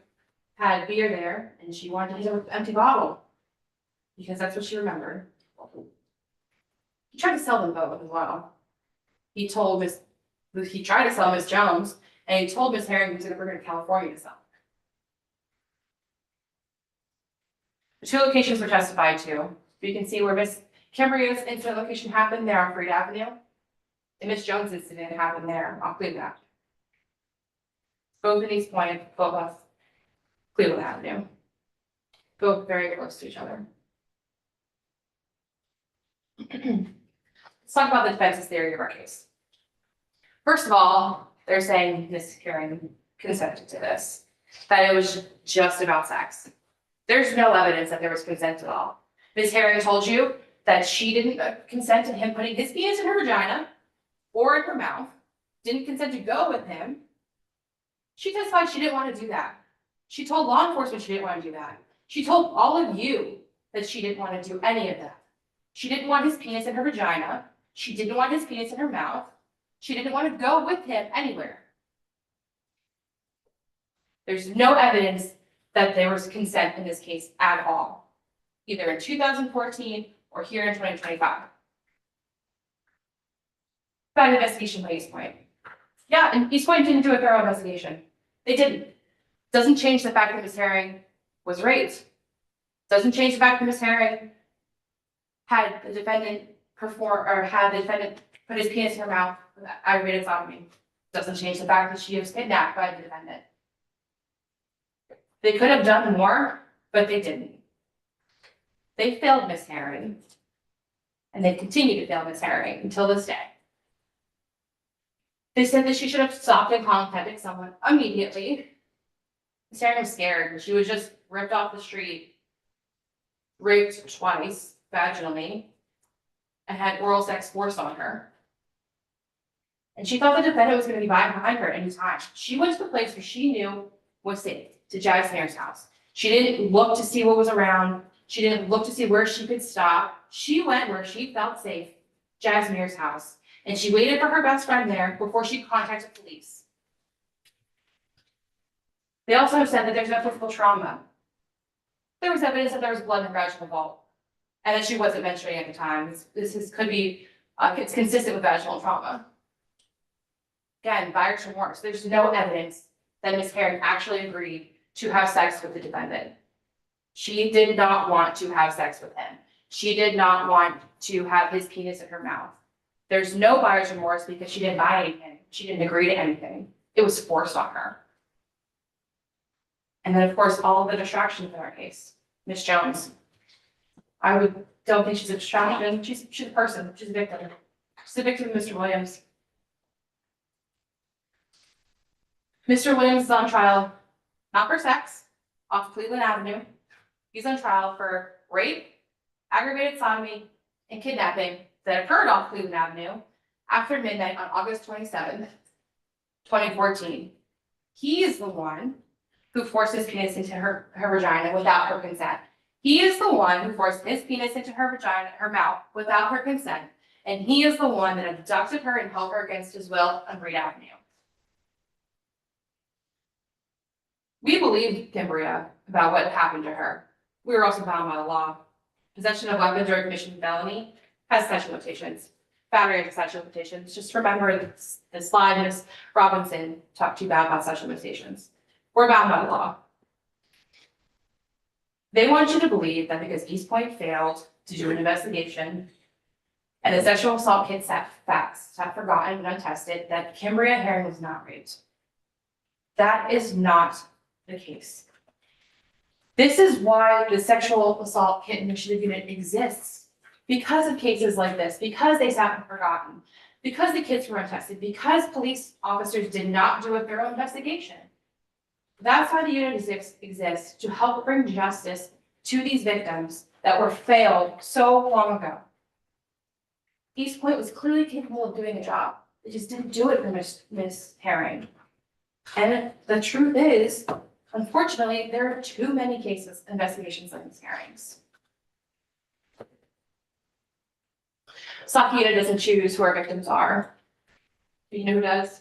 had beer there and she wanted to hit him with an empty bottle because that's what she remembered. He tried to sell them both as well. He tried to sell Miss Jones and he told Miss Herring he was gonna bring her to California to sell. The two locations were testified to. You can see where Miss Kimbria's incident location happened there on Freed Avenue, and Miss Jones' incident happened there on Cleveland Avenue. Both in East Point, both off Cleveland Avenue. Both very close to each other. Let's talk about the defense's theory of our case. First of all, they're saying Miss Herring consented to this, that it was just about sex. There's no evidence that there was consent at all. Miss Herring told you that she didn't consent to him putting his penis in her vagina or in her mouth, didn't consent to go with him. She testified she didn't want to do that. She told law enforcement she didn't want to do that. She told all of you that she didn't want to do any of that. She didn't want his penis in her vagina. She didn't want his penis in her mouth. She didn't want to go with him anywhere. There's no evidence that there was consent in this case at all, either in 2014 or here in 2025. About investigation by East Point. Yeah, and East Point didn't do a thorough investigation. They didn't. Doesn't change the fact that Miss Herring was raped. Doesn't change the fact that Miss Herring had the defendant put his penis in her mouth with aggravated sodomy. Doesn't change the fact that she was kidnapped by the defendant. They could have done more, but they didn't. They failed Miss Herring, and they continue to fail Miss Herring until this day. They said that she should have stopped and contacted someone immediately. Miss Herring was scared. She was just ripped off the street, raped twice vaginally, and had oral sex forced on her. And she thought the defendant was going to be behind her at any time. She went to the place where she knew was safe, to Jazz Mayor's house. She didn't look to see what was around. She didn't look to see where she could stop. She went where she felt safe, Jazz Mayor's house. And she waited for her best friend there before she contacted police. They also have said that there's no physical trauma. There was evidence that there was blood in her vaginal vault, and that she wasn't menstruating at the time. Could be, it's consistent with vaginal trauma. Again, buyer's remorse. There's no evidence that Miss Herring actually agreed to have sex with the defendant. She did not want to have sex with him. She did not want to have his penis in her mouth. There's no buyer's remorse because she didn't buy anything. She didn't agree to anything. It was forced on her. And then, of course, all of the distractions in our case. Miss Jones. Don't think she's a distraction. She's a person. She's a victim. She's a victim of Mr. Williams. Mr. Williams is on trial, not for sex, off Cleveland Avenue. He's on trial for rape, aggravated sodomy, and kidnapping that occurred off Cleveland Avenue after midnight on August 27th, 2014. He is the one who forced his penis into her vagina without her consent. He is the one who forced his penis into her vagina, her mouth, without her consent. And he is the one that abducted her and held her against his will on Reed Avenue. We believed Kimbria about what happened to her. We were also bound by the law. Possession of weapons or commission of felony has statute of limitations. Battery has statute of limitations. Just remember the slide Ms. Robinson talked to you about statute of limitations. We're bound by the law. They want you to believe that because East Point failed to do an investigation and the sexual assault kit facts have forgotten and untested, that Kimbria Herring was not raped. That is not the case. This is why the sexual assault kit initiative unit exists. Because of cases like this, because they sat and forgotten, because the kits were untested, because police officers did not do a thorough investigation. That's why the unit exists, to help bring justice to these victims that were failed so long ago. East Point was clearly capable of doing a job. They just didn't do it for Miss Herring. And the truth is, unfortunately, there are too many investigations like Miss Herring's. Sakita doesn't choose who our victims are. Do you know who does?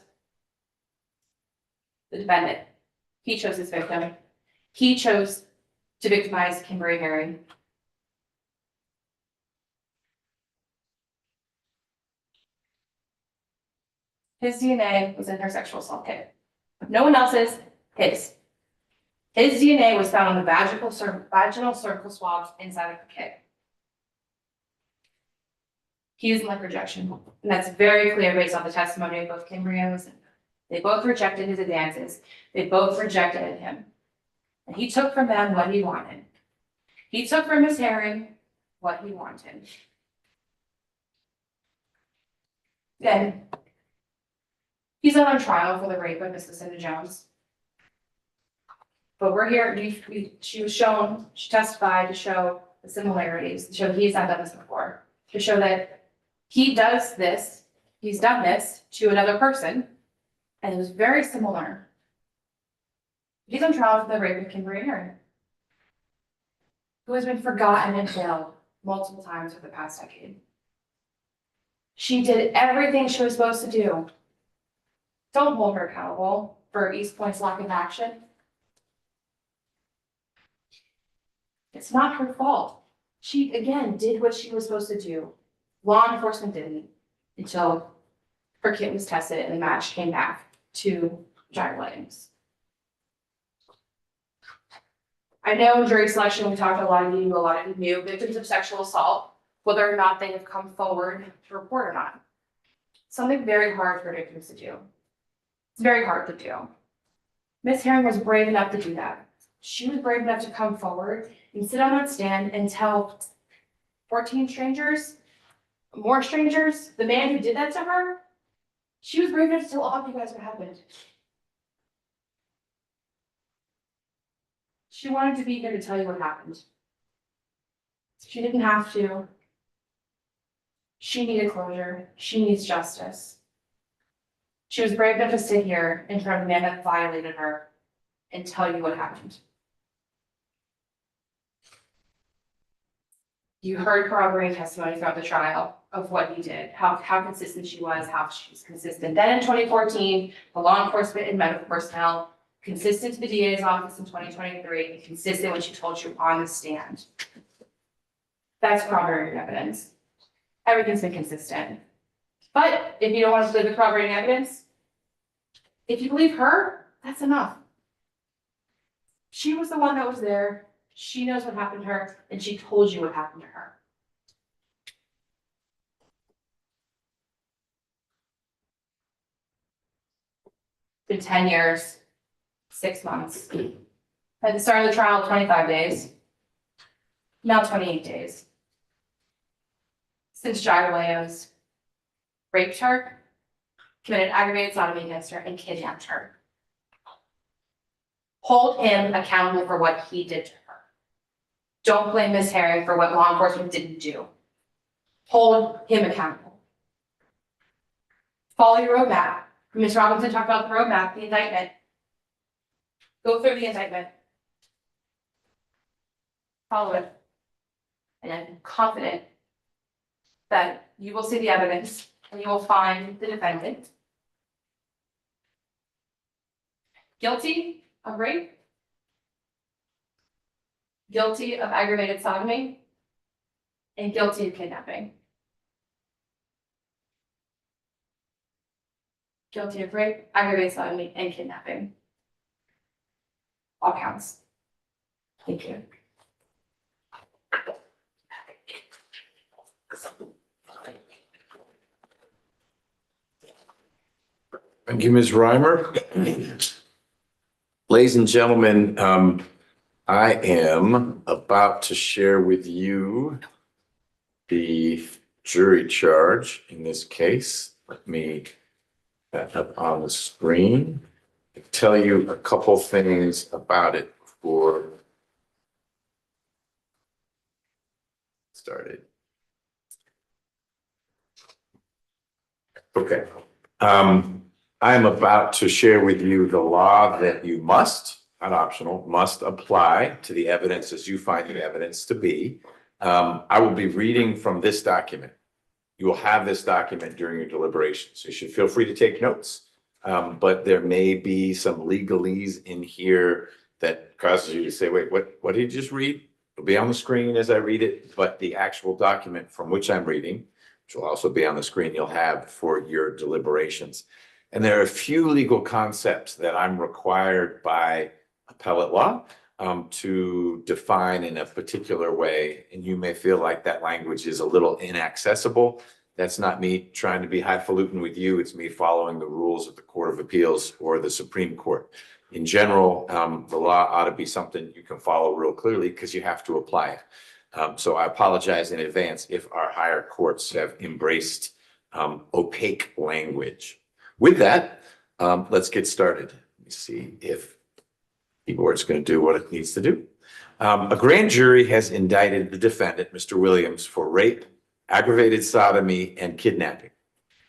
The defendant. He chose his victim. He chose to victimize Kimbria Herring. His DNA was in her sexual assault kit. No one else's, his. His DNA was found on the vaginal cervical swabs inside of the kit. He doesn't like rejection, and that's very clear based on the testimony of both Kim Rios. They both rejected his advances. They both rejected him. And he took from them what he wanted. He took from Ms. Herring what he wanted. Then, he's not on trial for the rape of Mrs. Cindy Jones. But we're here, she was shown, she testified to show the similarities, to show he's not done this before, to show that he does this, he's done this to another person, and it was very similar. He's on trial for the rape of Kimberly Herring, who has been forgotten and failed multiple times for the past decade. She did everything she was supposed to do. Don't hold her accountable for East Point's lack of action. It's not her fault. She, again, did what she was supposed to do. Law enforcement didn't until her kit was tested and the match came back to Jack Williams. I know in jury selection, we talked to a lot of you knew victims of sexual assault, whether or not they have come forward to report or not. Something very hard for victims to do. It's very hard to do. Ms. Herring was brave enough to do that. She was brave enough to come forward and sit on that stand and tell 14 strangers, more strangers, the man who did that to her, she was brave enough to tell all of you guys what happened. She wanted to be here to tell you what happened. She didn't have to. She needed closure. She needs justice. She was brave enough to sit here in front of a man that violated her and tell you what happened. You heard corroborating testimony throughout the trial of what he did, how consistent she was, how she's consistent. Then in 2014, the law enforcement and medical personnel, consistent to the DA's office in 2023, and consistent when she told you on the stand. That's corroborating evidence. Everything's been consistent. But if you don't want to believe the corroborating evidence, if you believe her, that's enough. She was the one that was there. She knows what happened to her, and she told you what happened to her. Been 10 years, 6 months. At the start of the trial, 25 days. Now 28 days. Since Jair Williams raped her, committed aggravated sodomy against her, and kidnapped her. Hold him accountable for what he did to her. Don't blame Ms. Herring for what law enforcement didn't do. Hold him accountable. Follow your roadmap. Ms. Robinson talked about the roadmap, the indictment. Go through the indictment. Follow it. And I'm confident that you will see the evidence and you will find the defendant guilty of rape, guilty of aggravated sodomy, and guilty of kidnapping. Guilty of rape, aggravated sodomy, and kidnapping. All counts. Thank you. Thank you, Ms. Reimer. Ladies and gentlemen, I am about to share with you the jury charge in this case. Let me put that up on the screen. I'll tell you a couple things about it before started. Okay. I'm about to share with you the law that you must, not optional, must apply to the evidence as you find the evidence to be. I will be reading from this document. You will have this document during your deliberations. You should feel free to take notes. But there may be some legalese in here that causes you to say, wait, what did you just read? It'll be on the screen as I read it, but the actual document from which I'm reading, which will also be on the screen, you'll have for your deliberations. And there are a few legal concepts that I'm required by appellate law to define in a particular way. And you may feel like that language is a little inaccessible. That's not me trying to be highfalutin with you. It's me following the rules of the Court of Appeals or the Supreme Court. In general, the law ought to be something you can follow real clearly because you have to apply it. So I apologize in advance if our higher courts have embraced opaque language. With that, let's get started. Let me see if keyboard's going to do what it needs to do. A grand jury has indicted the defendant, Mr. Williams, for rape, aggravated sodomy, and kidnapping.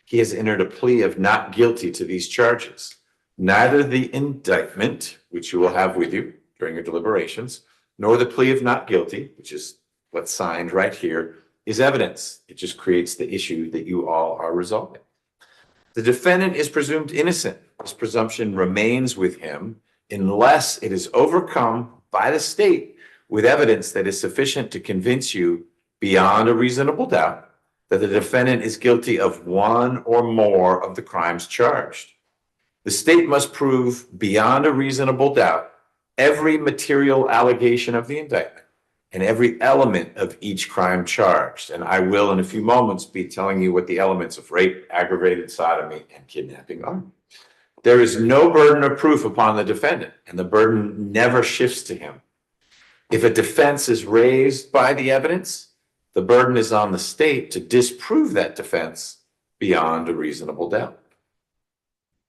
He has entered a plea of not guilty to these charges. Neither the indictment, which you will have with you during your deliberations, nor the plea of not guilty, which is what's signed right here, is evidence. It just creates the issue that you all are resolving. The defendant is presumed innocent. This presumption remains with him unless it is overcome by the state with evidence that is sufficient to convince you beyond a reasonable doubt that the defendant is guilty of one or more of the crimes charged. The state must prove beyond a reasonable doubt every material allegation of the indictment and every element of each crime charged. And I will, in a few moments, be telling you what the elements of rape, aggravated sodomy, and kidnapping are. There is no burden of proof upon the defendant, and the burden never shifts to him. If a defense is raised by the evidence, the burden is on the state to disprove that defense beyond a reasonable doubt.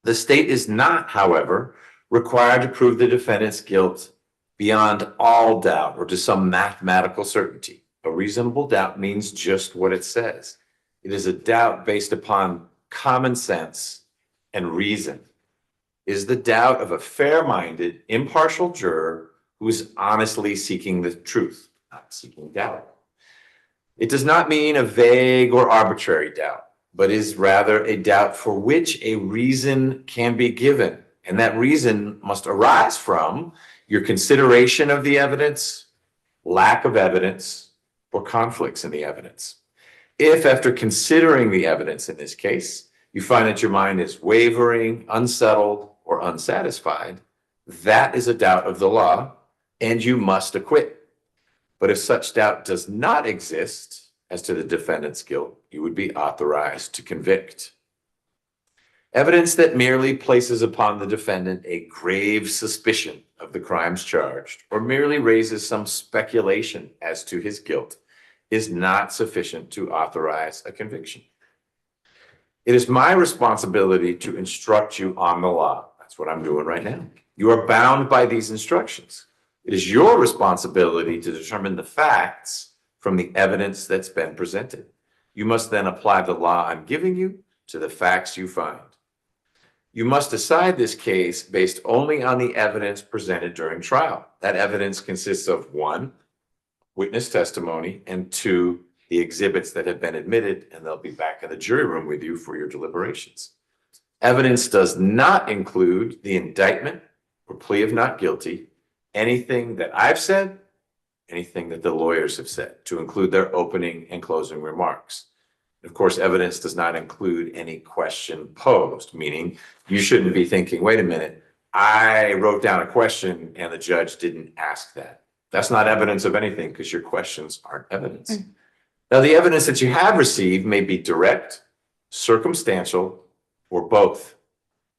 The state is not, however, required to prove the defendant's guilt beyond all doubt or to some mathematical certainty. A reasonable doubt means just what it says. It is a doubt based upon common sense and reason. It is the doubt of a fair-minded, impartial juror who is honestly seeking the truth, not seeking doubt. It does not mean a vague or arbitrary doubt, but is rather a doubt for which a reason can be given. And that reason must arise from your consideration of the evidence, lack of evidence, or conflicts in the evidence. If after considering the evidence in this case, you find that your mind is wavering, unsettled, or unsatisfied, that is a doubt of the law, and you must acquit. But if such doubt does not exist as to the defendant's guilt, you would be authorized to convict. Evidence that merely places upon the defendant a grave suspicion of the crimes charged or merely raises some speculation as to his guilt is not sufficient to authorize a conviction. It is my responsibility to instruct you on the law. That's what I'm doing right now. You are bound by these instructions. It is your responsibility to determine the facts from the evidence that's been presented. You must then apply the law I'm giving you to the facts you find. You must decide this case based only on the evidence presented during trial. That evidence consists of 1, witness testimony, and 2, the exhibits that have been admitted, and they'll be back in the jury room with you for your deliberations. Evidence does not include the indictment or plea of not guilty, anything that I've said, anything that the lawyers have said, to include their opening and closing remarks. Of course, evidence does not include any question posed, meaning you shouldn't be thinking, wait a minute, I wrote down a question and the judge didn't ask that. That's not evidence of anything because your questions aren't evidence. Now, the evidence that you have received may be direct, circumstantial, or both.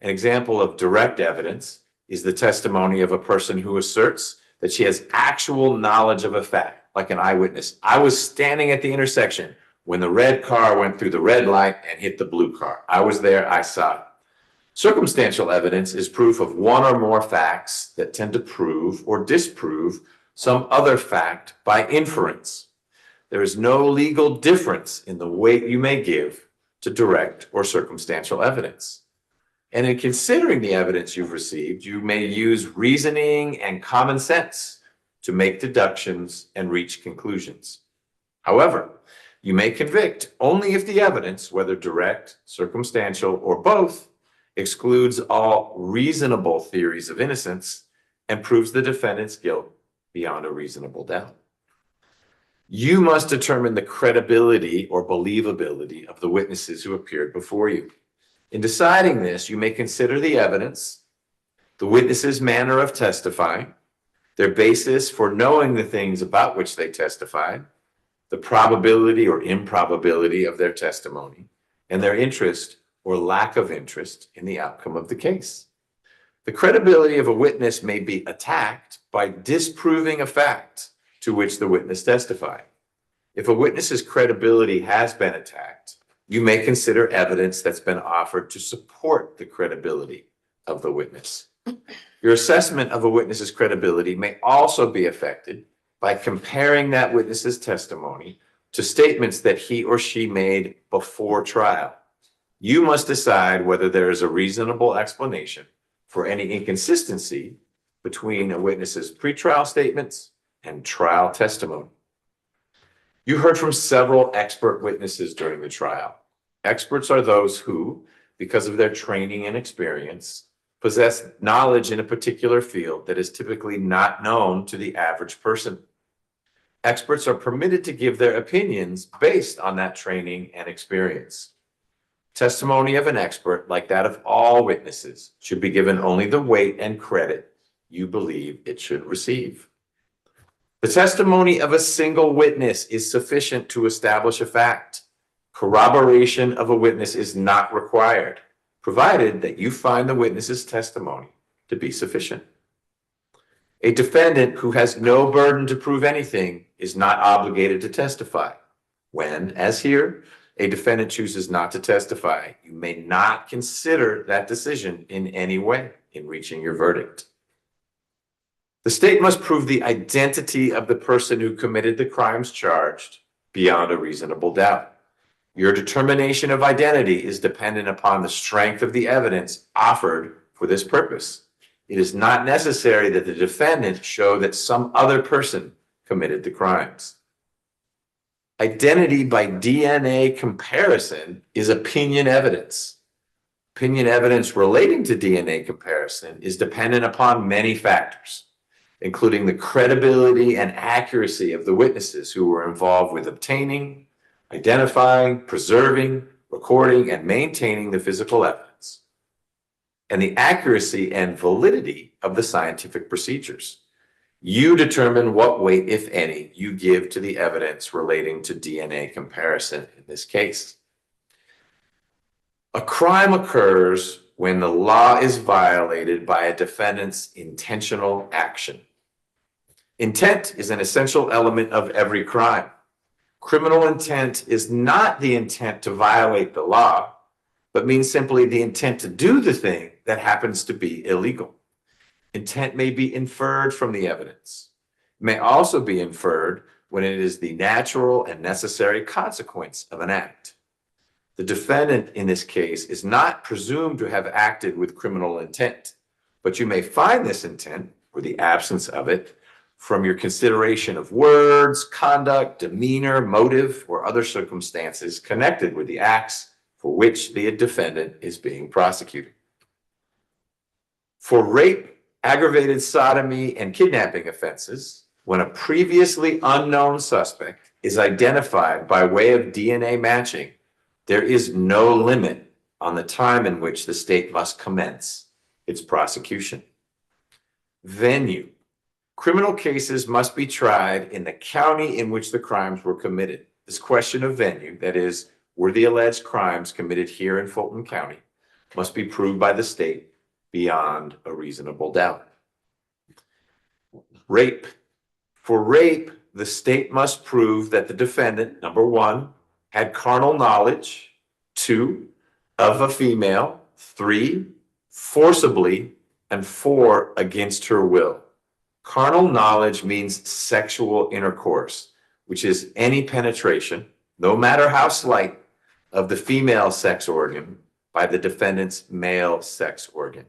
An example of direct evidence is the testimony of a person who asserts that she has actual knowledge of a fact, like an eyewitness. I was standing at the intersection when the red car went through the red light and hit the blue car. I was there, I saw it. Circumstantial evidence is proof of one or more facts that tend to prove or disprove some other fact by inference. There is no legal difference in the weight you may give to direct or circumstantial evidence. And in considering the evidence you've received, you may use reasoning and common sense to make deductions and reach conclusions. However, you may convict only if the evidence, whether direct, circumstantial, or both, excludes all reasonable theories of innocence and proves the defendant's guilt beyond a reasonable doubt. You must determine the credibility or believability of the witnesses who appeared before you. In deciding this, you may consider the evidence, the witness's manner of testifying, their basis for knowing the things about which they testified, the probability or improbability of their testimony, and their interest or lack of interest in the outcome of the case. The credibility of a witness may be attacked by disproving a fact to which the witness testified. If a witness's credibility has been attacked, you may consider evidence that's been offered to support the credibility of the witness. Your assessment of a witness's credibility may also be affected by comparing that witness's testimony to statements that he or she made before trial. You must decide whether there is a reasonable explanation for any inconsistency between a witness's pretrial statements and trial testimony. You heard from several expert witnesses during the trial. Experts are those who, because of their training and experience, possess knowledge in a particular field that is typically not known to the average person. Experts are permitted to give their opinions based on that training and experience. Testimony of an expert, like that of all witnesses, should be given only the weight and credit you believe it should receive. The testimony of a single witness is sufficient to establish a fact. Corroboration of a witness is not required, provided that you find the witness's testimony to be sufficient. A defendant who has no burden to prove anything is not obligated to testify. When, as here, a defendant chooses not to testify, you may not consider that decision in any way in reaching your verdict. The state must prove the identity of the person who committed the crimes charged beyond a reasonable doubt. Your determination of identity is dependent upon the strength of the evidence offered for this purpose. It is not necessary that the defendant show that some other person committed the crimes. Identity by DNA comparison is opinion evidence. Opinion evidence relating to DNA comparison is dependent upon many factors, including the credibility and accuracy of the witnesses who were involved with obtaining, identifying, preserving, recording, and maintaining the physical evidence, and the accuracy and validity of the scientific procedures. You determine what weight, if any, you give to the evidence relating to DNA comparison in this case. A crime occurs when the law is violated by a defendant's intentional action. Intent is an essential element of every crime. Criminal intent is not the intent to violate the law, but means simply the intent to do the thing that happens to be illegal. Intent may be inferred from the evidence. It may also be inferred when it is the natural and necessary consequence of an act. The defendant in this case is not presumed to have acted with criminal intent, but you may find this intent, or the absence of it, from your consideration of words, conduct, demeanor, motive, or other circumstances connected with the acts for which the defendant is being prosecuted. For rape, aggravated sodomy, and kidnapping offenses, when a previously unknown suspect is identified by way of DNA matching, there is no limit on the time in which the state must commence its prosecution. Venue. Criminal cases must be tried in the county in which the crimes were committed. This question of venue, that is, were the alleged crimes committed here in Fulton County, must be proved by the state beyond a reasonable doubt. Rape. For rape, the state must prove that the defendant, number one, had carnal knowledge, 2, of a female, 3, forcibly, and 4, against her will. Carnal knowledge means sexual intercourse, which is any penetration, no matter how slight, of the female sex organ by the defendant's male sex organ.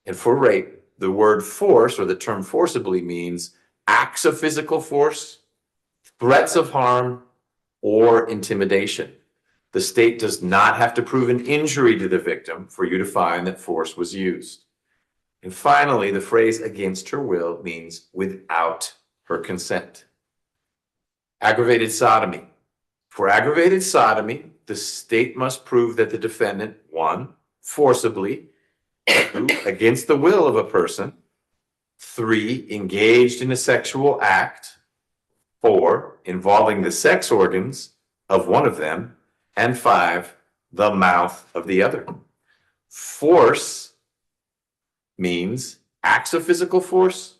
And for rape, the word force, or the term forcibly, means acts of physical force, threats of harm, or intimidation. The state does not have to prove an injury to the victim for you to find that force was used. And finally, the phrase against her will means without her consent. Aggravated sodomy. For aggravated sodomy, the state must prove that the defendant, 1, forcibly, 2, against the will of a person, 3, engaged in a sexual act, 4, involving the sex organs of one of them, and 5, the mouth of the other. Force means acts of physical force,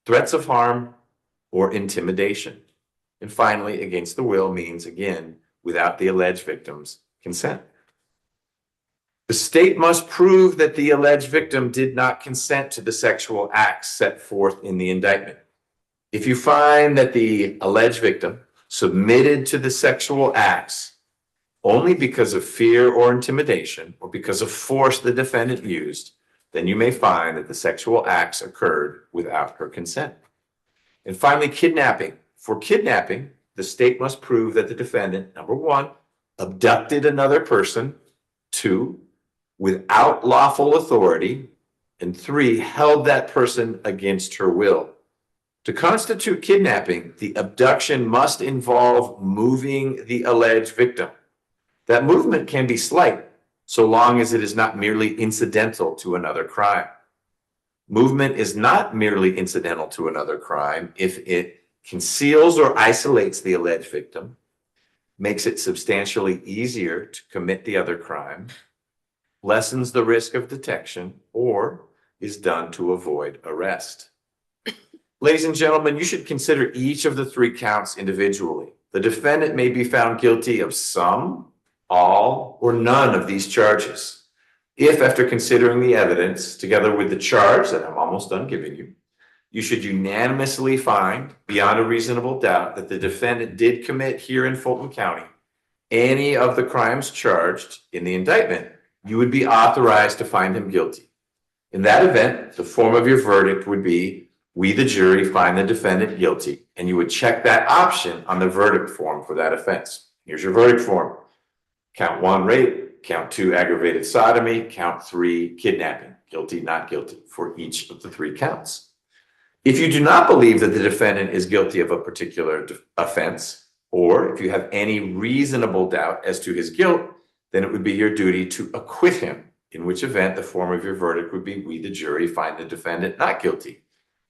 threats of harm, or intimidation. And finally, against the will means, again, without the alleged victim's consent. The state must prove that the alleged victim did not consent to the sexual acts set forth in the indictment. If you find that the alleged victim submitted to the sexual acts only because of fear or intimidation, or because of force the defendant used, then you may find that the sexual acts occurred without her consent. And finally, kidnapping. For kidnapping, the state must prove that the defendant, number 1, abducted another person, 2, without lawful authority, and 3, held that person against her will. To constitute kidnapping, the abduction must involve moving the alleged victim. That movement can be slight, so long as it is not merely incidental to another crime. Movement is not merely incidental to another crime if it conceals or isolates the alleged victim, makes it substantially easier to commit the other crime, lessens the risk of detection, or is done to avoid arrest. Ladies and gentlemen, you should consider each of the 3 counts individually. The defendant may be found guilty of some, all, or none of these charges. If, after considering the evidence, together with the charge that I'm almost done giving you, you should unanimously find, beyond a reasonable doubt, that the defendant did commit here in Fulton County any of the crimes charged in the indictment, you would be authorized to find him guilty. In that event, the form of your verdict would be, we the jury find the defendant guilty, and you would check that option on the verdict form for that offense. Here's your verdict form. Count 1, rape. Count 2, aggravated sodomy. Count 3, kidnapping. Guilty, not guilty, for each of the 3 counts. If you do not believe that the defendant is guilty of a particular offense, or if you have any reasonable doubt as to his guilt, then it would be your duty to acquit him, in which event the form of your verdict would be, we the jury find the defendant not guilty.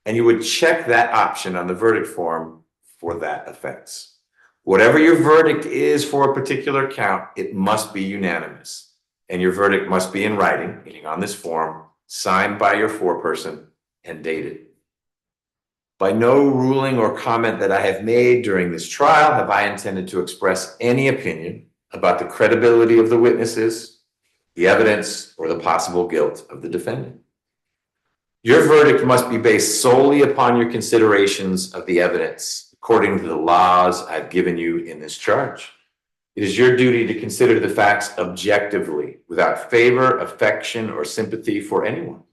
And you would check that option on the verdict form for that offense. Whatever your verdict is for a particular count, it must be unanimous. And your verdict must be in writing, meaning on this form, signed by your foreperson and dated. By no ruling or comment that I have made during this trial have I intended to express any opinion about the credibility of the witnesses, the evidence, or the possible guilt of the defendant. Your verdict must be based solely upon your considerations of the evidence, according to the laws I've given you in this charge. It is your duty to consider the facts objectively, without favor, affection, or sympathy for anyone.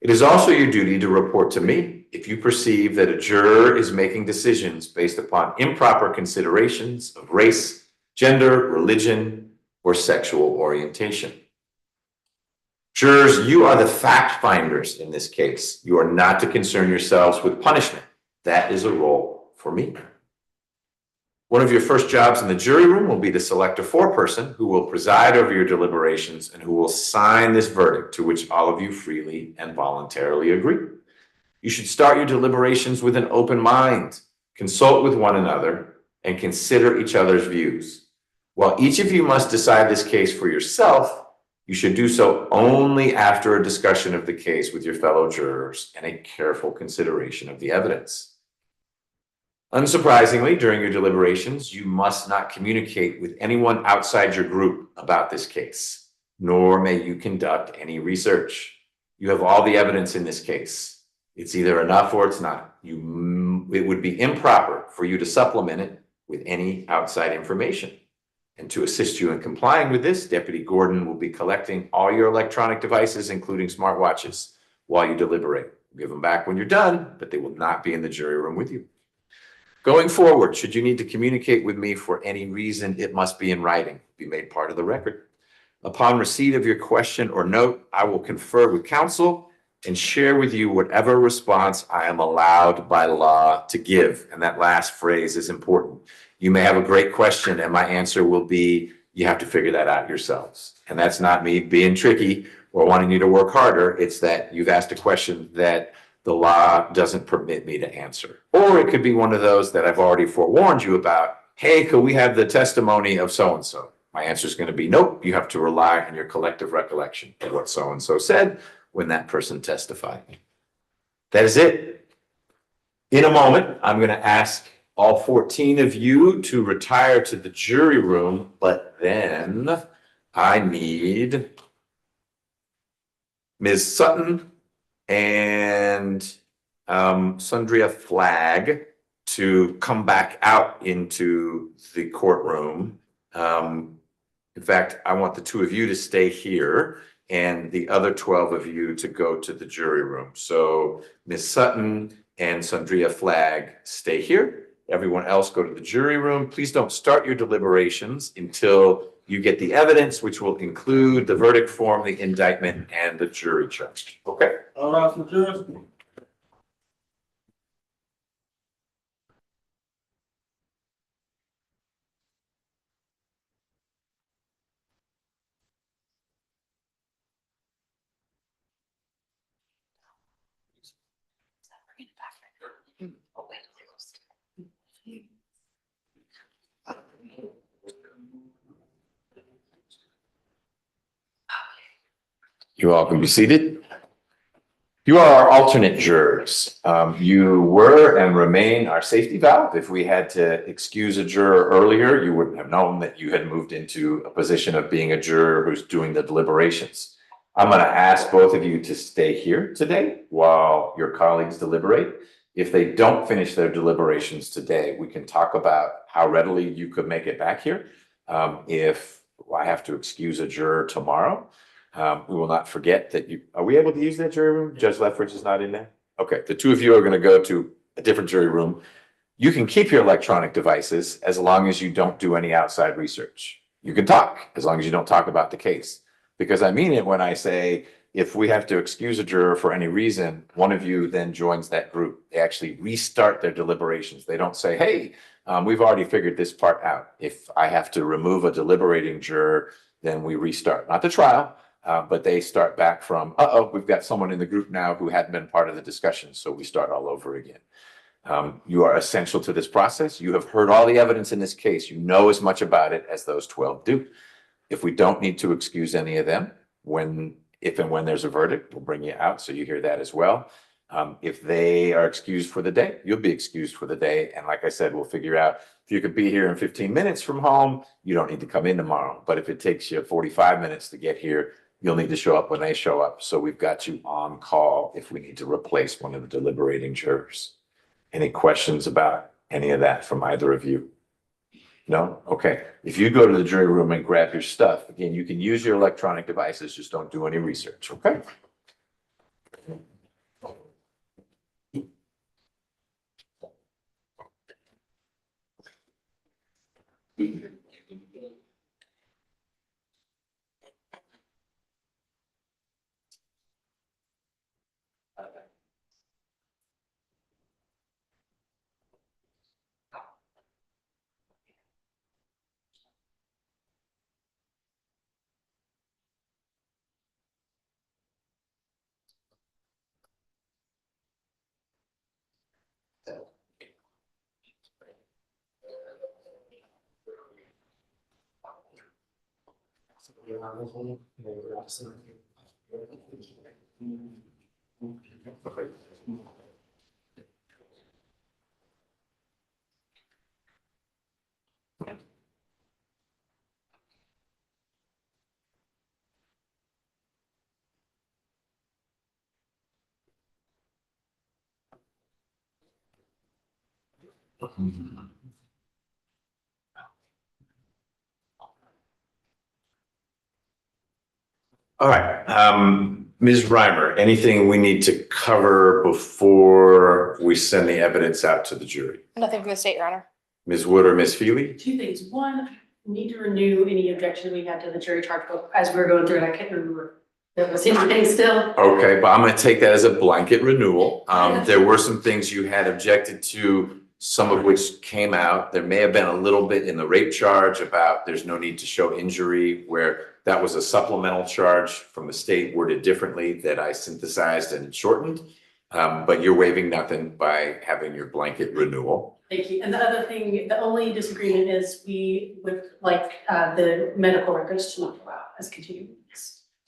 It is also your duty to report to me if you perceive that a juror is making decisions based upon improper considerations of race, gender, religion, or sexual orientation. Jurors, you are the fact finders in this case. You are not to concern yourselves with punishment. That is a role for me. One of your first jobs in the jury room will be to select a foreperson who will preside over your deliberations and who will sign this verdict to which all of you freely and voluntarily agree. You should start your deliberations with an open mind, consult with one another, and consider each other's views. While each of you must decide this case for yourself, you should do so only after a discussion of the case with your fellow jurors and a careful consideration of the evidence. Unsurprisingly, during your deliberations, you must not communicate with anyone outside your group about this case, nor may you conduct any research. You have all the evidence in this case. It's either enough or it's not. It would be improper for you to supplement it with any outside information. And to assist you in complying with this, Deputy Gordon will be collecting all your electronic devices, including smartwatches, while you deliberate. Give them back when you're done, but they will not be in the jury room with you. Going forward, should you need to communicate with me for any reason, it must be in writing, be made part of the record. Upon receipt of your question or note, I will confer with counsel and share with you whatever response I am allowed by law to give. And that last phrase is important. You may have a great question and my answer will be you have to figure that out yourselves. And that's not me being tricky or wanting you to work harder. It's that you've asked a question that the law doesn't permit me to answer. Or it could be one of those that I've already forewarned you about. Hey, could we have the testimony of so-and-so? My answer is going to be nope. You have to rely on your collective recollection of what so-and-so said when that person testified. That is it. In a moment, I'm going to ask all 14 of you to retire to the jury room, but then I need Ms. Sutton and Sundria Flagg to come back out into the courtroom. In fact, I want the two of you to stay here and the other 12 of you to go to the jury room. So Ms. Sutton and Sundria Flagg stay here. Everyone else go to the jury room. Please don't start your deliberations until you get the evidence, which will include the verdict form, the indictment, and the jury charge. Okay? All right, for jurors. You all can be seated. You are our alternate jurors. You were and remain our safety valve. If we had to excuse a juror earlier, you wouldn't have known that you had moved into a position of being a juror who's doing the deliberations. I'm going to ask both of you to stay here today while your colleagues deliberate. If they don't finish their deliberations today, we can talk about how readily you could make it back here. If I have to excuse a juror tomorrow, we will not forget that you, are we able to use that jury room? Judge Lethbridge is not in there? Okay, the two of you are going to go to a different jury room. You can keep your electronic devices as long as you don't do any outside research. You can talk as long as you don't talk about the case. Because I mean it when I say, if we have to excuse a juror for any reason, one of you then joins that group. They actually restart their deliberations. They don't say, hey, we've already figured this part out. If I have to remove a deliberating juror, then we restart. Not the trial, but they start back from, we've got someone in the group now who hadn't been part of the discussion, so we start all over again. You are essential to this process. You have heard all the evidence in this case. You know as much about it as those 12 do. If we don't need to excuse any of them, if and when there's a verdict, we'll bring you out so you hear that as well. If they are excused for the day, you'll be excused for the day. And like I said, we'll figure out if you could be here in 15 minutes from home, you don't need to come in tomorrow. But if it takes you 45 minutes to get here, you'll need to show up when they show up. So we've got you on call if we need to replace one of the deliberating jurors. Any questions about any of that from either of you? No? Okay. If you go to the jury room and grab your stuff, again, you can use your electronic devices, just don't do any research, okay? All right, Ms. Reimer, anything we need to cover before we send the evidence out to the jury? Nothing from the state, Your Honor. Ms. Wood or Ms. Feely? Two things. One, we need to renew any objection we had to the jury charge book as we're going through it. I can't remember. There was anything still. Okay, but I'm gonna take that as a blanket renewal. There were some things you had objected to some of which came out. There may have been a little bit in the rape charge about there's no need to show injury, where that was a supplemental charge from the state worded differently that I synthesized and shortened. But you're waiving nothing by having your blanket renewal. Thank you. And the other thing, the only disagreement is we would like the medical records to not go out as continuing.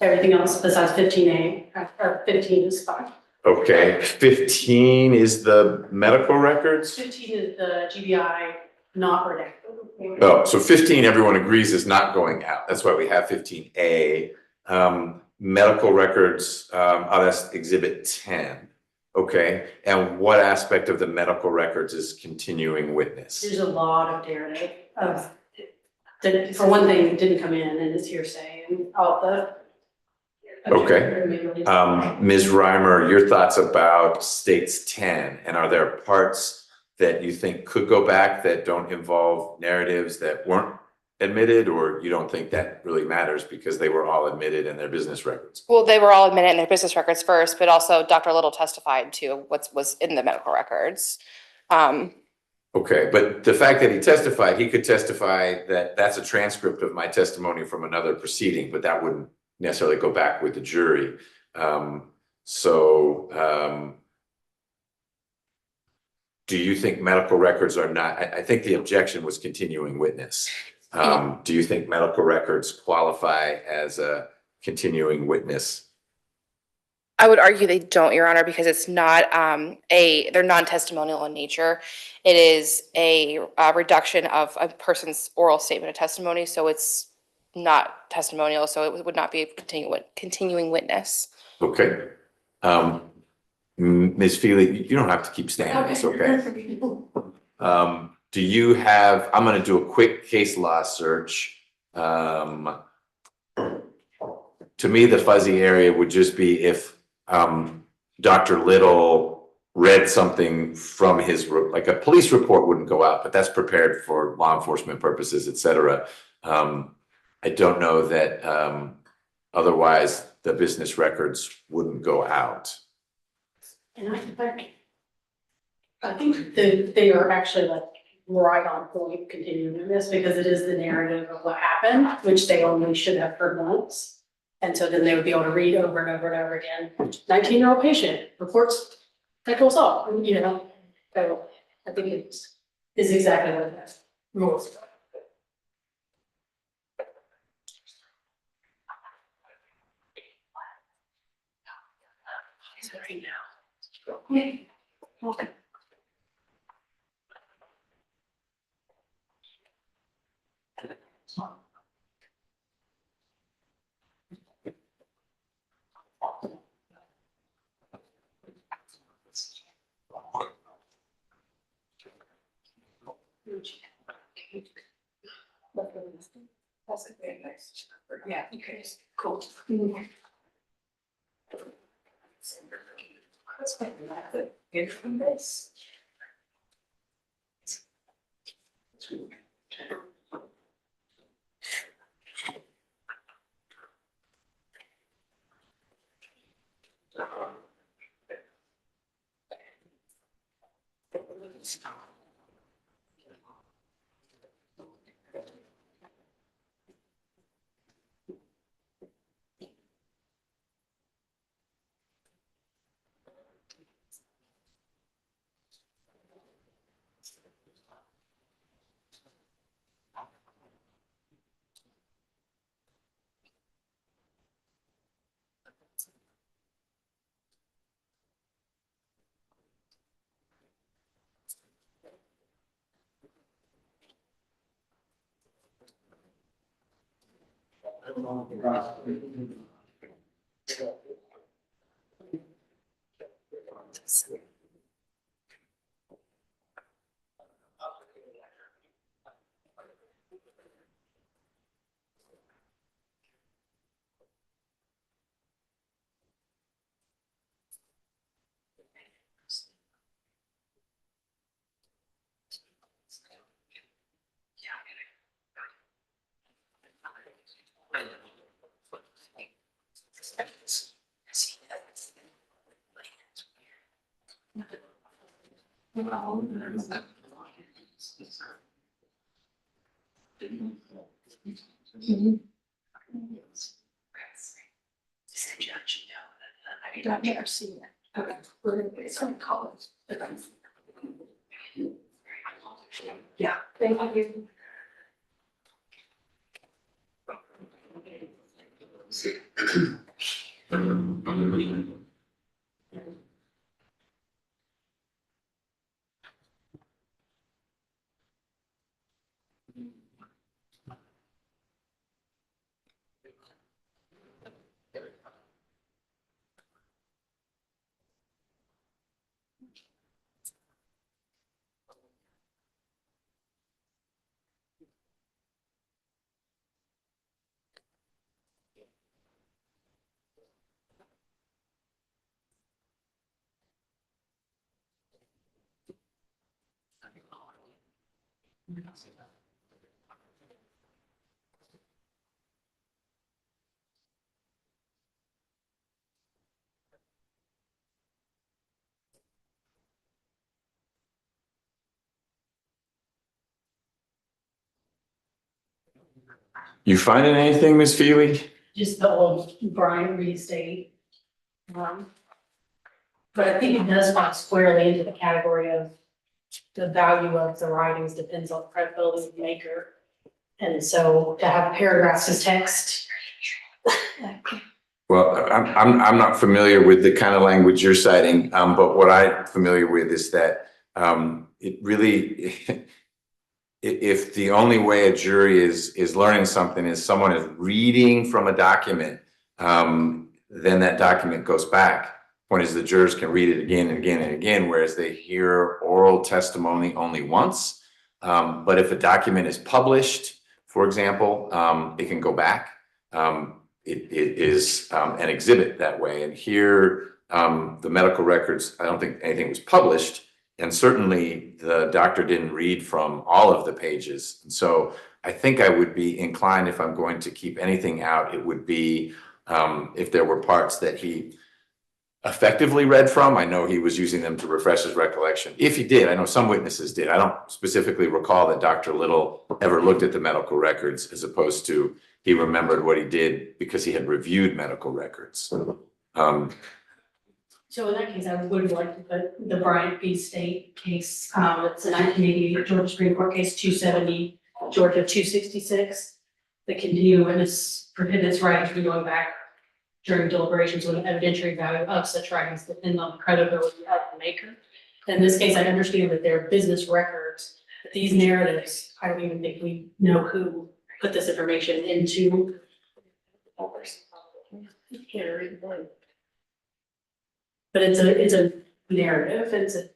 Everything else besides 15A, or 15 is fine. Okay, 15 is the medical records? 15 is the GBI not redacted. Oh, so 15, everyone agrees is not going out. That's why we have 15A. Medical records, oh, that's exhibit 10. Okay, and what aspect of the medical records is continuing witness? There's a lot of narrative of, that for one thing, it didn't come in and it's hearsay and all the. Okay. Ms. Reimer, your thoughts about states 10, and are there parts that you think could go back that don't involve narratives that weren't admitted, or you don't think that really matters because they were all admitted in their business records? Well, they were all admitted in their business records first, but also Dr. Little testified to what was in the medical records. Okay, but the fact that he testified, he could testify that that's a transcript of my testimony from another proceeding, but that wouldn't necessarily go back with the jury. Do you think medical records are not, I think the objection was continuing witness. Do you think medical records qualify as a continuing witness? I would argue they don't, Your Honor, because it's not they're non-testimonial in nature. It is a reduction of a person's oral statement of testimony, so it's not testimonial, so it would not be a continuing witness. Okay. Ms. Feely, you don't have to keep standing, it's okay. Do you have, I'm gonna do a quick case law search. To me, the fuzzy area would just be if Dr. Little read something from his, like a police report wouldn't go out, but that's prepared for law enforcement purposes, et cetera. I don't know that otherwise the business records wouldn't go out. And I think that they are actually like right on point continuing this because it is the narrative of what happened, which they only should have heard once. And so then they would be able to read over and over and over again. 19-year-old patient reports sexual assault, you know. So I think it is exactly what it is. Rules. Right now. Okay. That's a very nice. Yeah, okay, cool. Good from this. I've never seen it. Okay. We're gonna put some colors. Yeah, thank you. You finding anything, Ms. Feely? Just the old Bryant restate. But I think it does fall squarely into the category of the value of the writings depends on the credibility of the maker. And so to have paragraphs as text. Well, I'm not familiar with the kind of language you're citing, but what I'm familiar with is that it really, if the only way a jury is learning something is someone is reading from a document, then that document goes back. Point is the jurors can read it again and again and again, whereas they hear oral testimony only once. But if a document is published, for example, it can go back. It is an exhibit that way. And here, the medical records, I don't think anything was published. And certainly the doctor didn't read from all of the pages. And so I think I would be inclined, if I'm going to keep anything out, it would be if there were parts that he effectively read from. I know he was using them to refresh his recollection. If he did, I know some witnesses did. I don't specifically recall that Dr. Little ever looked at the medical records, as opposed to he remembered what he did because he had reviewed medical records. So in that case, I would like to put the Bryant v. State case, it's a 1988 Georgia Supreme Court case 270, Georgia 266. The continuing witness prohibits writings from going back during deliberations when the evidentiary value of such writings depend on the credibility of the maker. In this case, I understand that they're business records, but these narratives, I don't even think we know who put this information into. But it's a narrative, it's a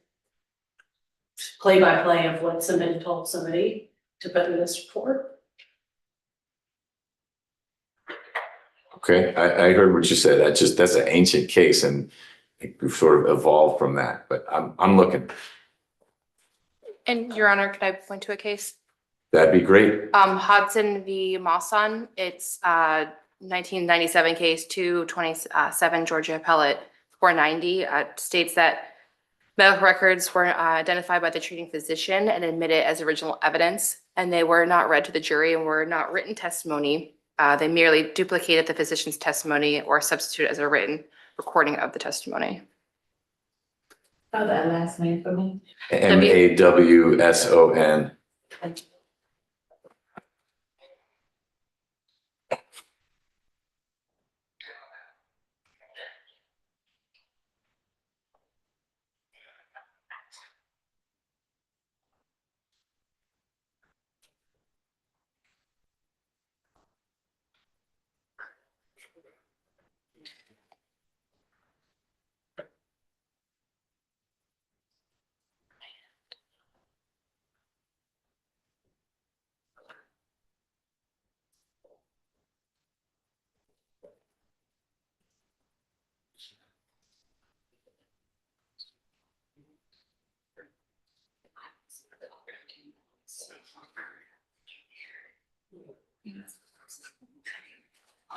play-by-play of what somebody told somebody to put in this report. Okay, I heard what you said. That's an ancient case, and we've sort of evolved from that, but I'm looking. And Your Honor, could I point to a case? That'd be great. Hodson v. Mawson, it's 1997 case 227 Georgia Appellate 490, states that medical records were identified by the treating physician and admitted as original evidence, and they were not read to the jury and were not written testimony. They merely duplicated the physician's testimony or substituted as a written recording of the testimony. Oh, that last name for me.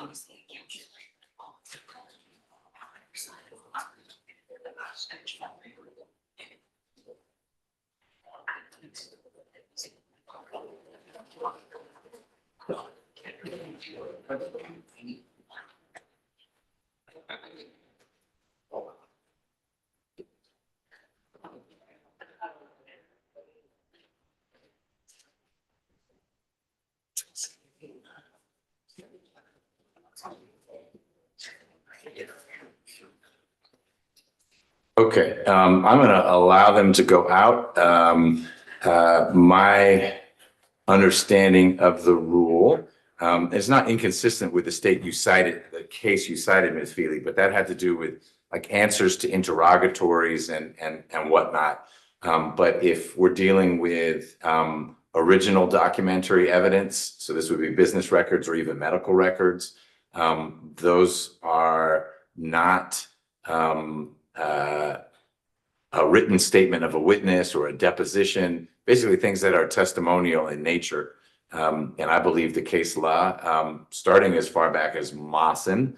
Mawson. Okay, I'm gonna allow them to go out. My understanding of the rule is not inconsistent with the state you cited, the case you cited, Ms. Feely, but that had to do with like answers to interrogatories and whatnot. But if we're dealing with original documentary evidence, so this would be business records or even medical records, those are not a written statement of a witness or a deposition, basically things that are testimonial in nature. And I believe the case law, starting as far back as Mawson,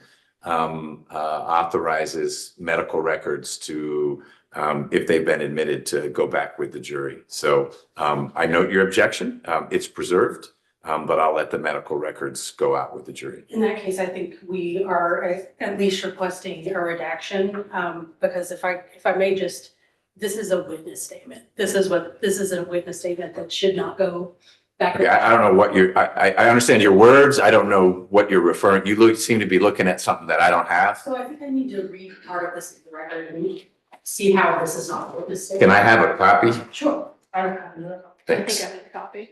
authorizes medical records to, if they've been admitted, to go back with the jury. So I note your objection. It's preserved, but I'll let the medical records go out with the jury. In that case, I think we are at least requesting a redaction, because if I may just, this is a witness statement. This is a witness statement that should not go back. Okay, I don't know what I understand your words. I don't know what you're referring. You seem to be looking at something that I don't have. So I think I need to read part of this in the record and see how this is not a witness statement. Can I have a copy? Sure. I don't have another copy. Thanks. I have a copy.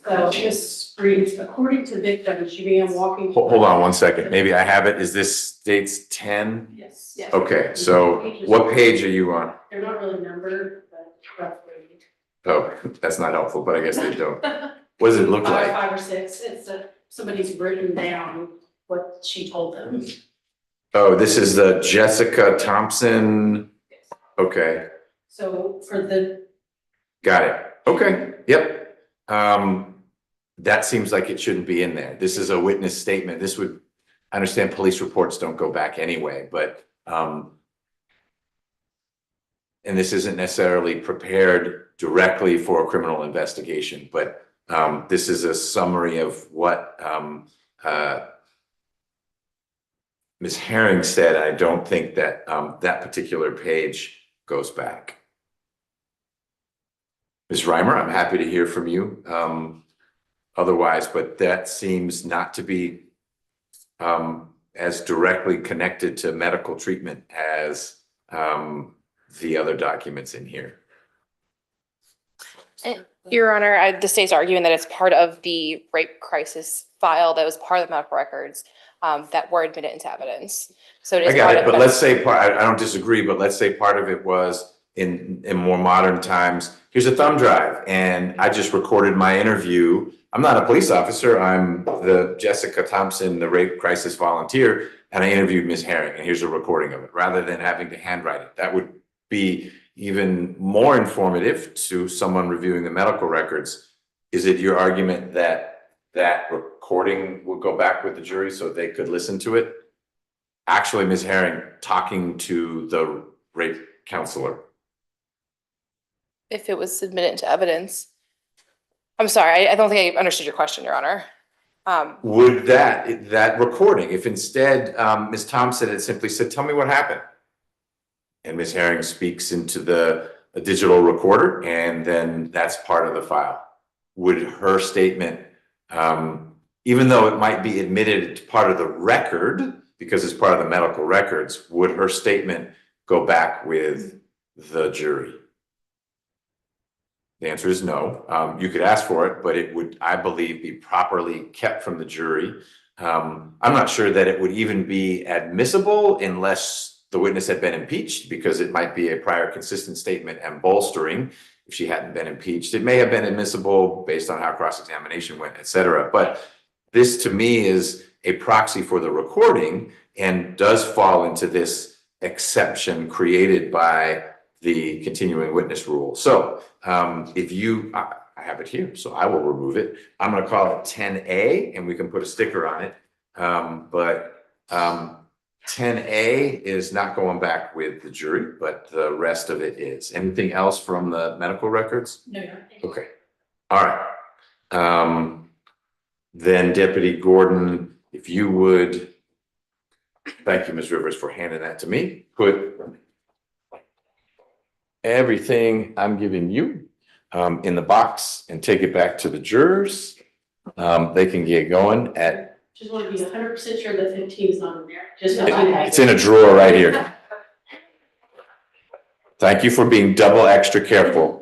So this reads, according to victim, she began walking. Hold on one second. Maybe I have it. Is this states 10? Yes. Yes. Okay, so what page are you on? They're not really numbered, but roughly. Oh, that's not helpful, but I guess they don't. What does it look like? Five or six. It's somebody's written down what she told them. Oh, this is the Jessica Thompson. Okay, So for the, got it. Okay, yep. That seems like it shouldn't be in there. This is a witness statement. This would, I understand police reports don't go back anyway, but and this isn't necessarily prepared directly for a criminal investigation, but this is a summary of what Ms. Herring said. I don't think that that particular page goes back. Ms. Reimer, I'm happy to hear from you otherwise, but that seems not to be as directly connected to medical treatment as the other documents in here. Your Honor, the state's arguing that it's part of the rape crisis file that was part of the medical records that were admitted into evidence. So it is I got part it, of but let's say I don't disagree, but let's say part of it was in more modern times. Here's a thumb drive, and I just recorded my interview. I'm not a police officer. I'm the Jessica Thompson, the rape crisis volunteer, and I interviewed Ms. Herring, and here's a recording of it, rather than having to handwrite it. That would be even more informative to someone reviewing the medical records. Is it your argument that that recording will go back with the jury so they could listen to it? Actually, Ms. Herring talking to the rape counselor. if it was submitted into evidence. I'm sorry, I don't think I understood your question, Your Honor. Would that recording, if instead Ms. Thompson had simply said, tell me what happened. And Ms. Herring speaks into a digital recorder, and then that's part of the file. Would her statement, even though it might be admitted to part of the record, because it's part of the medical records, would her statement go back with the jury? The answer is no. You could ask for it, but it would, I believe, be properly kept from the jury. I'm not sure that it would even be admissible unless the witness had been impeached, because it might be a prior consistent statement and bolstering if she hadn't been impeached. It may have been admissible based on how cross-examination went, et cetera. But this to me is a proxy for the recording and does fall into this exception created by the continuing witness rule. So if you, I have it here, so I will remove it. I'm going to call it 10A, and we can put a sticker on it. But 10A is not going back with the jury, but the rest of it is. Anything else from the medical records? No, no. Okay. All right. Then Deputy Gordon, if you would, thank you, Ms. Rivers, for handing that to me. Put everything I'm giving you in the box and take it back to the jurors. They can get going at, Just want to be 100% sure that 15 is not in there, just it- 15. it's in a drawer right here. Thank you for being double extra careful.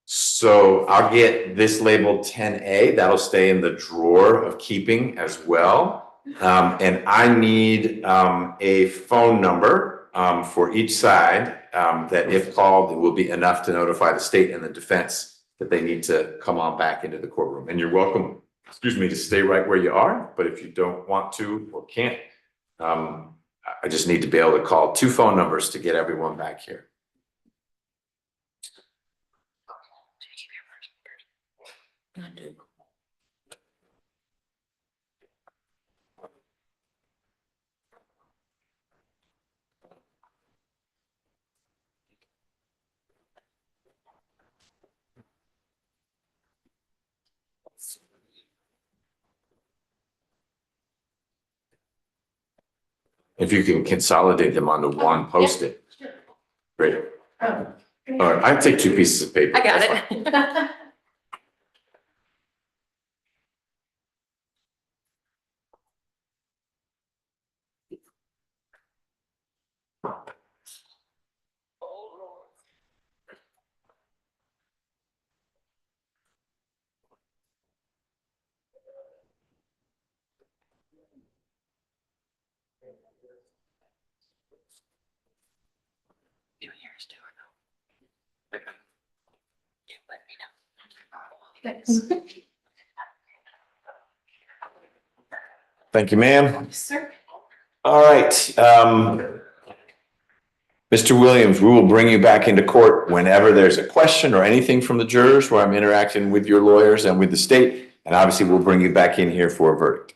So I'll get this labeled 10A. That'll stay in the drawer of keeping as well. And I need a phone number for each side that if called, it will be enough to notify the state and the defense that they need to come on back into the courtroom. And you're welcome, excuse me, to stay right where you are. But if you don't want to or can't, I just need to be able to call 2 phone numbers to get everyone back here. If you can consolidate them onto one Post-it. Great. Oh. All right, I take 2 pieces of paper. I got That's fine. it. Thank you, ma'am. Sir. All right. Mr. Williams, we will bring you back into court whenever there's a question or anything from the jurors where I'm interacting with your lawyers and with the state. And obviously, we'll bring you back in here for a verdict.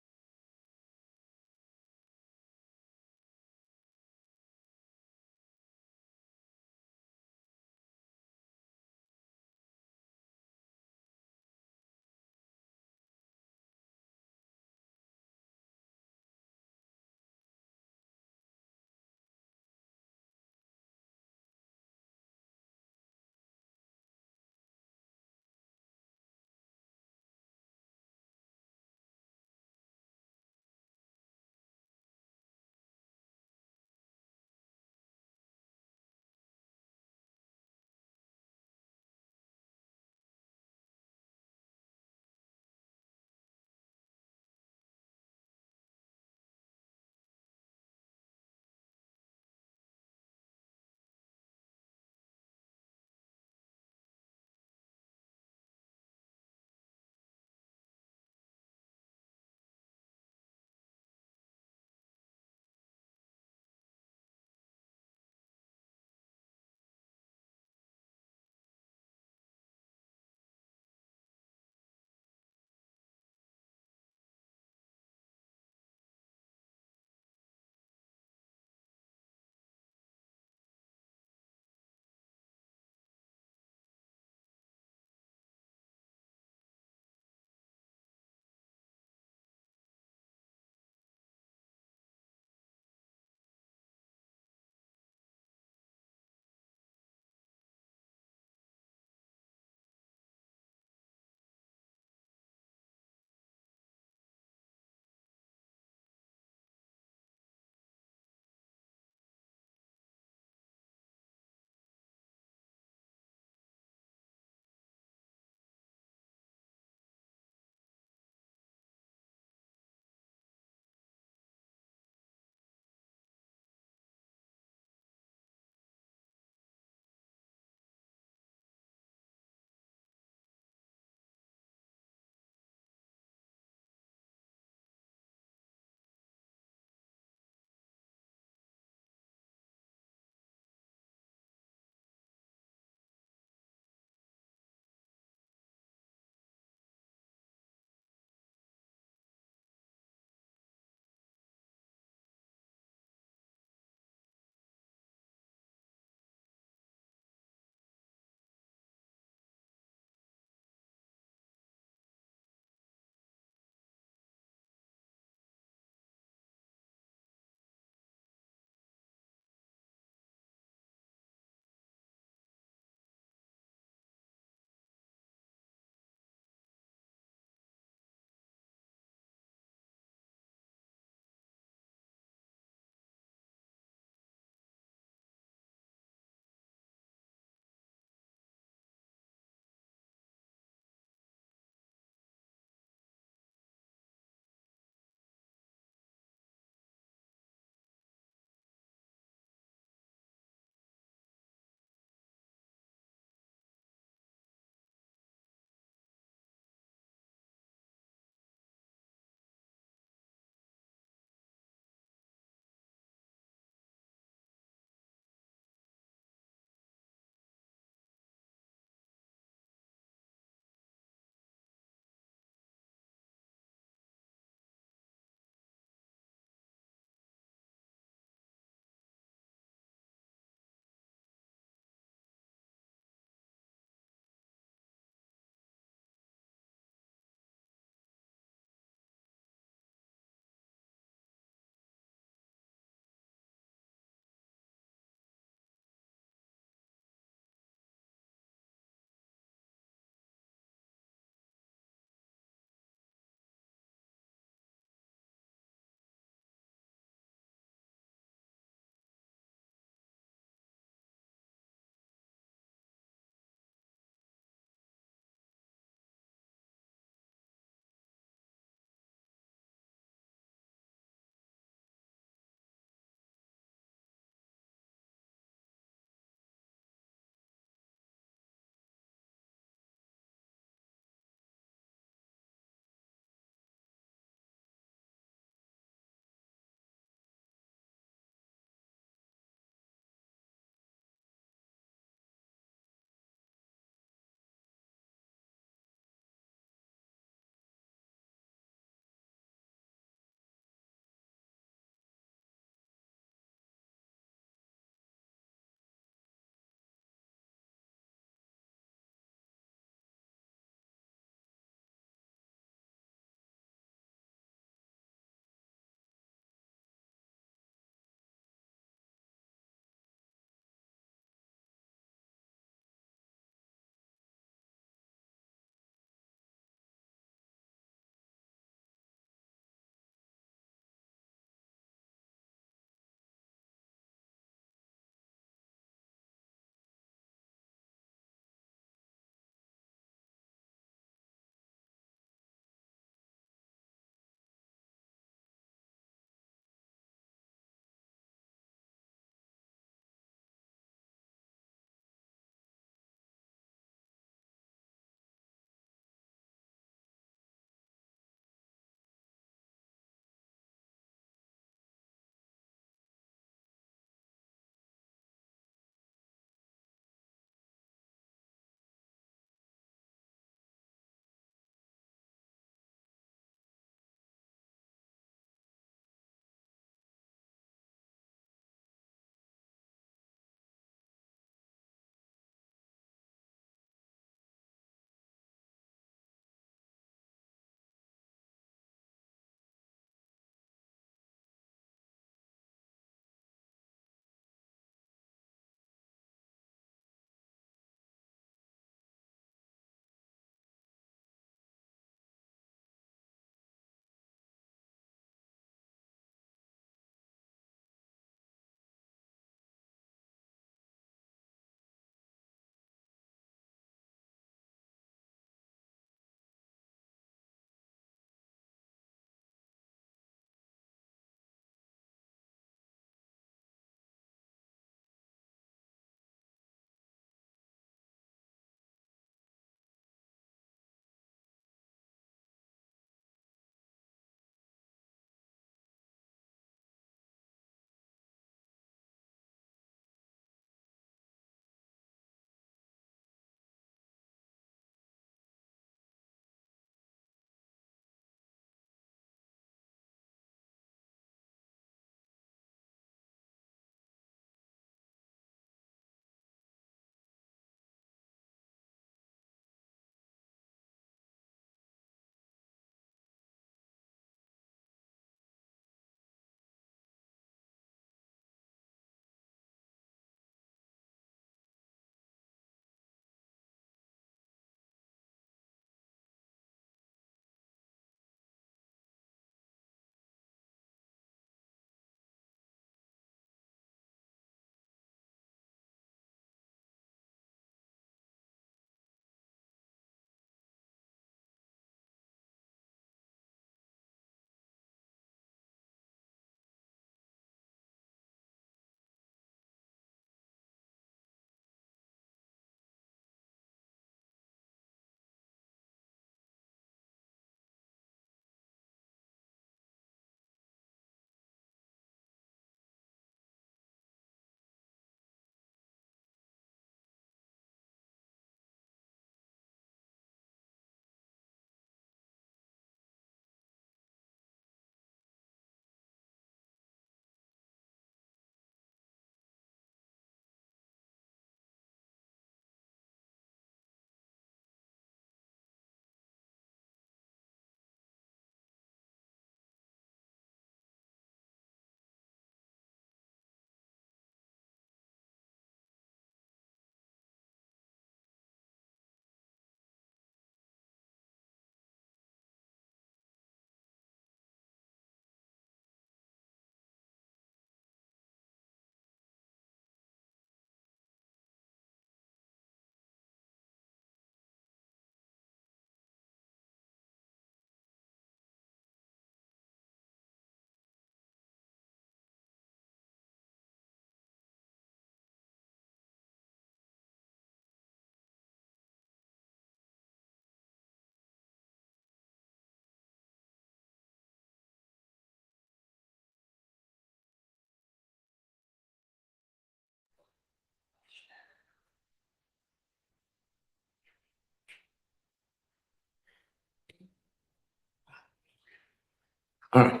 All right.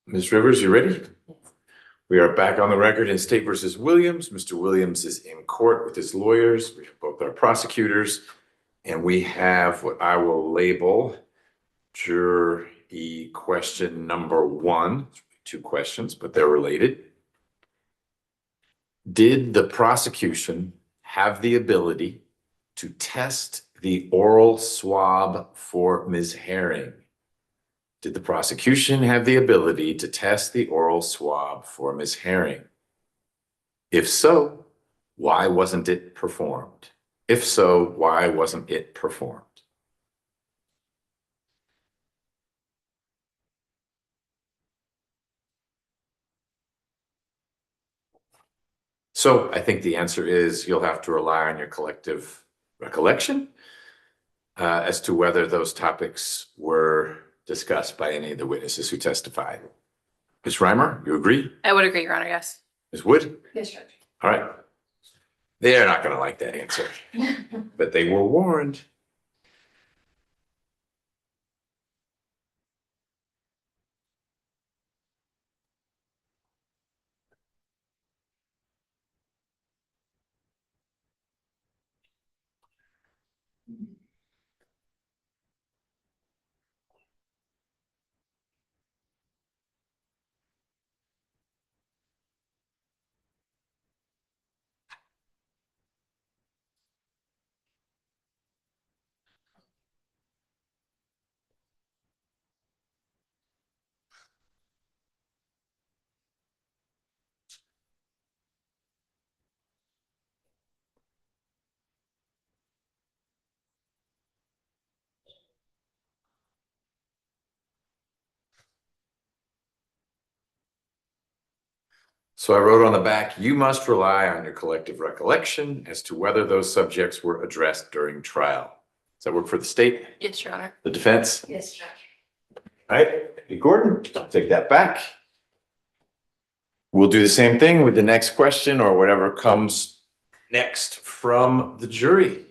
Ms. Rivers, you ready? We are back on the record in State versus Williams. Mr. Williams is in court with his lawyers. We have both our prosecutors. And we have what I will label jury question number 1. 2 questions, but they're related. Did the prosecution have the ability to test the oral swab for Ms. Herring? Did the prosecution have the ability to test the oral swab for Ms. Herring? If so, why wasn't it performed? If so, why wasn't it performed? So I think the answer is you'll have to rely on your collective recollection as to whether those topics were discussed by any of the witnesses who testified. Ms. Reimer, you agree? I would agree, Your Honor, yes. Ms. Wood? Yes, Judge. All right. They're not going to like that answer, but they were warned. So I wrote on the back, you must rely on your collective recollection as to whether those subjects were addressed during trial. Does that work for the state, Yes, Your Honor. the defense? Yes, Judge. All right, hey, Gordon, I'll take that back. We'll do the same thing with the next question or whatever comes next from the jury.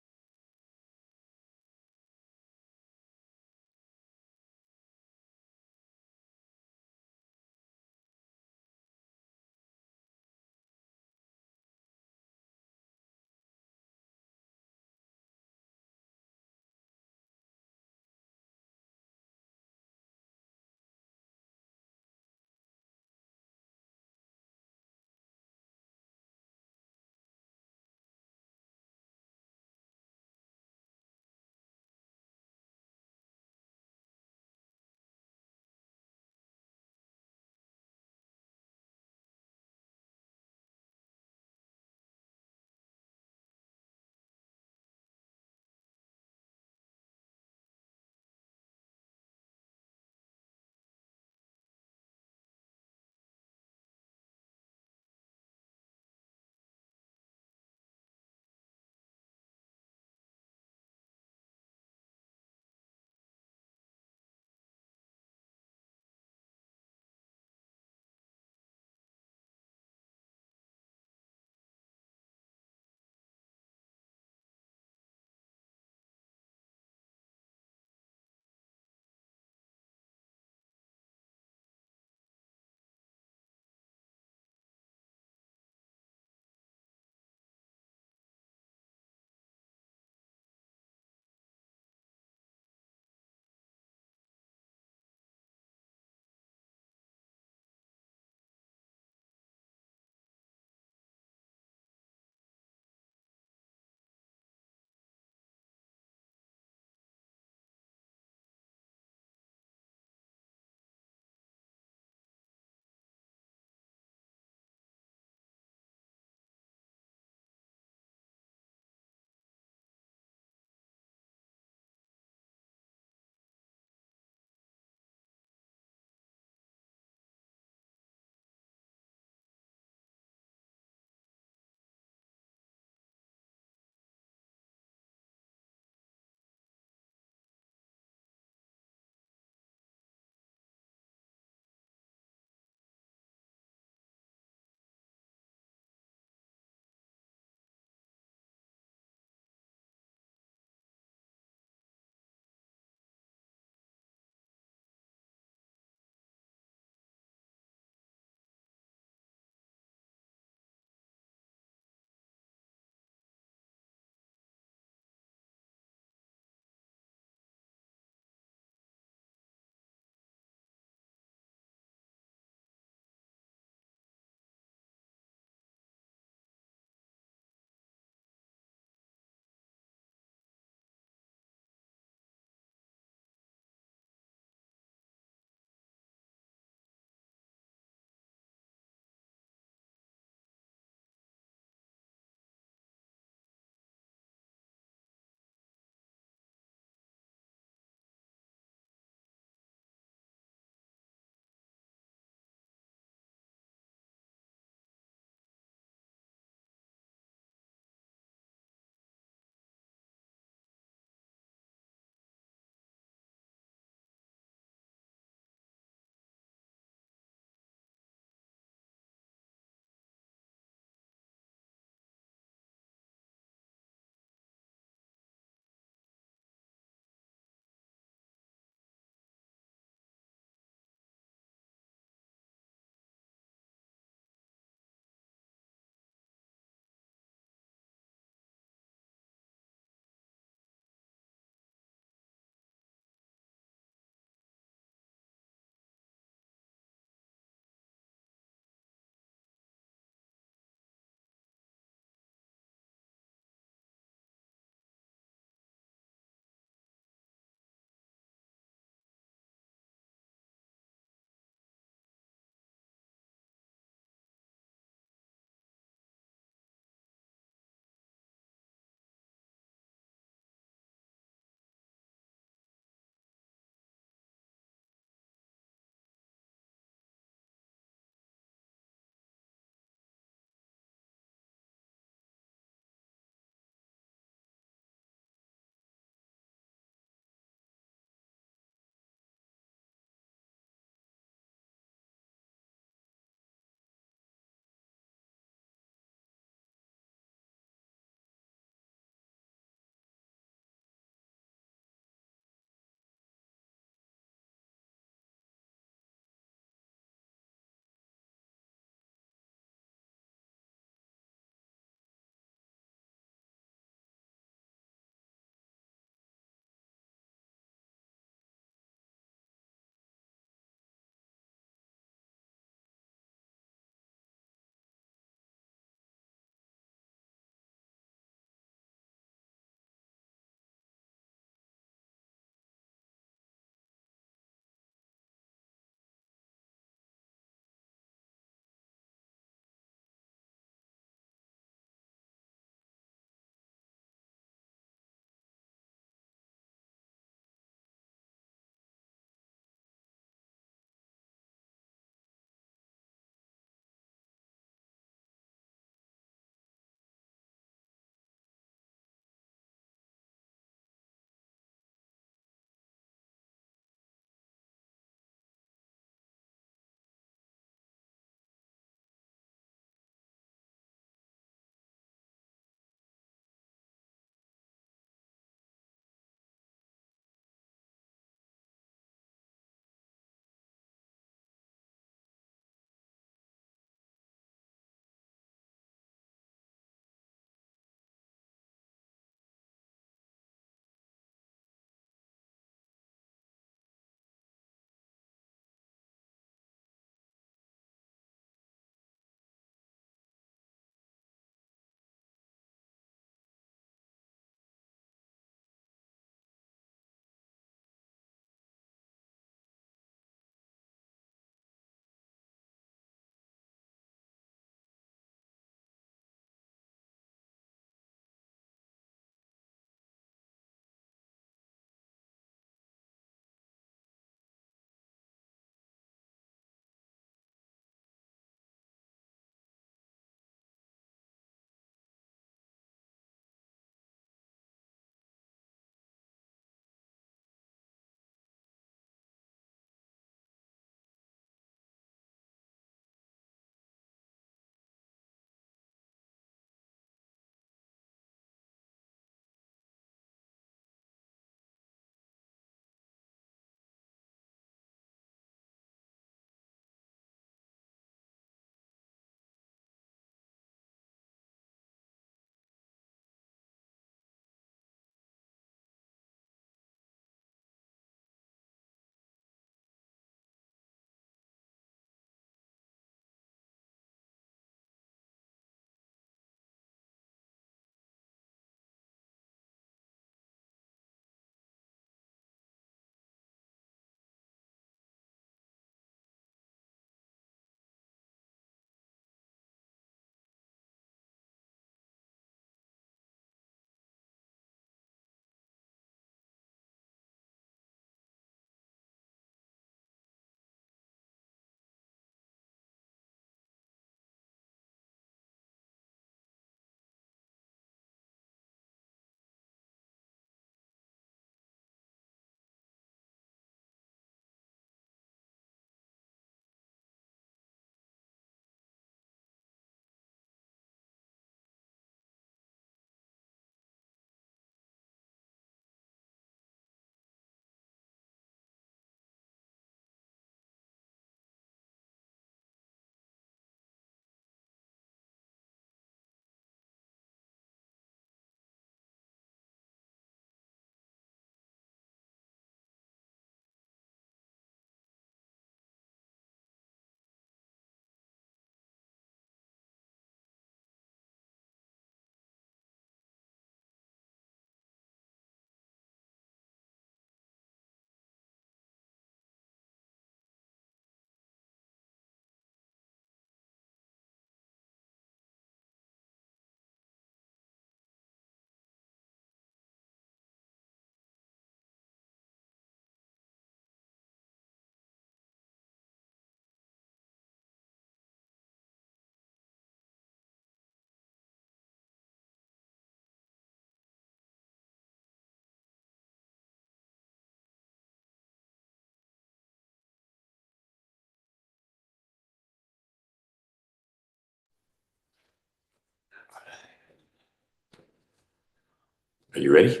Are you ready?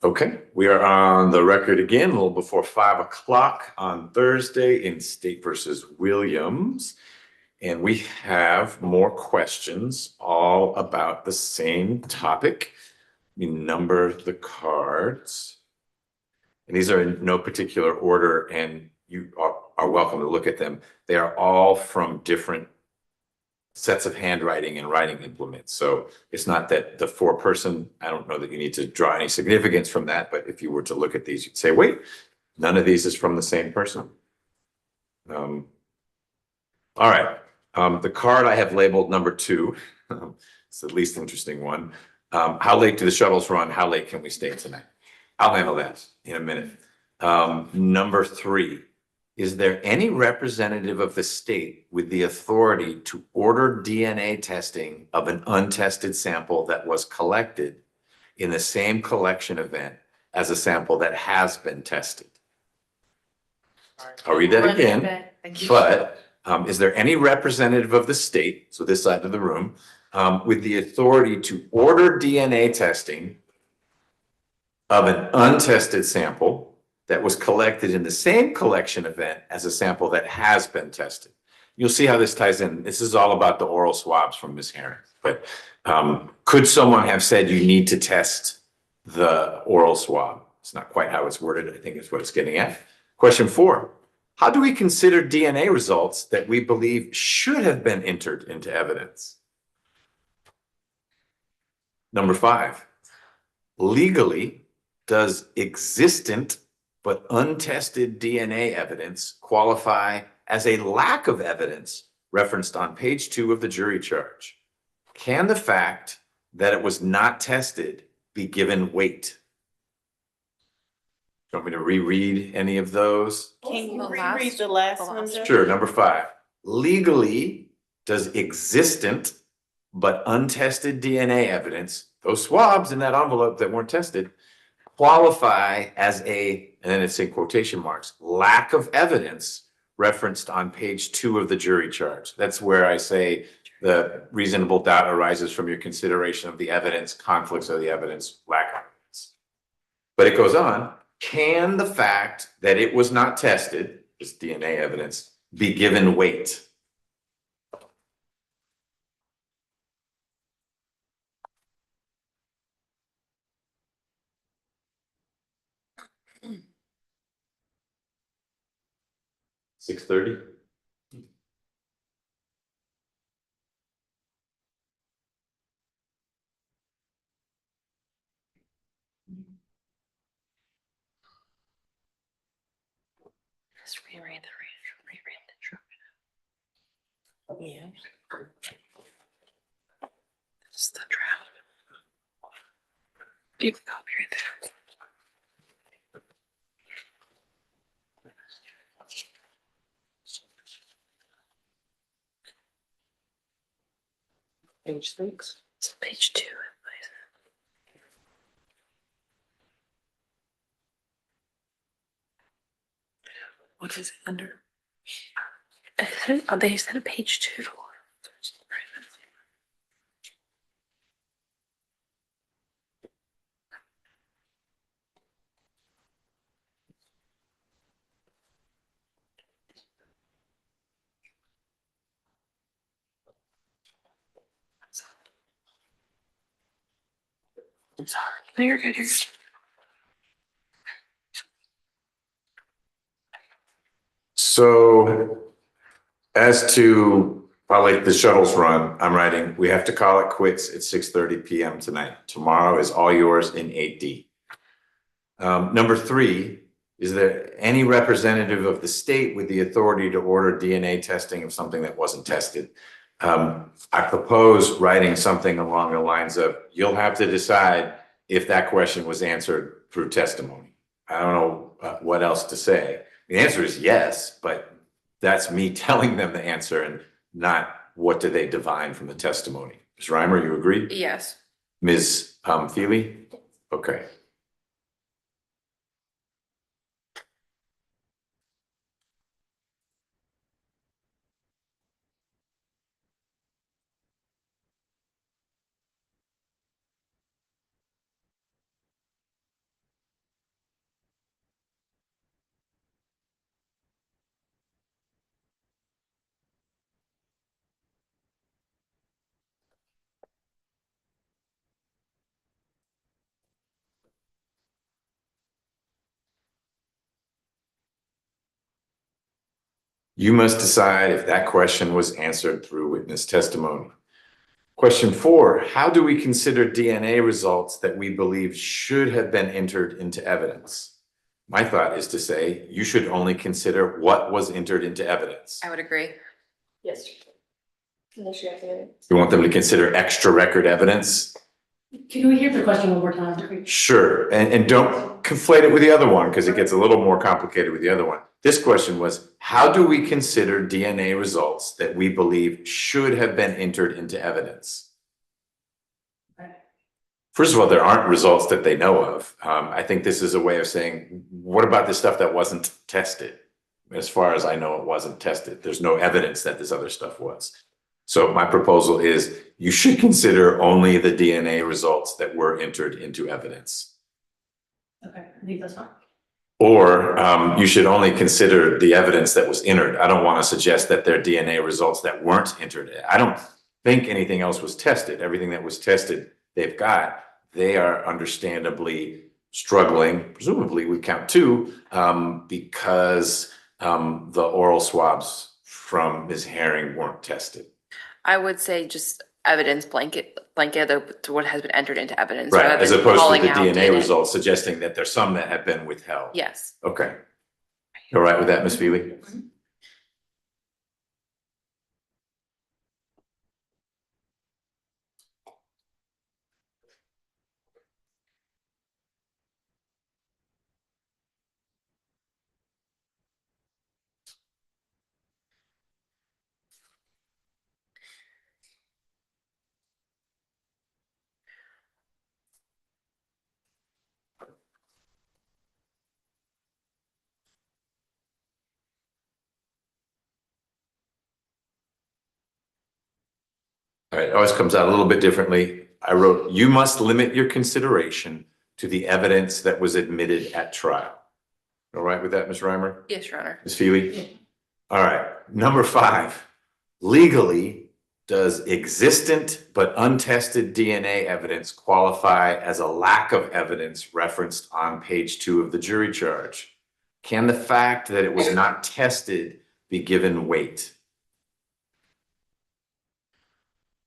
Okay, we are on the record again, a little before 5 o'clock on Thursday in State versus Williams. And we have more questions all about the same topic. We number the cards. And these are in no particular order, and you are welcome to look at them. They are all from different sets of handwriting and writing implements. So it's not that the four-person, I don't know that you need to draw any significance from that, but if you were to look at these, you'd say, wait, none of these is from the same person. All right, the card I have labeled number 2, it's the least interesting one. How late do the shuttles run? How late can we stay tonight? I'll handle that in a minute. Number 3, is there any representative of the state with the authority to order DNA testing of an untested sample that was collected in the same collection event as a sample that has been tested? I'll read that again, but is there any representative of the state, so this side of the room, with the authority to order DNA testing of an untested sample that was collected in the same collection event as a sample that has been tested? You'll see how this ties in. This is all about the oral swabs from Ms. Herring. But could someone have said you need to test the oral swab? It's not quite how it's worded. I think it's what it's getting at. Question 4, how do we consider DNA results that we believe should have been entered into evidence? Number 5, legally, does existent but untested DNA evidence qualify as a lack of evidence referenced on page 2 of the jury charge? Can the fact that it was not tested be given weight? Do you want me to reread any of those? Can you The reread last- the last the one? last- Jeff? Sure. Number 5, legally, does existent but untested DNA evidence, those swabs in that envelope that weren't tested, qualify as a, and then it's in quotation marks, lack of evidence referenced on page 2 of the jury charge? That's where I say the reasonable doubt arises from your consideration of the evidence, conflicts of the evidence, lack of evidence. But it goes on, can the fact that it was not tested, this DNA evidence, be given weight? Mm. 6:30? Just reread the truck. Yeah. This is the draft. You can copy right there. Page 6. It's page 2. What is it under? Oh, they said a page 2. I'm sorry. No, you're good. You're good. So as to how late the shuttles run, I'm writing, we have to call it quits at 6:30 p.m. tonight. Tomorrow is all yours in 8D. Number 3, is there any representative of the state with the authority to order DNA testing of something that wasn't tested? I propose writing something along the lines of, you'll have to decide if that question was answered through testimony. I don't know what else to say. The answer is yes, but that's me telling them the answer and not what do they divine from the testimony. Ms. Reimer, you agree? Yes. Ms. Feely? Okay. You must decide if that question was answered through witness testimony. Question 4, how do we consider DNA results that we believe should have been entered into evidence? My thought is to say you should only consider what was entered into evidence. I would agree. Yes. Unless you have to. You want them to consider extra record evidence? Can we hear the question one more time? Sure, and don't conflate it with the other one because it gets a little more complicated with the other one. This question was, how do we consider DNA results that we believe should have been entered into evidence? First of all, there aren't results that they know of. I think this is a way of saying, what about the stuff that wasn't tested? As far as I know, it wasn't tested. There's no evidence that this other stuff was. So my proposal is you should consider only the DNA results that were entered into evidence. Okay, I think that's fine. Or you should only consider the evidence that was entered. I don't want to suggest that there are DNA results that weren't entered. I don't think anything else was tested. Everything that was tested, they've got. They are understandably struggling, presumably with count 2, because the oral swabs from Ms. Herring weren't tested. I would say just evidence blanket to what has been entered into evidence. Right, rather as than opposed to calling the out DNA results suggesting that there's some that have been withheld. Yes. Okay. You all right with that, Ms. Feely? All right, it always comes out a little bit differently. I wrote, you must limit your consideration to the evidence that was admitted at trial. All right with that, Ms. Reimer? Yes, Your Honor. Ms. Feely? All right, number 5, legally, does existent but untested DNA evidence qualify as a lack of evidence referenced on page 2 of the jury charge? Can the fact that it was not tested be given weight?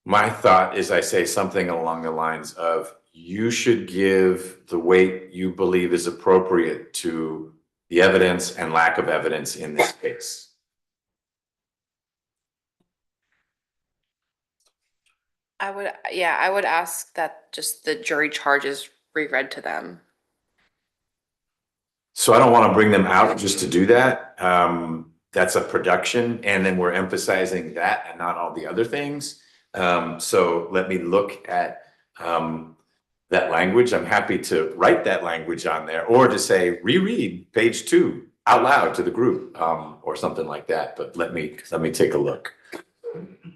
My thought is I say something along the lines of, you should give the weight you believe is appropriate to the evidence and lack of evidence in this case. I would ask that just the jury charges reread to them. So I don't want to bring them out just to do that. That's a production, and then we're emphasizing that and not all the other things. So let me look at that language. I'm happy to write that language on there, or to say reread page 2 out loud to the group, or something like that. But let me take a look.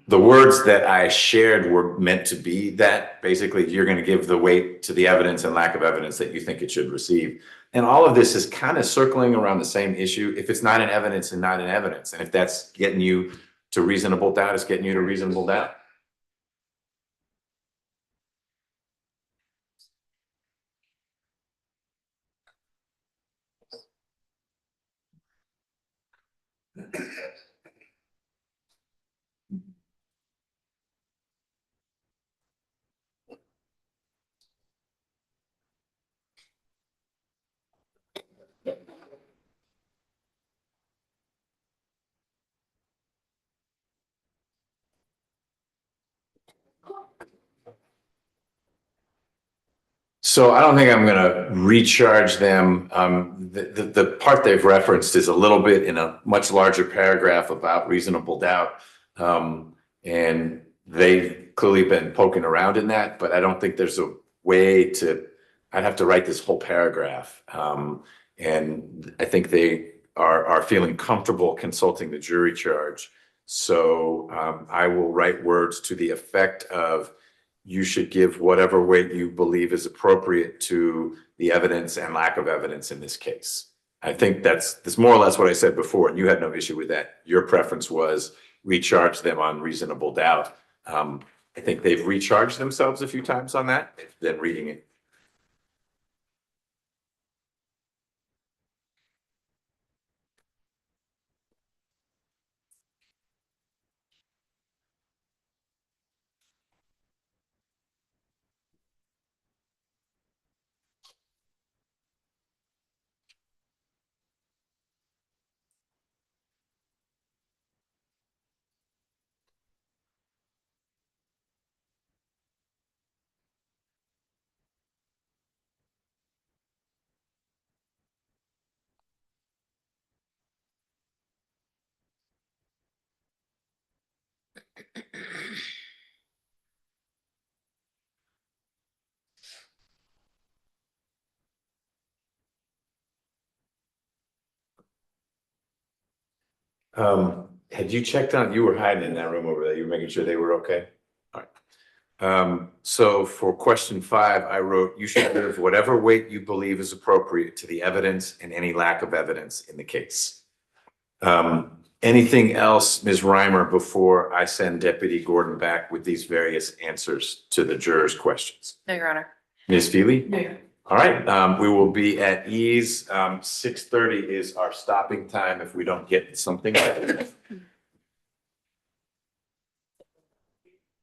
The words that I shared were meant to be that basically you're going to give the weight to the evidence and lack of evidence that you think it should receive. And all of this is kind of circling around the same issue. If it's not in evidence and not in evidence, and if that's getting you to reasonable doubt, it's getting you to reasonable doubt. So I don't think I'm going to recharge them. The part they've referenced is a little bit in a much larger paragraph about reasonable doubt. And they've clearly been poking around in that, but I don't think there's a way to, I'd have to write this whole paragraph. And I think they are feeling comfortable consulting the jury charge. So I will write words to the effect of, you should give whatever weight you believe is appropriate to the evidence and lack of evidence in this case. I think that's more or less what I said before, and you had no issue with that. Your preference was recharge them on reasonable doubt. I think they've recharged themselves a few times on that, then reading it. Had you checked on, you were hiding in that room over there, you were making sure they were okay? All right. So for question 5, I wrote, you should give whatever weight you believe is appropriate to the evidence and any lack of evidence in the case. Anything else, Ms. Reimer, before I send Deputy Gordon back with these various answers to the jurors' questions? No, Your Honor. Ms. Feely? Yeah. All right, we will be at ease. 6:30 is our stopping time if we don't get something.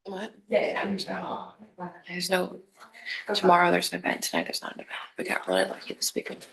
What? Yeah. There's no, tomorrow there's an event, tonight there's not an event. We got really lucky this weekend.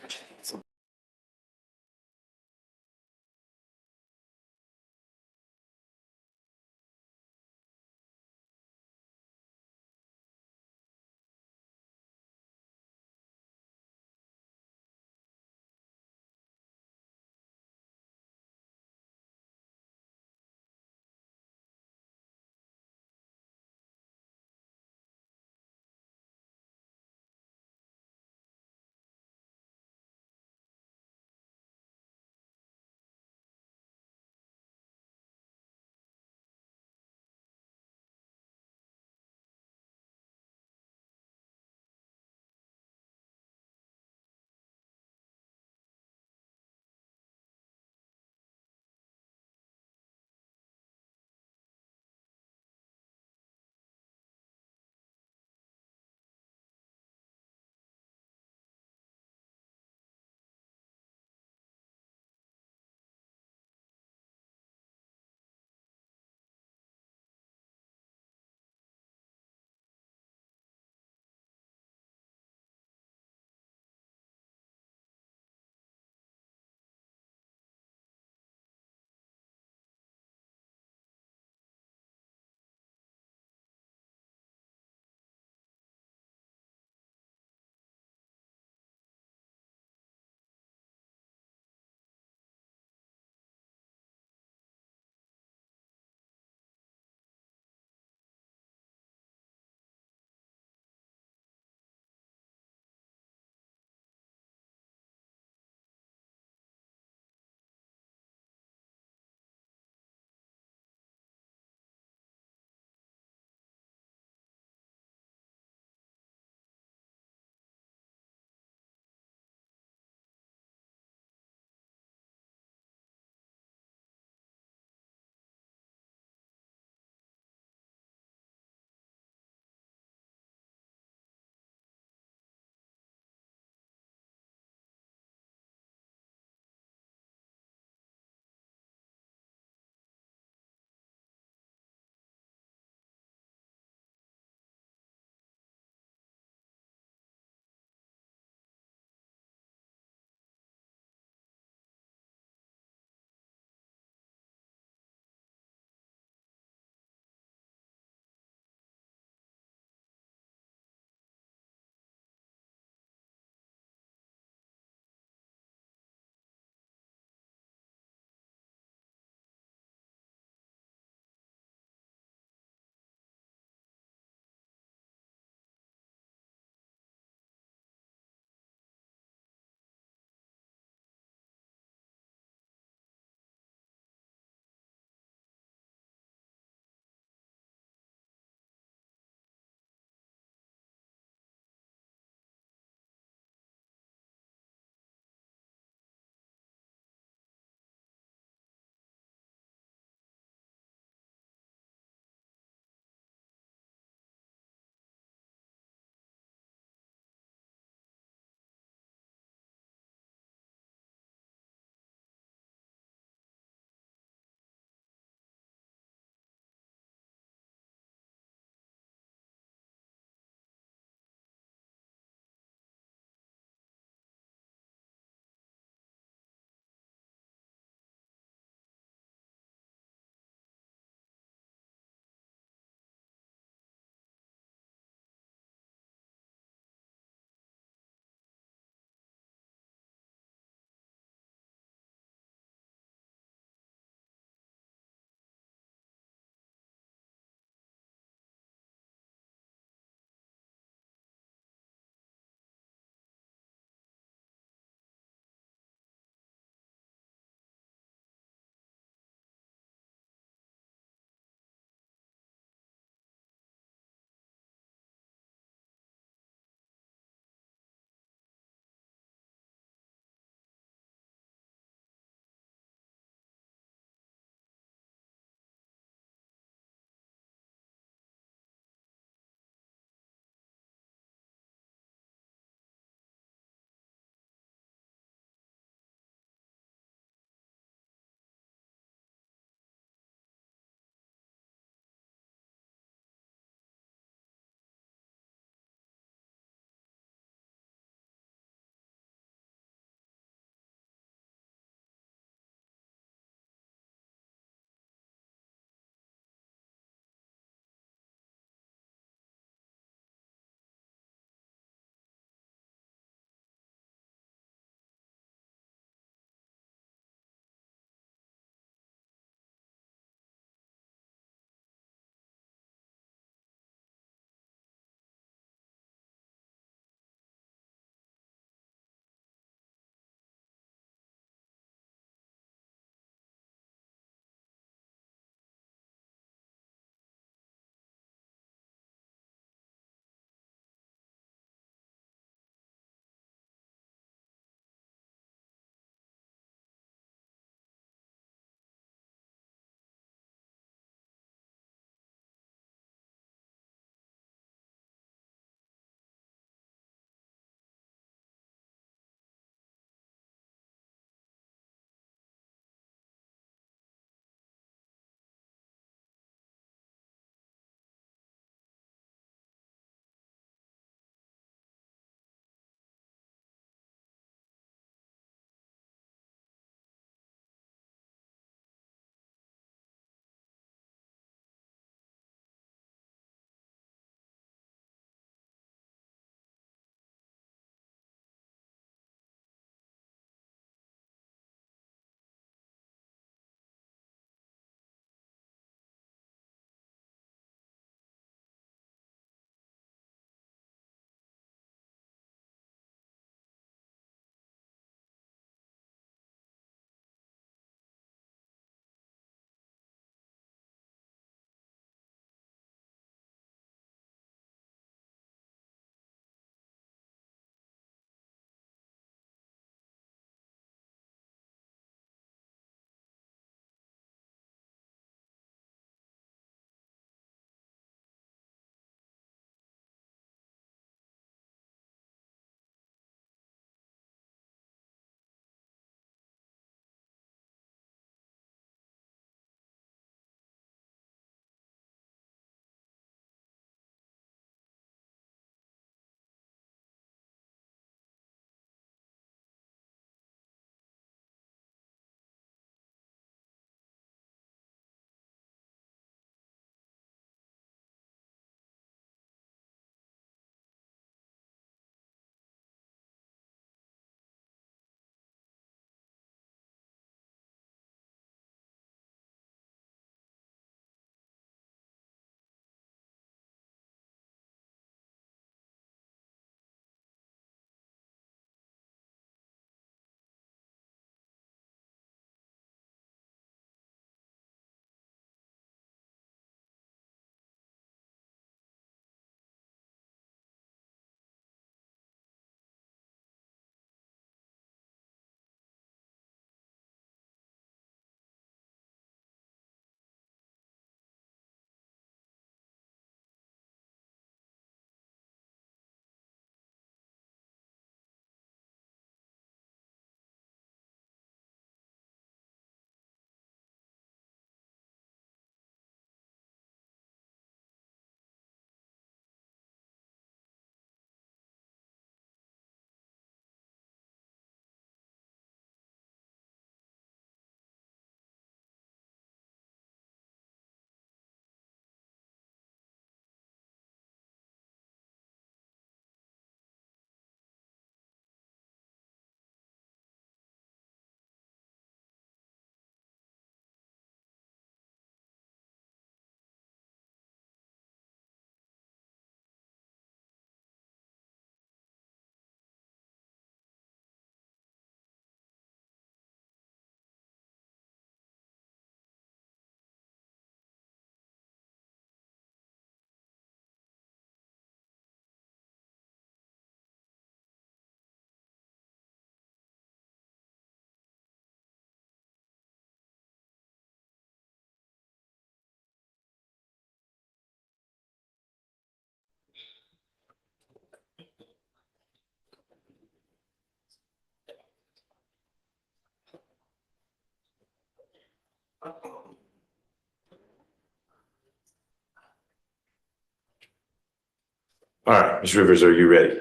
All right, Ms. Rivers, are you ready?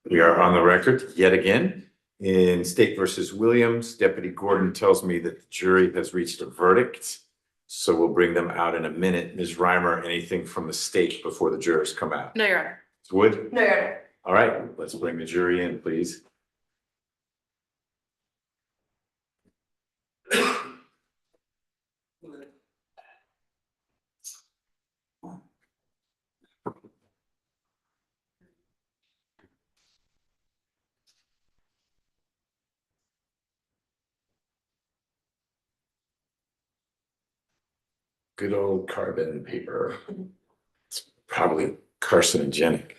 We are on the record yet again. In State versus Williams, Deputy Gordon tells me that the jury has reached a verdict. So we'll bring them out in a minute. Ms. Reimer, anything from the state before the jurors come out? No, Your Honor. Ms. Wood? No, Your Honor. All right, let's bring the jury in, please. Good old carbon paper. It's probably carcinogenic.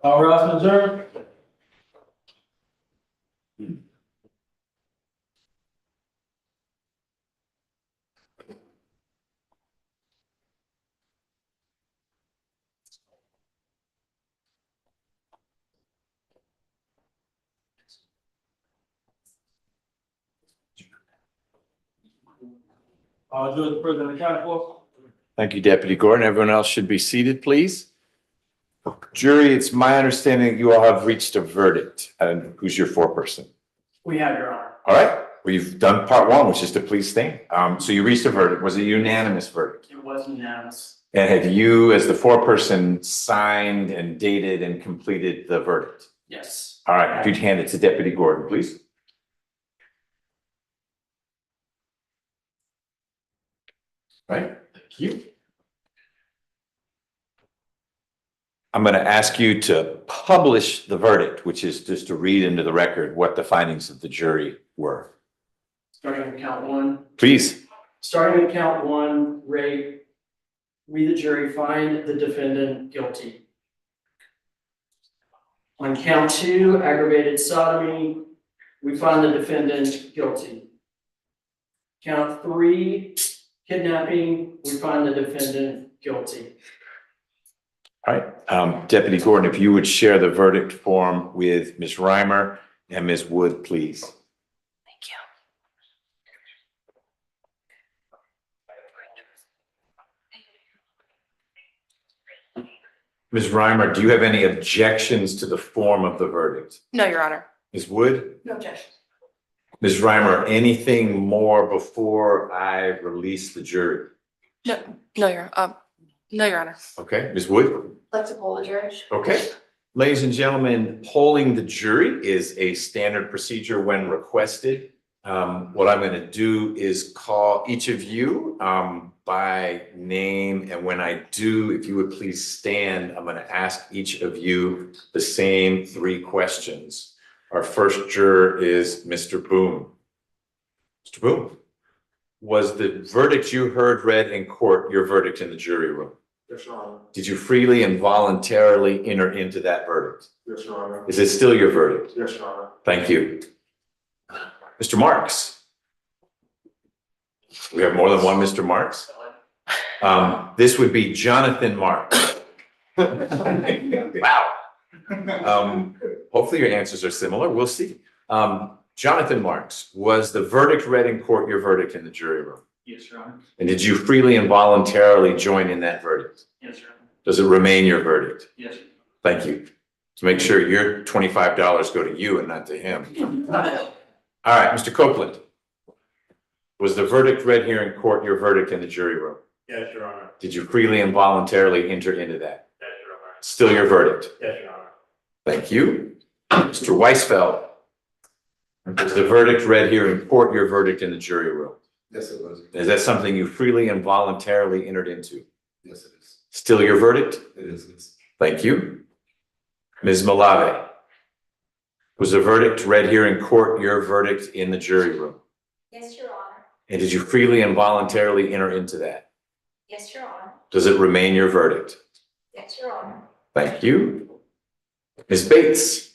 All rise and adjourn. Judge, the president accounted for. Thank you, Deputy Gordon. Everyone else should be seated, please. Jury, it's my understanding that you all have reached a verdict. And who's your foreperson? We have, Your Honor. All right, we've done part one, which is to please stand. So you reached a verdict. Was it a unanimous verdict? It was unanimous. And have you, as the foreperson, signed and dated and completed the verdict? Yes. All right, if you'd hand it to Deputy Gordon, please. All right, thank you. I'm going to ask you to publish the verdict, which is just to read into the record what the findings of the jury were. Starting with count one. Please. Starting with count one, Ray, we the jury find the defendant guilty. On count two, aggravated sodomy, we find the defendant guilty. Count three, kidnapping, we find the defendant guilty. All right, Deputy Gordon, if you would share the verdict form with Ms. Reimer and Ms. Wood, please. Thank you. Ms. Reimer, do you have any objections to the form of the verdict? No, Your Honor. Ms. Wood? No objection. Ms. Reimer, anything more before I release the jury? No, Your Honor. Okay, Ms. Wood? Let's poll the jury. Okay. Ladies and gentlemen, polling the jury is a standard procedure when requested. What I'm going to do is call each of you by name. And when I do, if you would please stand, I'm going to ask each of you the same 3 questions. Our first juror is Mr. Boone. Mr. Boone, was the verdict you heard read in court your verdict in the jury room? Yes, Your Honor. Did you freely and voluntarily enter into that verdict? Yes, Your Honor. Is it still your verdict? Yes, Your Honor. Thank you. Mr. Marks. We have more than one Mr. Marks. This would be Jonathan Marks. Wow. Hopefully your answers are similar. We'll see. Jonathan Marks, was the verdict read in court your verdict in the jury room? Yes, Your Honor. And did you freely and voluntarily join in that verdict? Yes, Your Honor. Does it remain your verdict? Yes. Thank you. To make sure your $25 go to you and not to him. All right, Mr. Copeland. Was the verdict read here in court your verdict in the jury room? Yes, Your Honor. Did you freely and voluntarily enter into that? Yes, Your Honor. Still your verdict? Yes, Your Honor. Thank you. Mr. Weisfeld. Was the verdict read here in court your verdict in the jury room? Yes, it was. Is that something you freely and voluntarily entered into? Yes, it is. Still your verdict? It is. Yes. Thank you. Ms. Malave. Was the verdict read here in court your verdict in the jury room? Yes, Your Honor. And did you freely and voluntarily enter into that? Yes, Your Honor. Does it remain your verdict? Yes, Your Honor. Thank you. Ms. Bates.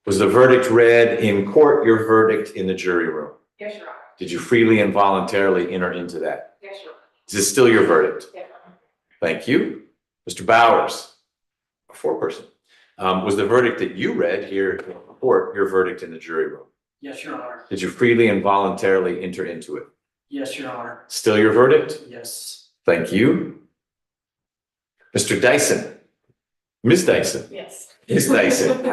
Was the verdict read in court your verdict in the jury room? Yes, Your Honor. Did you freely and voluntarily enter into that? Yes, Your Honor. Is this still your verdict? Yes, Your Honor. Thank you. Mr. Bowers, a foreperson. Was the verdict that you read here in court your verdict in the jury room? Yes, Your Honor. Did you freely and voluntarily enter into it? Yes, Your Honor. Still your verdict? Yes. Thank you. Mr. Dyson. Ms. Dyson. Yes. Ms. Dyson.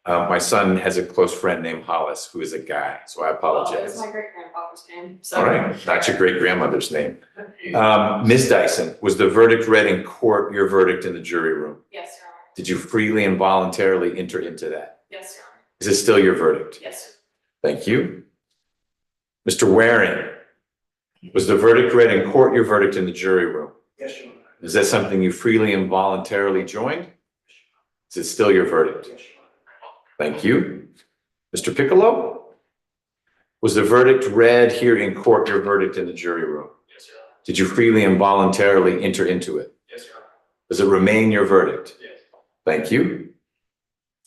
My son has a close friend named Hollis, who is a guy, so I Well, apologize. it's my great grandfather's name, so. All right, not your great grandmother's name. Ms. Dyson, was the verdict read in court your verdict in the jury room? Yes, Your Honor. Did you freely and voluntarily enter into that? Yes, Your Honor. Is it still your verdict? Yes, sir. Thank you. Mr. Waring, was the verdict read in court your verdict in the jury room? Yes, Your Honor. Is that something you freely and voluntarily joined? Is it still your verdict? Yes, Your Honor. Thank you. Mr. Piccolo, was the verdict read here in court your verdict in the jury room? Yes, Your Honor. Did you freely and voluntarily enter into it? Yes, Your Honor. Does it remain your verdict? Yes. Thank you.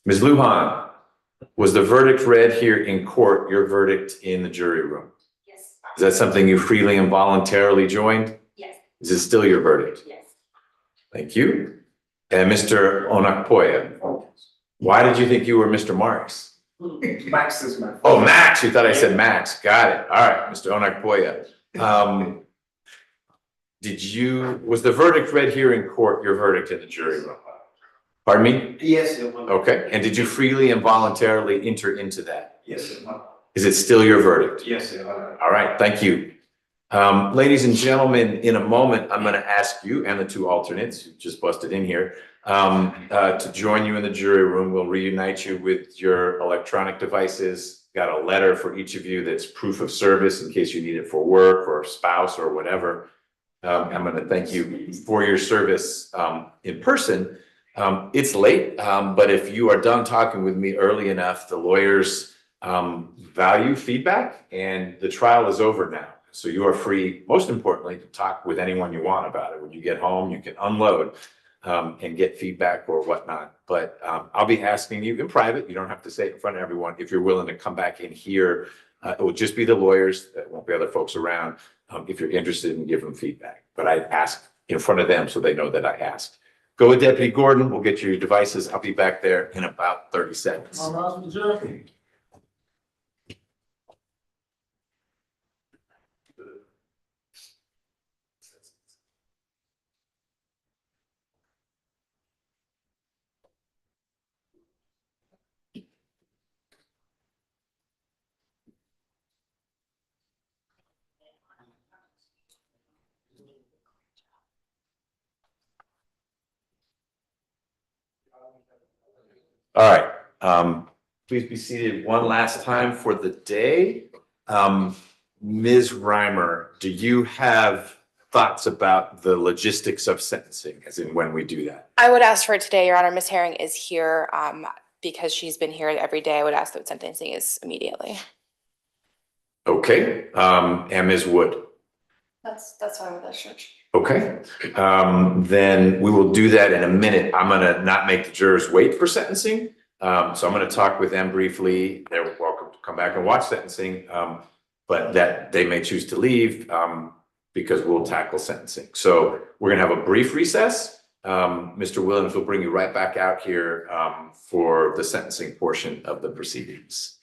Ms. Lujan, was the verdict read here in court your verdict in the jury room? Yes. Is that something you freely and voluntarily joined? Yes. Is it still your verdict? Yes. Thank you. And Mr. Onakpoya, why did you think you were Mr. Marks? Max is my. Oh, Max, you thought I said Max. Got it. All right, Mr. Onakpoya. Was the verdict read here in court your verdict in the jury room? Pardon me? Yes, it was. Okay, and did you freely and voluntarily enter into that? Yes, it was. Is it still your verdict? Yes, it was. All right, thank you. Ladies and gentlemen, in a moment, I'm going to ask you and the two alternates who just busted in here to join you in the jury room. We'll reunite you with your electronic devices. Got a letter for each of you that's proof of service in case you need it for work or spouse or whatever. I'm going to thank you for your service in person. It's late, but if you are done talking with me early enough, the lawyers value feedback and the trial is over now. So you are free, most importantly, to talk with anyone you want about it. When you get home, you can unload and get feedback or whatnot. But I'll be asking you in private, you don't have to say it in front of everyone, if you're willing to come back in here. It will just be the lawyers, there won't be other folks around, if you're interested in giving feedback. But I ask in front of them so they know that I asked. Go with Deputy Gordon, we'll get you your devices. I'll be back there in about 30 seconds. All right, please be seated one last time for the day. Ms. Reimer, do you have thoughts about the logistics of sentencing, as in when we do that? I would ask for it today, Your Honor. Ms. Herring is here because she's been here every day. I would ask that sentencing is immediately. Okay, and Ms. Wood? That's fine with us, Judge. Okay, then we will do that in a minute. I'm gonna not make the jurors wait for sentencing. So I'm gonna talk with them briefly. They're welcome to come back and watch sentencing, but that they may choose to leave because we'll tackle sentencing. So we're gonna have a brief recess. Mr. Williams will bring you right back out here for the sentencing portion of the proceedings.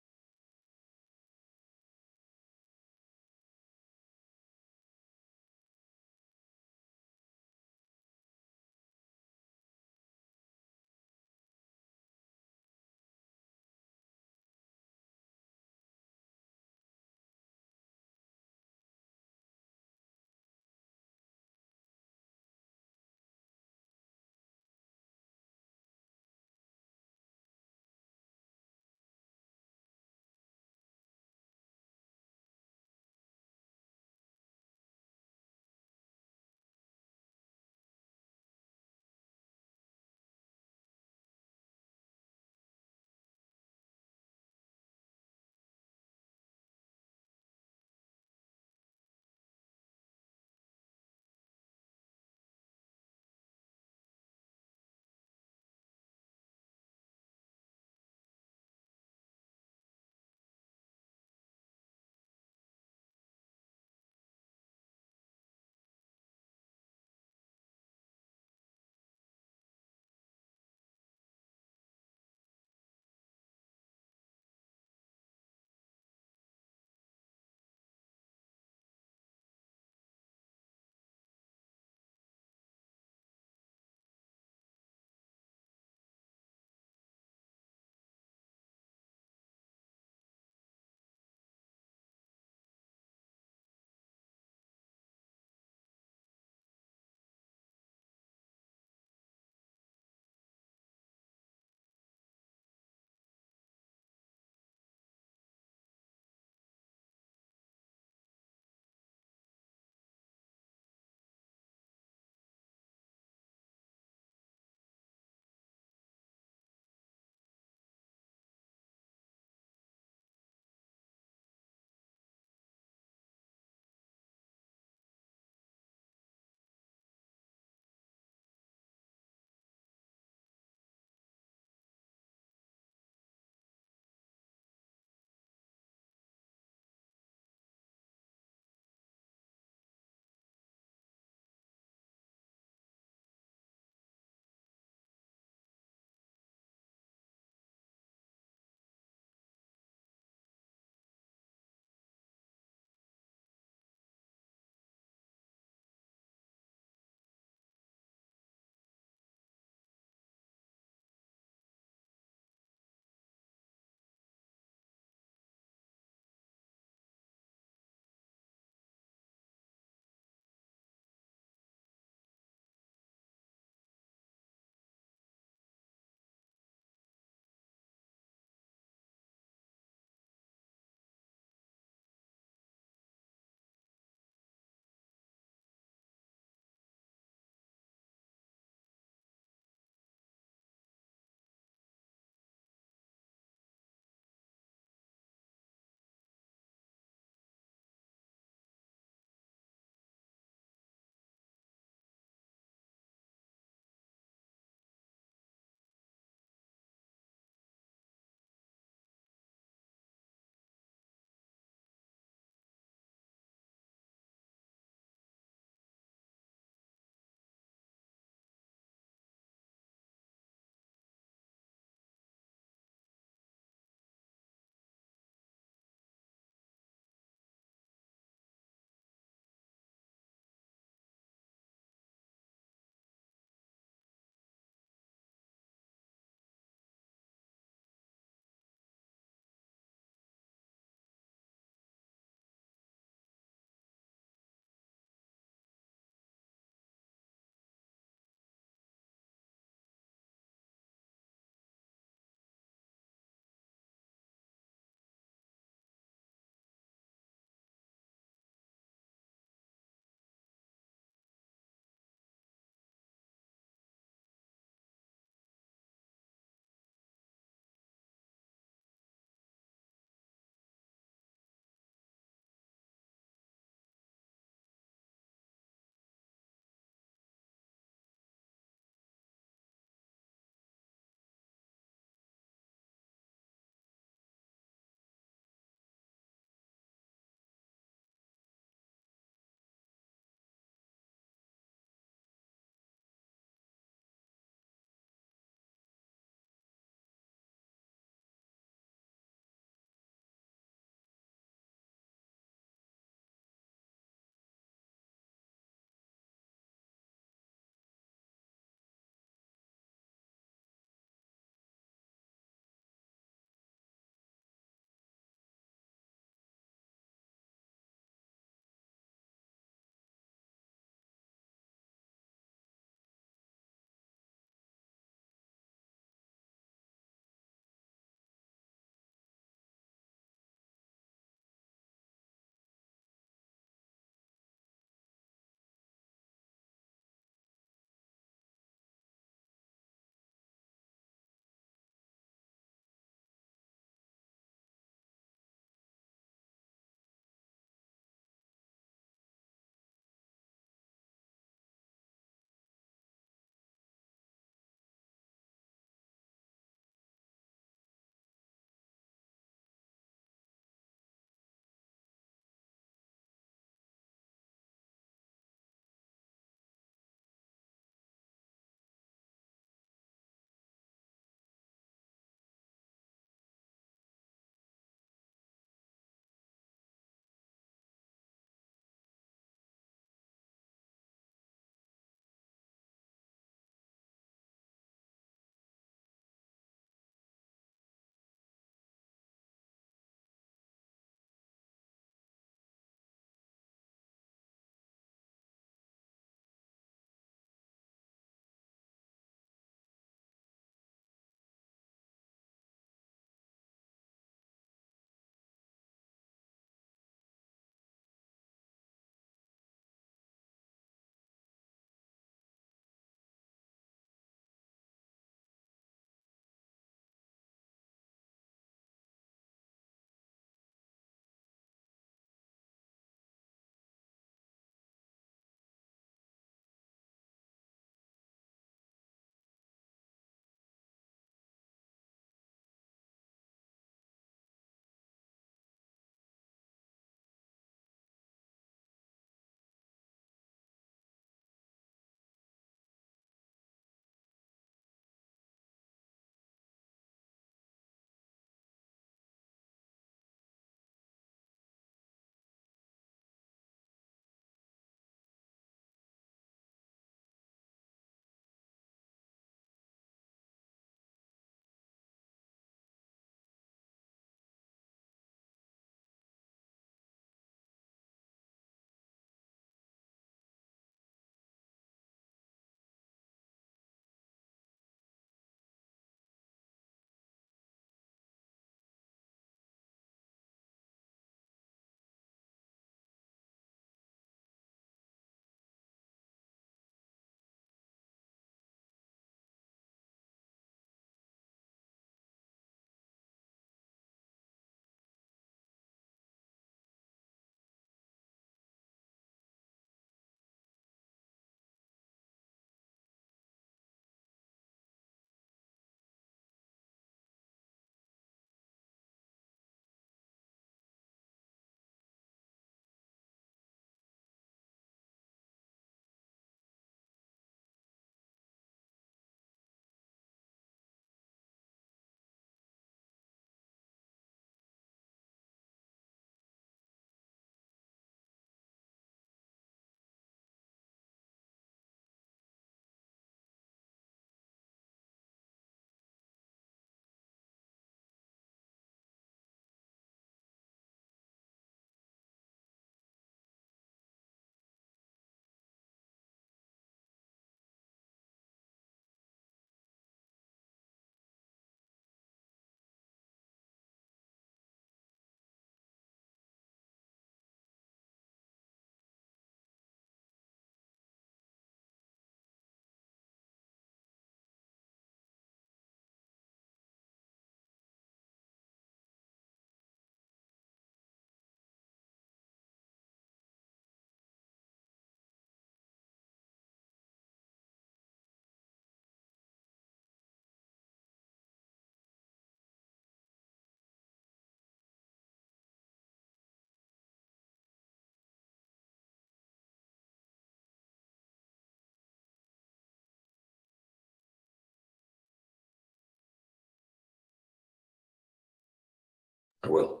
I will.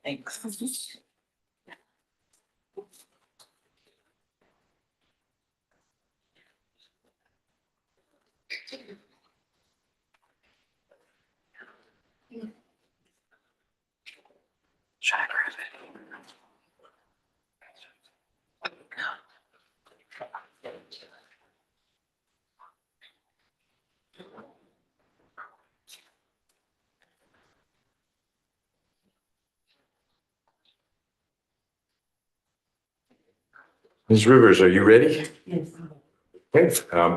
Thanks. Ms. Rivers, are you ready? Yes. Okay,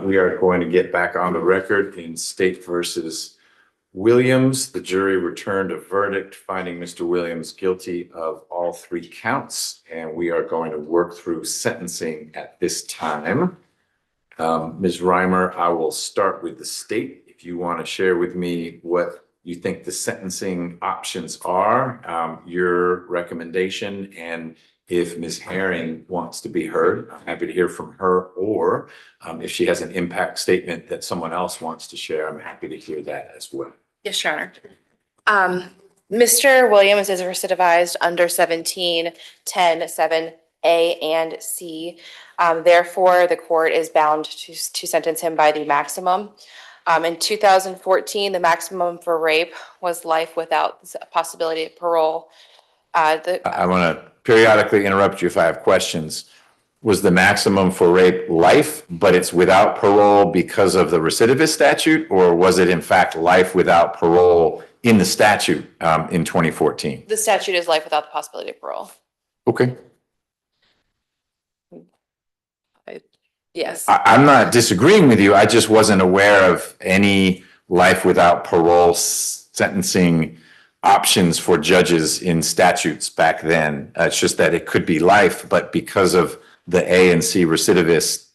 we are going to get back on the record in State versus Williams. The jury returned a verdict finding Mr. Williams guilty of all 3 counts, and we are going to work through sentencing at this time. Ms. Reimer, I will start with the state. If you want to share with me what you think the sentencing options are, your recommendation, and if Ms. Herring wants to be heard, I'm happy to hear from her, or if she has an impact statement that someone else wants to share, I'm happy to hear that as well. Yes, Your Honor. Mr. Williams is recidivized under 17-10-7A and C. Therefore, the court is bound to sentence him by the maximum. In 2014, the maximum for rape was life without the possibility of parole. I want to periodically interrupt you if I have questions. Was the maximum for rape life, but it's without parole because of the recidivist statute, or was it in fact life without parole in the statute in 2014? The statute is life without the possibility of parole. Okay. Yes. I'm not disagreeing with you. I just wasn't aware of any life without parole sentencing options for judges in statutes back then. It's just that it could be life, but because of the A and C recidivist,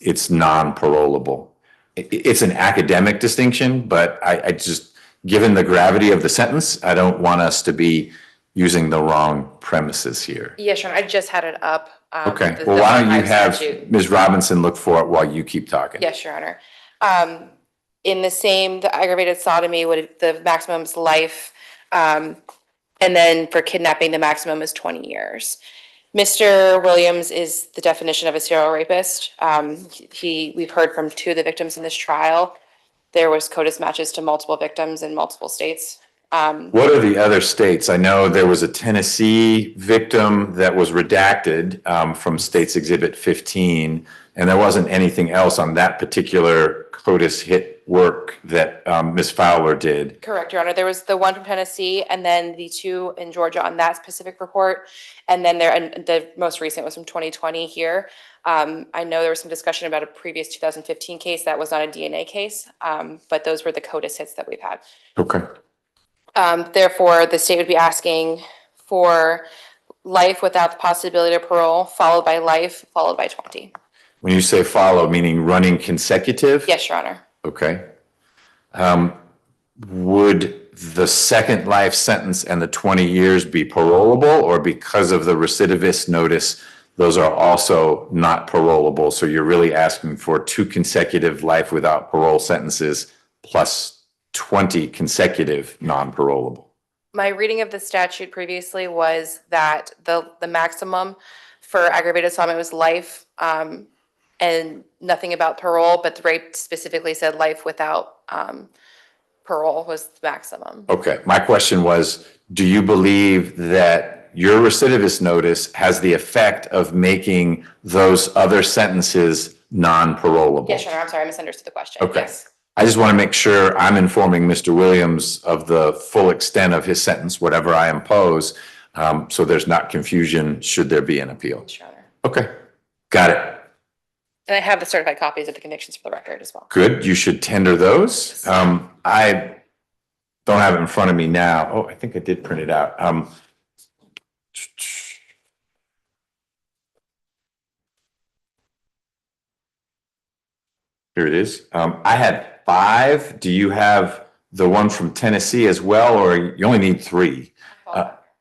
it's non-parolable. It's an academic distinction, but I just, given the gravity of the sentence, I don't want us to be using the wrong premises here. Yes, Your Honor. I just had it up. Okay, the well, why don't you have statute. Ms. Robinson look for it while you keep talking? Yes, Your Honor. In the aggravated sodomy, the maximum is life. And then for kidnapping, the maximum is 20 years. Mr. Williams is the definition of a serial rapist. We've heard from 2 of the victims in this trial. There was CODIS matches to multiple victims in multiple states. What are the other states? I know there was a Tennessee victim that was redacted from State's Exhibit 15, and there wasn't anything else on that particular CODIS hit work that Ms. Fowler did. Correct, Your Honor. There was the one from Tennessee and then the 2 in Georgia on that specific report. And then the most recent was from 2020 here. I know there was some discussion about a previous 2015 case that was not a DNA case, but those were the CODIS hits that we've had. Okay. Therefore, the state would be asking for life without the possibility of parole, followed by life, followed by 20. When you say follow, meaning running consecutive? Yes, Your Honor. Okay. Would the second life sentence and the 20 years be parolable, or because of the recidivist notice, those are also not parolable? So you're really asking for 2 consecutive life without parole sentences plus 20 consecutive non-parolable. My reading of the statute previously was that the maximum for aggravated assault was life, and nothing about parole, but the rape specifically said life without parole was the maximum. Okay, my question was, do you believe that your recidivist notice has the effect of making those other sentences non-parolable? Yes, Your Honor, I'm sorry, I misunderstood the question. Okay. Yes. I just want to make sure I'm informing Mr. Williams of the full extent of his sentence, whatever I impose, so there's not confusion should there be an appeal. Yes, Your Honor. Okay, got it. And I have the certified copies of the convictions for the record as well. Good, you should tender those. I don't have it in front of me now. Oh, I think I did print it out. Here it is. I had 5. Do you have the one from Tennessee as well, or you only need 3?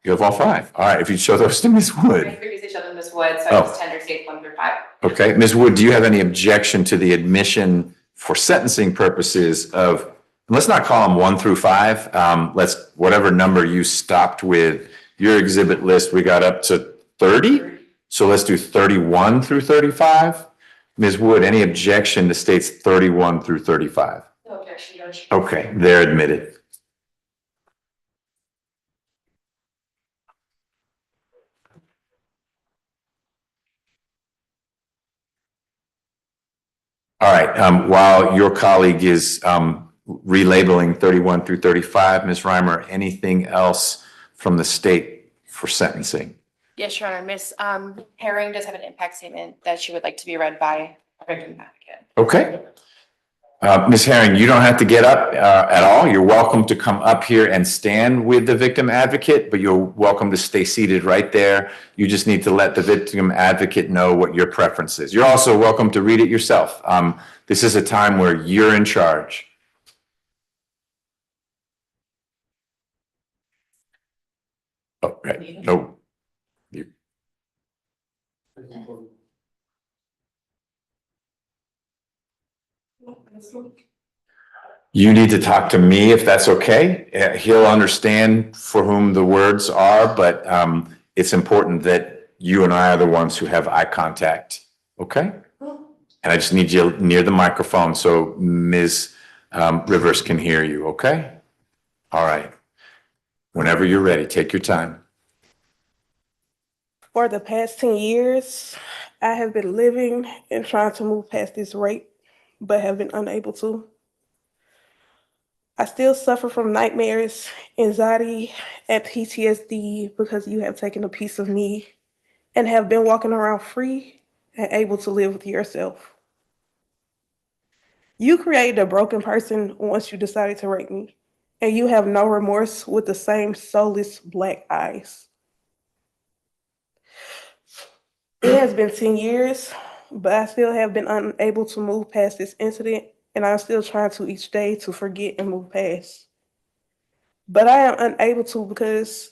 You have all 5. All right, if you show those to Ms. I Wood. previously showed them Ms. Wood, so Oh. I just tender states 1 through 5. Okay, Ms. Wood, do you have any objection to the admission for sentencing purposes of, let's not call them 1 through 5. Let's, whatever number you stopped with, your exhibit list, we got up to 30. So let's do 31 through 35. Ms. Wood, any objection to states 31 through 35? No objection, Judge. Okay, they're admitted. All right, while your colleague is relabeling 31 through 35, Ms. Reimer, anything else from the state for sentencing? Yes, Your Honor. Ms. Herring does have an impact statement that she would like to be read by a victim advocate. Okay. Ms. Herring, you don't have to get up at all. You're welcome to come up here and stand with the victim advocate, but you're welcome to stay seated right there. You just need to let the victim advocate know what your preference is. You're also welcome to read it yourself. This is a time where you're in charge. Oh, right. No. You need to talk to me if that's okay. He'll understand for whom the words are, but it's important that you and I are the ones who have eye contact, okay? And I just need you near the microphone so Ms. Rivers can hear you, okay? All right. Whenever you're ready, take your time. For the past 10 years, I have been living and trying to move past this rape, but have been unable to. I still suffer from nightmares, anxiety, and PTSD because you have taken a piece of me and have been walking around free and able to live with yourself. You created a broken person once you decided to rape me, and you have no remorse with the same soulless black eyes. It has been 10 years, but I still have been unable to move past this incident, and I'm still trying to each day to forget and move past. But I am unable to because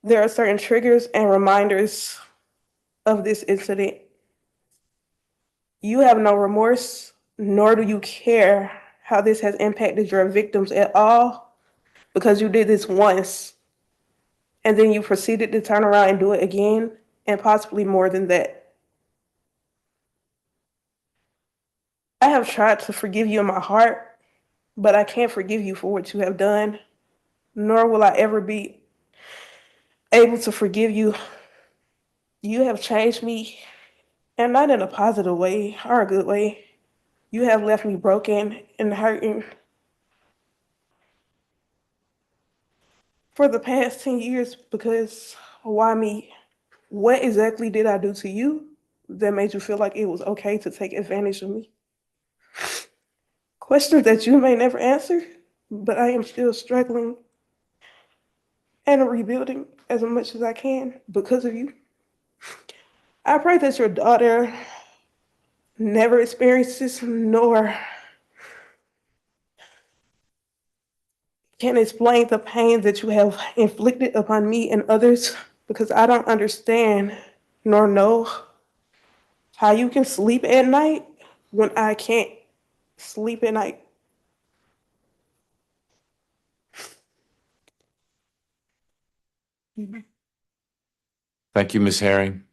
there are certain triggers and reminders of this incident. You have no remorse, nor do you care how this has impacted your victims at all, because you did this once, and then you proceeded to turn around and do it again, and possibly more than that. I have tried to forgive you in my heart, but I can't forgive you for what you have done, nor will I ever be able to forgive you. You have changed me, and not in a positive way or a good way. You have left me broken and hurting. For the past 10 years, because why me? What exactly did I do to you that made you feel like it was okay to take advantage of me? Questions that you may never answer, but I am still struggling and rebuilding as much as I can because of you. I pray that your daughter never experiences nor can explain the pain that you have inflicted upon me and others, because I don't understand nor know how you can sleep at night when I can't sleep at night. Thank you, Ms. Herring.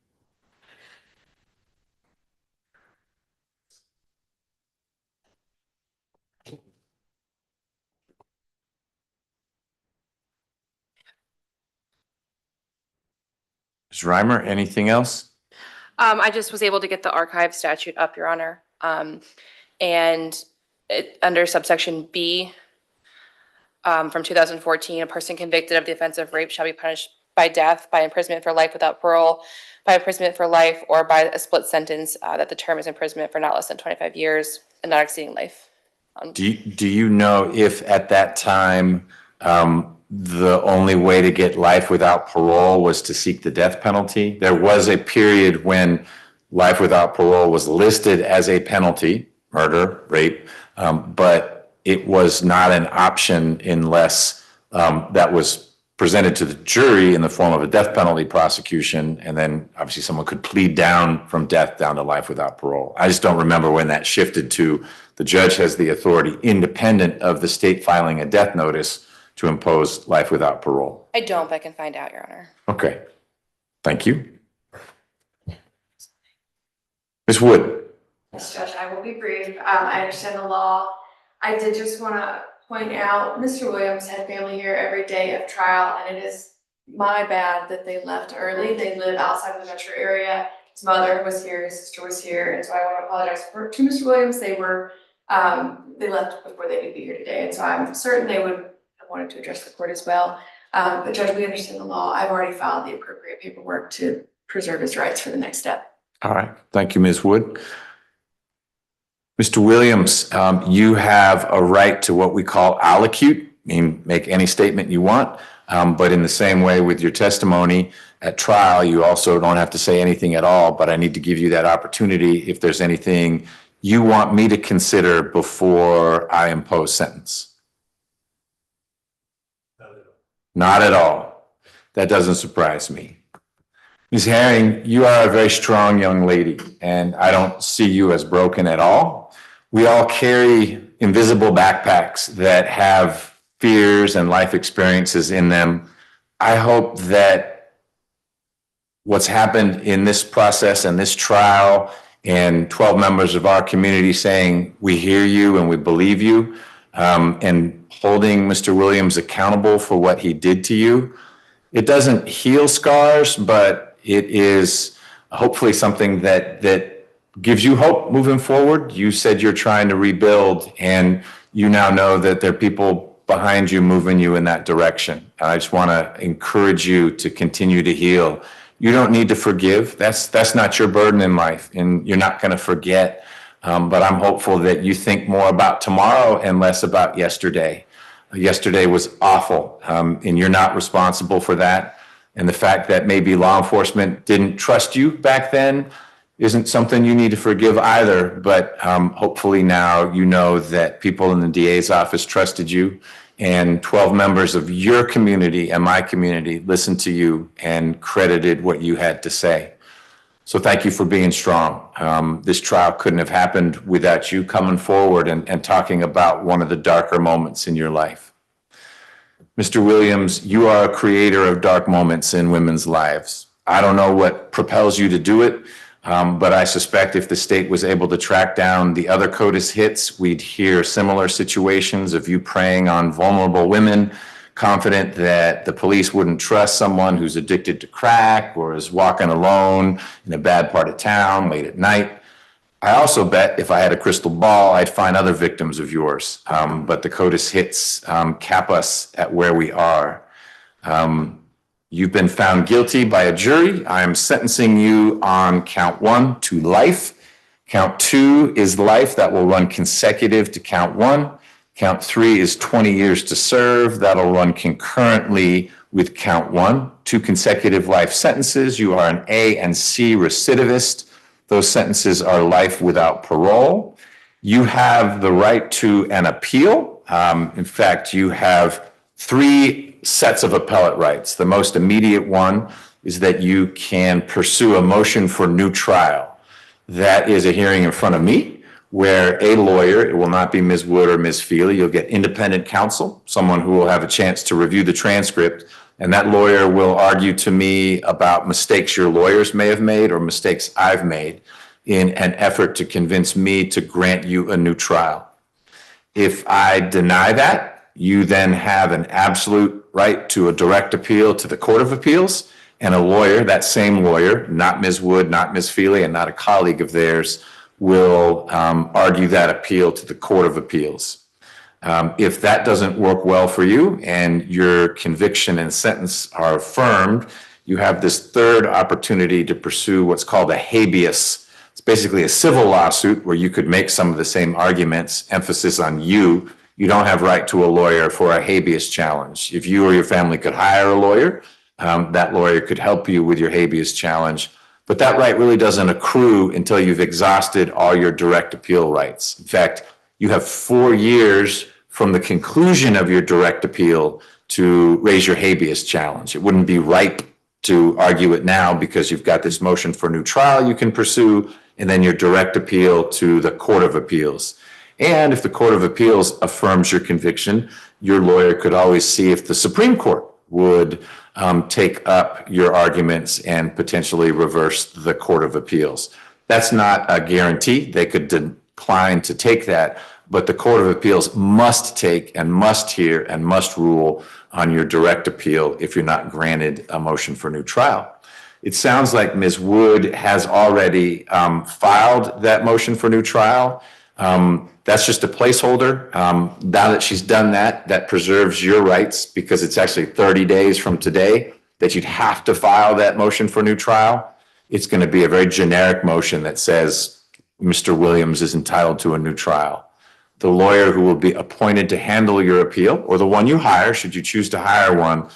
Ms. Reimer, anything else? I just was able to get the archive statute up, Your Honor. And under subsection B, from 2014, a person convicted of the offense of rape shall be punished by death, by imprisonment for life without parole, by imprisonment for life, or by a split sentence that the term is imprisonment for not less than 25 years and not exceeding life. Do you know if at that time the only way to get life without parole was to seek the death penalty? There was a period when life without parole was listed as a penalty, murder, rape, but it was not an option unless that was presented to the jury in the form of a death penalty prosecution, and then obviously someone could plead down from death down to life without parole. I just don't remember when that shifted to the judge has the authority, independent of the state filing a death notice, to impose life without parole. I don't, but I can find out, Your Honor. Okay, thank you. Ms. Wood. Yes, Judge, I will be brief. I understand the law. I did just want to point out, Mr. Williams had family here every day of trial, and it is my bad that they left early. They live outside of the metro area. His mother was here, his sister was here, and so I want to apologize to Mr. Williams. They left before they could be here today, and so I'm certain they would have wanted to address the court as well. But Judge, we understand the law. I've already filed the appropriate paperwork to preserve his rights for the next step. All right, thank you, Ms. Wood. Mr. Williams, you have a right to what we call allocute, mean make any statement you want, but in the same way with your testimony at trial, you also don't have to say anything at all, but I need to give you that opportunity if there's anything you want me to consider before I impose sentence. Not at all. That doesn't surprise me. Ms. Herring, you are a very strong young lady, and I don't see you as broken at all. We all carry invisible backpacks that have fears and life experiences in them. I hope that what's happened in this process and this trial, and 12 members of our community saying, we hear you and we believe you, and holding Mr. Williams accountable for what he did to you, it doesn't heal scars, but it is hopefully something that gives you hope moving forward. You said you're trying to rebuild, and you now know that there are people behind you moving you in that direction. I just want to encourage you to continue to heal. You don't need to forgive. That's not your burden in life, and you're not going to forget. But I'm hopeful that you think more about tomorrow and less about yesterday. Yesterday was awful, and you're not responsible for that. And the fact that maybe law enforcement didn't trust you back then isn't something you need to forgive either. But hopefully now you know that people in the DA's office trusted you, and 12 members of your community and my community listened to you and credited what you had to say. So thank you for being strong. This trial couldn't have happened without you coming forward and talking about one of the darker moments in your life. Mr. Williams, you are a creator of dark moments in women's lives. I don't know what propels you to do it, but I suspect if the state was able to track down the other CODIS hits, we'd hear similar situations of you preying on vulnerable women, confident that the police wouldn't trust someone who's addicted to crack or is walking alone in a bad part of town late at night. I also bet if I had a crystal ball, I'd find other victims of yours. But the CODIS hits cap us at where we are. You've been found guilty by a jury. I am sentencing you on count 1 to life. Count 2 is life that will run consecutive to count 1. Count 3 is 20 years to serve. That'll run concurrently with count 1. 2 consecutive life sentences. You are an A and C recidivist. Those sentences are life without parole. You have the right to an appeal. In fact, you have 3 sets of appellate rights. The most immediate one is that you can pursue a motion for new trial. That is a hearing in front of me where a lawyer, it will not be Ms. Wood or Ms. Feely, you'll get independent counsel, someone who will have a chance to review the transcript, and that lawyer will argue to me about mistakes your lawyers may have made or mistakes I've made in an effort to convince me to grant you a new trial. If I deny that, you then have an absolute right to a direct appeal to the Court of Appeals, and a lawyer, that same lawyer, not Ms. Wood, not Ms. Feely, and not a colleague of theirs, will argue that appeal to the Court of Appeals. If that doesn't work well for you and your conviction and sentence are affirmed, you have this third opportunity to pursue what's called a habeas. It's basically a civil lawsuit where you could make some of the same arguments, emphasis on you. You don't have right to a lawyer for a habeas challenge. If you or your family could hire a lawyer, that lawyer could help you with your habeas challenge. But that right really doesn't accrue until you've exhausted all your direct appeal rights. In fact, You have 4 years from the conclusion of your direct appeal to raise your habeas challenge. It wouldn't be ripe to argue it now because you've got this motion for new trial you can pursue, and then your direct appeal to the Court of Appeals. And if the Court of Appeals affirms your conviction, your lawyer could always see if the Supreme Court would take up your arguments and potentially reverse the Court of Appeals. That's not a guarantee. They could decline to take that, but the Court of Appeals must take and must hear and must rule on your direct appeal if you're not granted a motion for new trial. It sounds like Ms. Wood has already filed that motion for new trial. That's just a placeholder. Now that she's done that, that preserves your rights because it's actually 30 days from today that you'd have to file that motion for new trial. It's going to be a very generic motion that says Mr. Williams is entitled to a new trial. The lawyer who will be appointed to handle your appeal, or the one you hire, should you choose to hire one,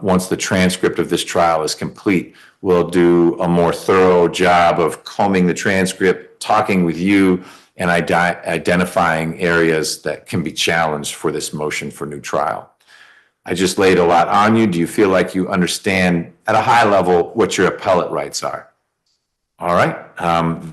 once the transcript of this trial is complete, will do a more thorough job of combing the transcript, talking with you, and identifying areas that can be challenged for this motion for new trial. I just laid a lot on you. Do you feel like you understand at a high level what your appellate rights are? All right,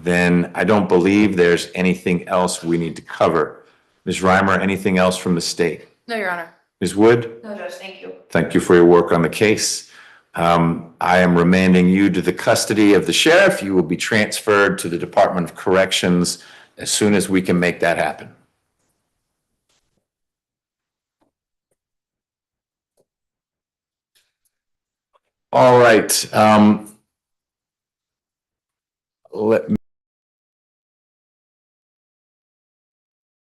then I don't believe there's anything else we need to cover. Ms. Reimer, anything else from the state? No, Your Honor. Ms. Wood? No, Judge, thank you. Thank you for your work on the case. I am remanding you to the custody of the sheriff. You will be transferred to the Department of Corrections as soon as we can make that happen. All right. Let